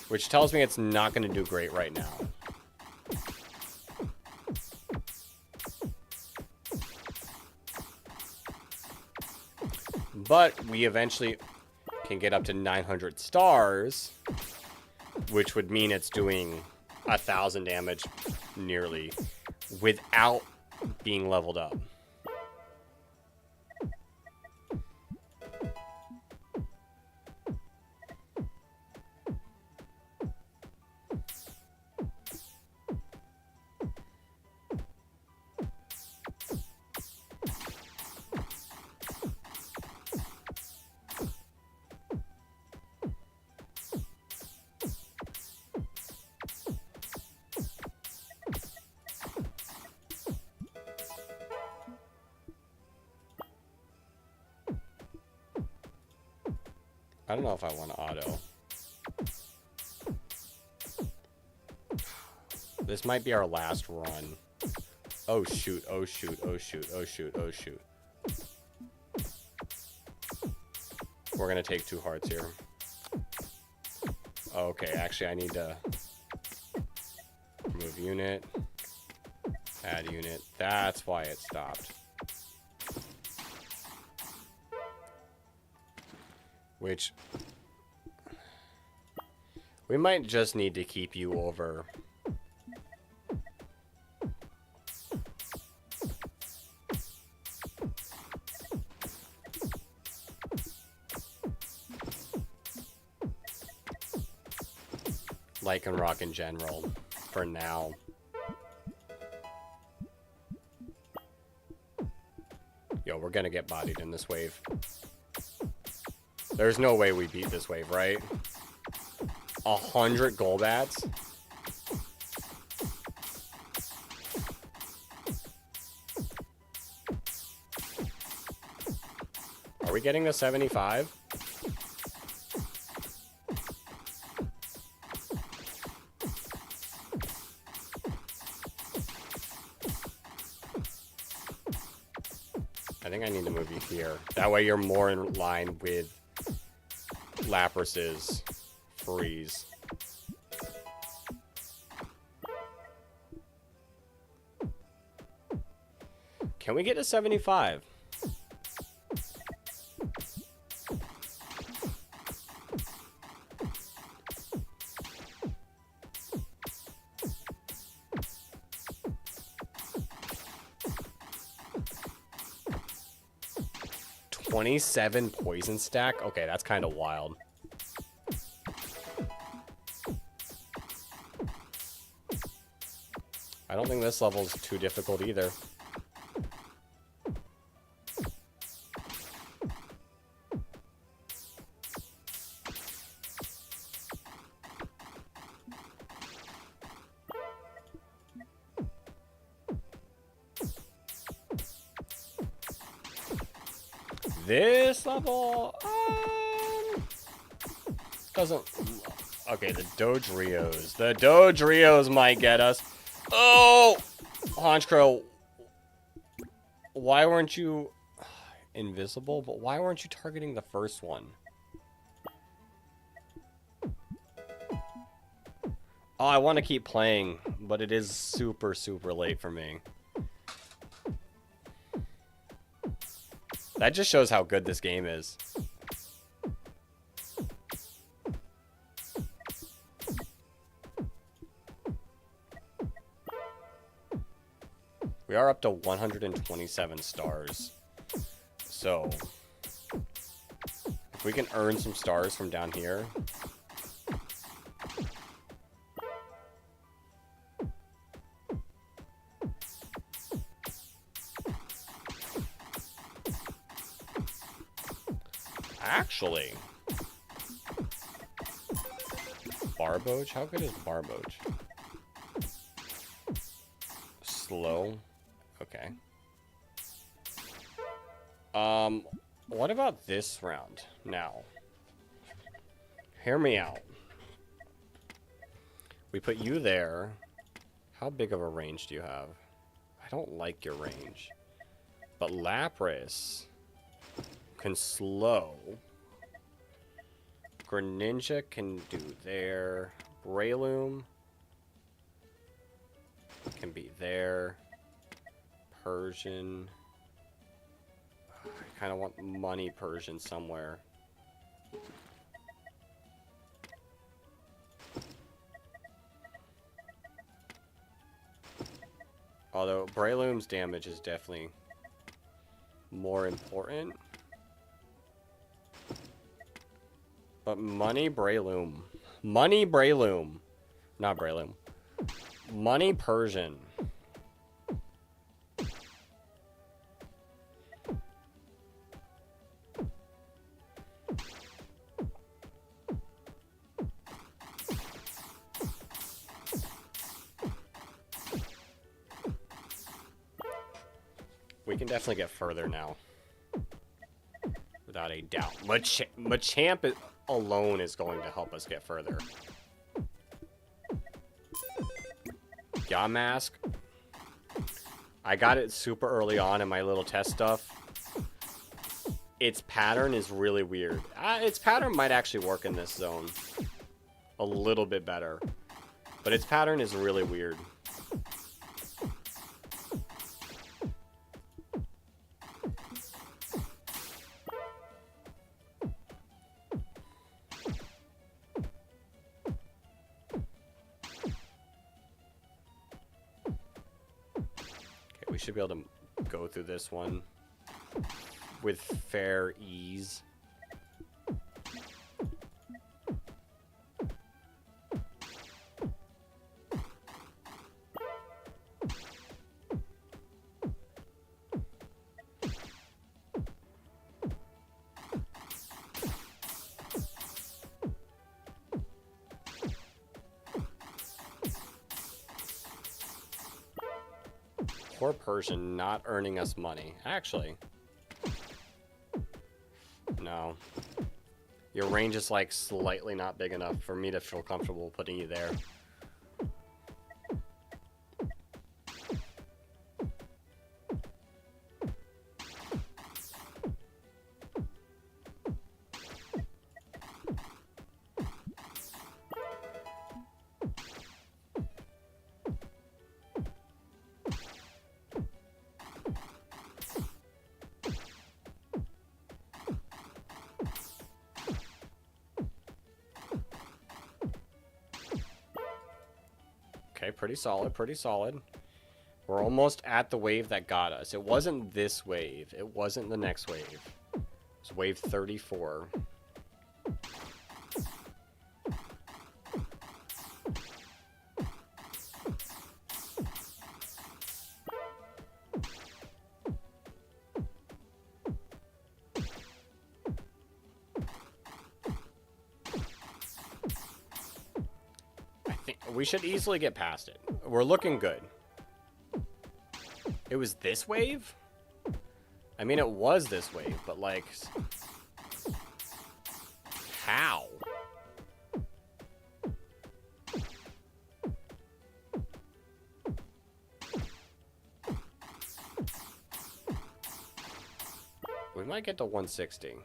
Which tells me it's not going to do great right now. But we eventually can get up to 900 stars, which would mean it's doing 1,000 damage nearly without being leveled up. I don't know if I want to auto. This might be our last run. Oh shoot, oh shoot, oh shoot, oh shoot, oh shoot. We're gonna take 2 hearts here. Okay, actually I need to remove unit, add unit. That's why it stopped. Which, we might just need to keep you over. Lycanroc in general, for now. Yo, we're gonna get bodied in this wave. There's no way we beat this wave, right? 100 Golbats? we getting to 75? I think I need to move you here. That way you're more in line with Lapras's freeze. Can we get to 75? $27 poison stack? Okay, that's kind of wild. I don't think this level's too difficult either. This level doesn't. Okay, the Dodrios. The Dodrios might get us. Oh, Honchkrow. Why weren't you invisible? But why weren't you targeting the first one? Oh, I want to keep playing, but it is super, super late for me. That just shows how good this game is. We are up to 127 stars. So, if we can earn some stars from down here. Actually, Barboach? How good is Barboach? Slow. Okay. What about this round? Now, hear me out. We put you there. How big of a range do you have? I don't like your range. But Lapras can slow. Greninja can do there. Breloom can be there. Persian. I kind of want money Persian somewhere. Although Breloom's damage is definitely more important. But money Breloom. Money Breloom. Not Breloom. Money Persian. We can definitely get further now. Without a doubt. Machamp alone is going to help us get further. Yamask. I got it super early on in my little test stuff. Its pattern is really weird. Its pattern might actually work in this zone a little bit better. But its pattern is really weird. We should be able to go through this one with fair ease. Poor Persian not earning us money. Actually, No. Your range is like slightly not big enough for me to feel comfortable putting you there. Okay, pretty solid, pretty solid. We're almost at the wave that got us. It wasn't this wave. It wasn't the next wave. It was wave 34. We should easily get past it. We're looking good. It was this wave? I mean, it was this wave, but like... How? We might get to 160.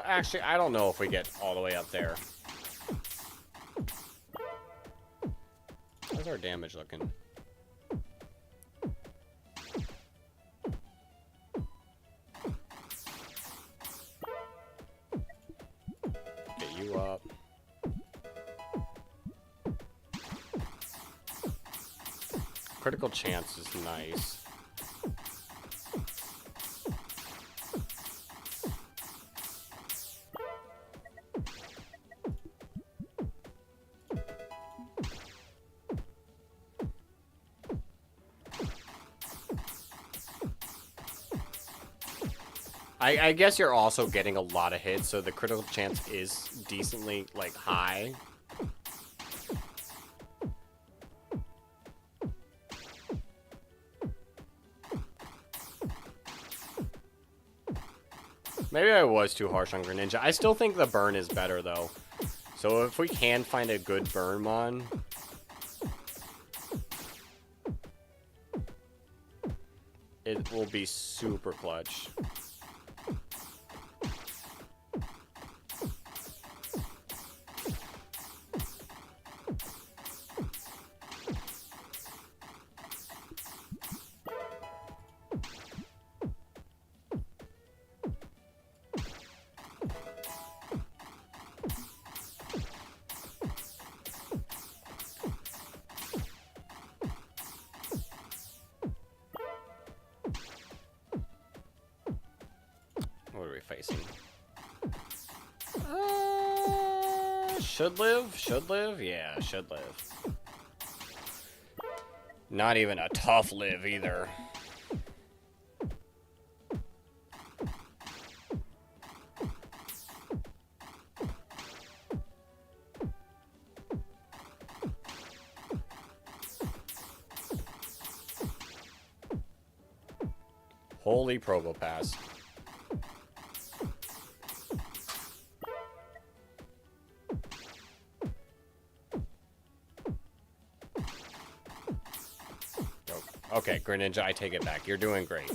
Actually, I don't know if we get all the way up there. How's our damage looking? Get you up. Critical chance is nice. I guess you're also getting a lot of hits, so the critical chance is decently, like, high. Maybe I was too harsh on Greninja. I still think the burn is better, though. So if we can find a good burn mon... it will be super clutch. What are we facing? Should live? Should live? Yeah, should live. Not even a tough live either. Holy PokePath. Okay, Greninja, I take it back. You're doing great.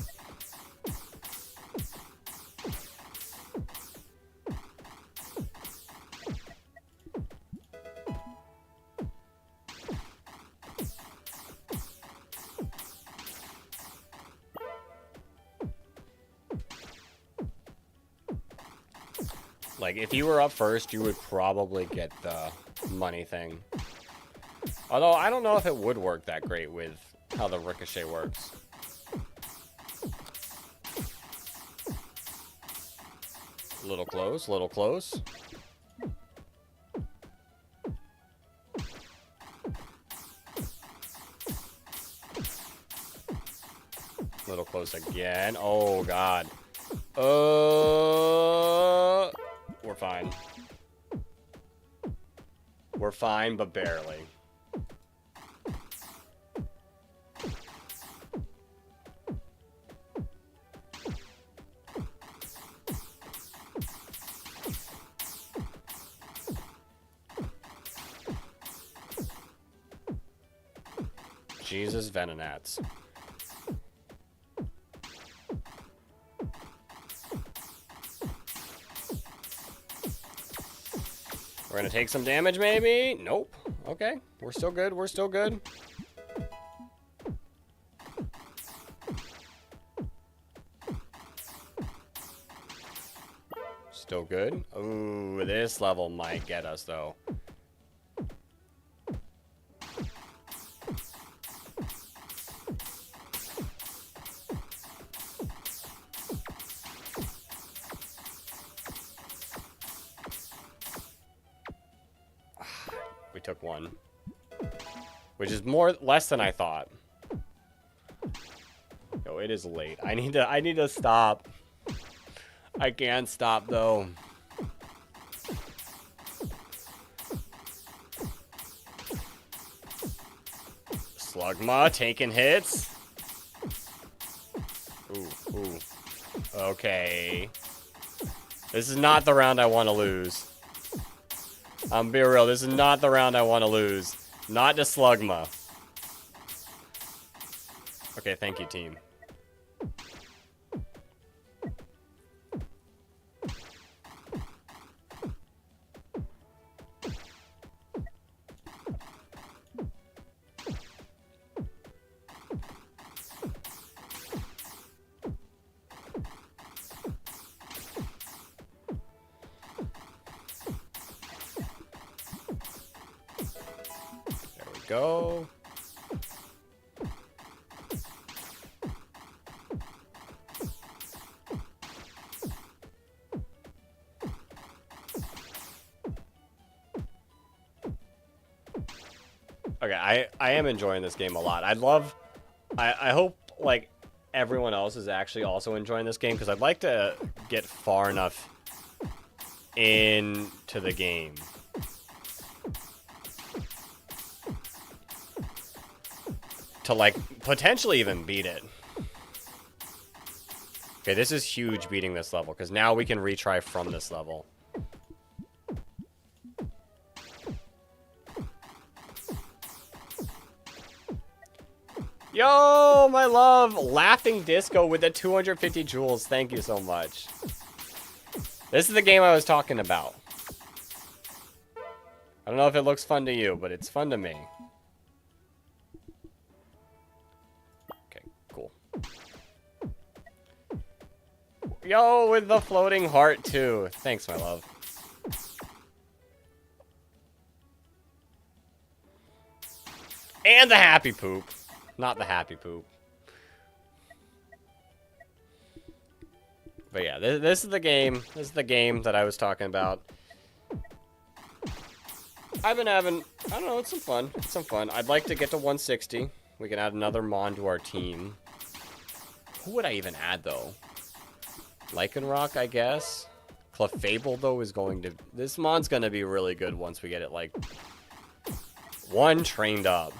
Like, if you were up first, you would probably get the money thing. Although, I don't know if it would work that great with how the ricochet works. A little close, a little close. A little close again. Oh, God. We're fine. We're fine, but barely. Jesus Venonats. We're gonna take some damage, maybe? Nope. Okay. We're still good. We're still good. Still good. Ooh, this level might get us, though. We took one. Which is less than I thought. Yo, it is late. I need to stop. I can't stop though. Slugma taking hits. Ooh. Okay. This is not the round I want to lose. I'm being real, this is not the round I want to lose. Not to Slugma. Okay, thank you, team. Go. Okay, I am enjoying this game a lot. I hope like everyone else is actually also enjoying this game because I'd like to get far enough into the game to like potentially even beat it. Okay, this is huge beating this level because now we can retry from this level. Yo, my love, Laughing Disco with the 250 jewels. Thank you so much. This is the game I was talking about. I don't know if it looks fun to you, but it's fun to me. Yo, with the floating heart, too. Thanks, my love. And the happy poop. Not the happy poop. But yeah, this is the game. This is the game that I was talking about. I've been having, I don't know, it's some fun. It's some fun. I'd like to get to 160. We can add another Mon to our team. Who would I even add, though? Lycanroc, I guess. Clefable, though, is going to... This Mon's going to be really good once we get it, like... One trained up.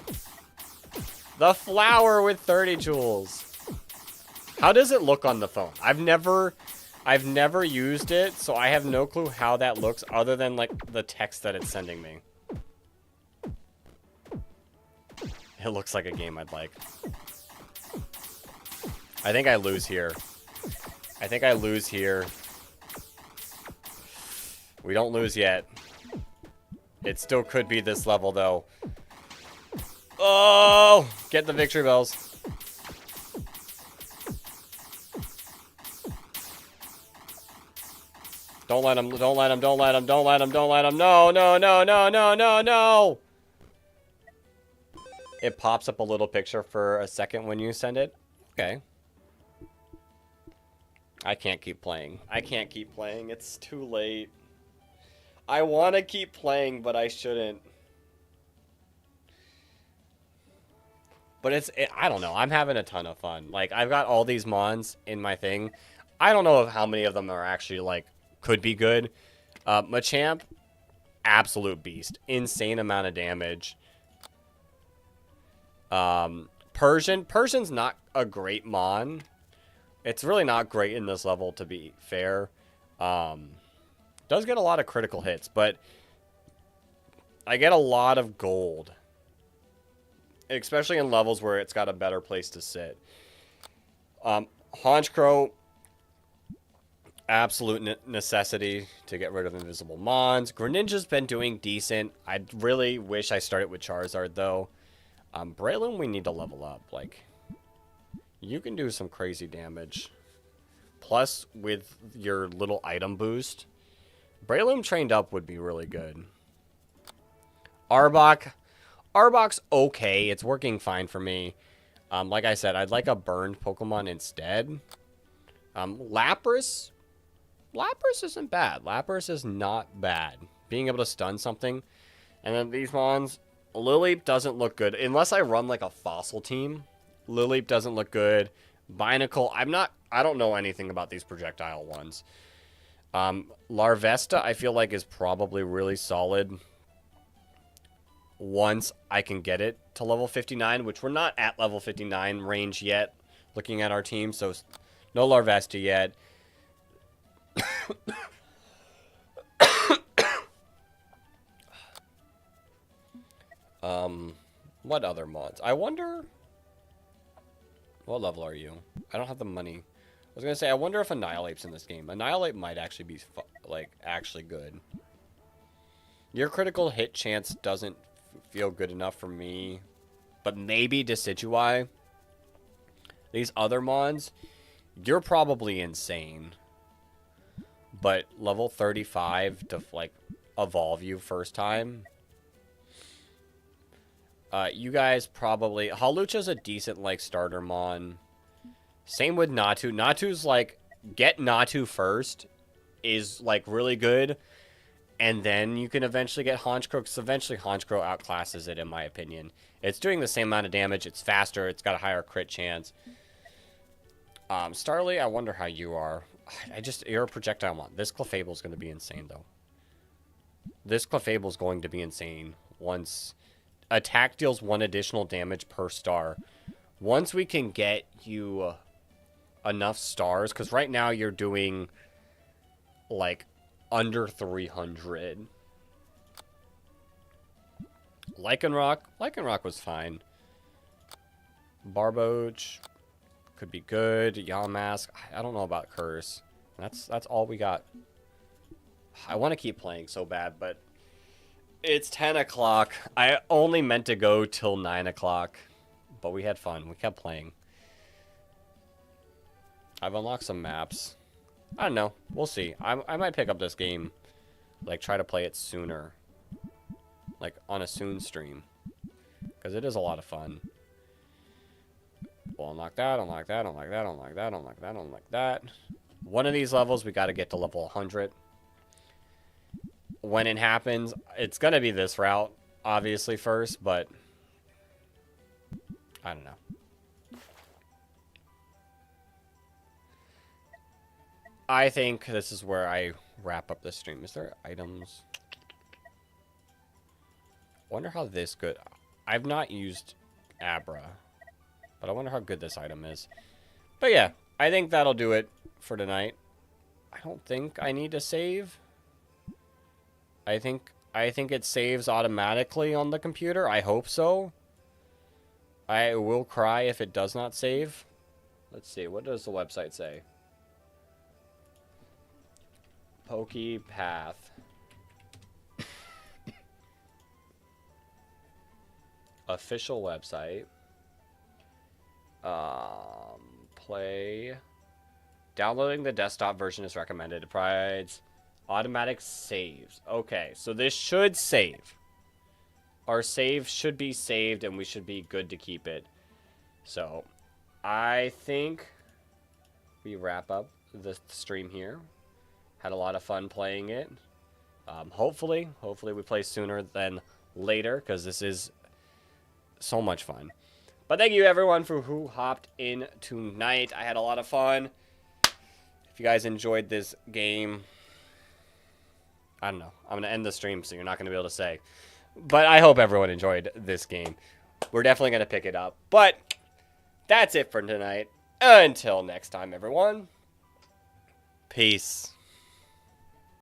The flower with 30 jewels. How does it look on the phone? I've never used it, so I have no clue how that looks other than, like, the text that it's sending me. It looks like a game I'd like. I think I lose here. I think I lose here. We don't lose yet. It still could be this level, though. Oh! Get the victory bells. Don't let him, don't let him, don't let him, don't let him, don't let him. No, no, no, no, no, no, no! It pops up a little picture for a second when you send it. Okay. I can't keep playing. I can't keep playing. It's too late. I want to keep playing, but I shouldn't. But I don't know. I'm having a ton of fun. Like, I've got all these Mons in my thing. I don't know how many of them are actually, like, could be good. Machamp, absolute beast. Insane amount of damage. Persian's not a great Mon. It's really not great in this level, to be fair. Does get a lot of critical hits, but I get a lot of gold. Especially in levels where it's got a better place to sit. Honchkrow, absolute necessity to get rid of invisible Mons. Greninja's been doing decent. I really wish I started with Charizard, though. Breloom, we need to level up. Like, you can do some crazy damage. Plus, with your little item boost, Breloom trained up would be really good. Arbok's okay. It's working fine for me. Like I said, I'd like a burned Pokemon instead. Lapras isn't bad. Lapras is not bad. Being able to stun something. And then these Mons, Lileep doesn't look good. Unless I run like a fossil team. Lileep doesn't look good. Binacle, I don't know anything about these projectile ones. Larvesta, I feel like is probably really solid. Once I can get it to level 59, which we're not at level 59 range yet, looking at our team, so no Larvesta yet. What other mods? I wonder... What level are you? I don't have the money. I was going to say, I wonder if Annihilate's in this game. Annihilate might actually be, like, actually good. Your critical hit chance doesn't feel good enough for me. But maybe Decidueye. These other mods, you're probably insane. But level 35 to, like, evolve you first time. You guys probably... Hawlucha's a decent, like, starter mon. Same with Natu. Natu's, like, get Natu first is, like, really good. And then you can eventually get Honchkrow, because eventually Honchkrow outclasses it, in my opinion. It's doing the same amount of damage. It's faster. It's got a higher crit chance. Starly, I wonder how you are. You're a projectile mon. This Clefable's going to be insane, though. This Clefable's going to be insane once... Attack deals 1 additional damage per star. Once we can get you enough stars, because right now you're doing, like, under 300. Lycanroc was fine. Barboach could be good. Yamask, I don't know about Curse. That's all we got. I want to keep playing so bad, but it's 10 o'clock. I only meant to go till 9 o'clock, but we had fun. We kept playing. I've unlocked some maps. I don't know. We'll see. I might pick up this game. Like, try to play it sooner. Like, on a soon stream. Because it is a lot of fun. We'll unlock that, unlock that, unlock that, unlock that, unlock that, unlock that. One of these levels, we got to get to level 100. When it happens, it's going to be this route, obviously, first, but I don't know. I think this is where I wrap up the stream. Is there items? Wonder how this good. I've not used Abra, but I wonder how good this item is. But yeah, I think that'll do it for tonight. I don't think I need to save. I think it saves automatically on the computer. I hope so. I will cry if it does not save. Let's see. What does the website say? PokePath. Official website. Play. Downloading the desktop version is recommended. It provides automatic saves. Okay, so this should save. Our save should be saved, and we should be good to keep it. So, I think we wrap up the stream here. Had a lot of fun playing it. Hopefully we play sooner than later, because this is so much fun. But thank you, everyone, for who hopped in tonight. I had a lot of fun. If If you guys enjoyed this game, I don't know. I'm going to end the stream, so you're not going to be able to say. But I hope everyone enjoyed this game. We're definitely going to pick it up. But that's it for tonight. Until next time, everyone. Peace.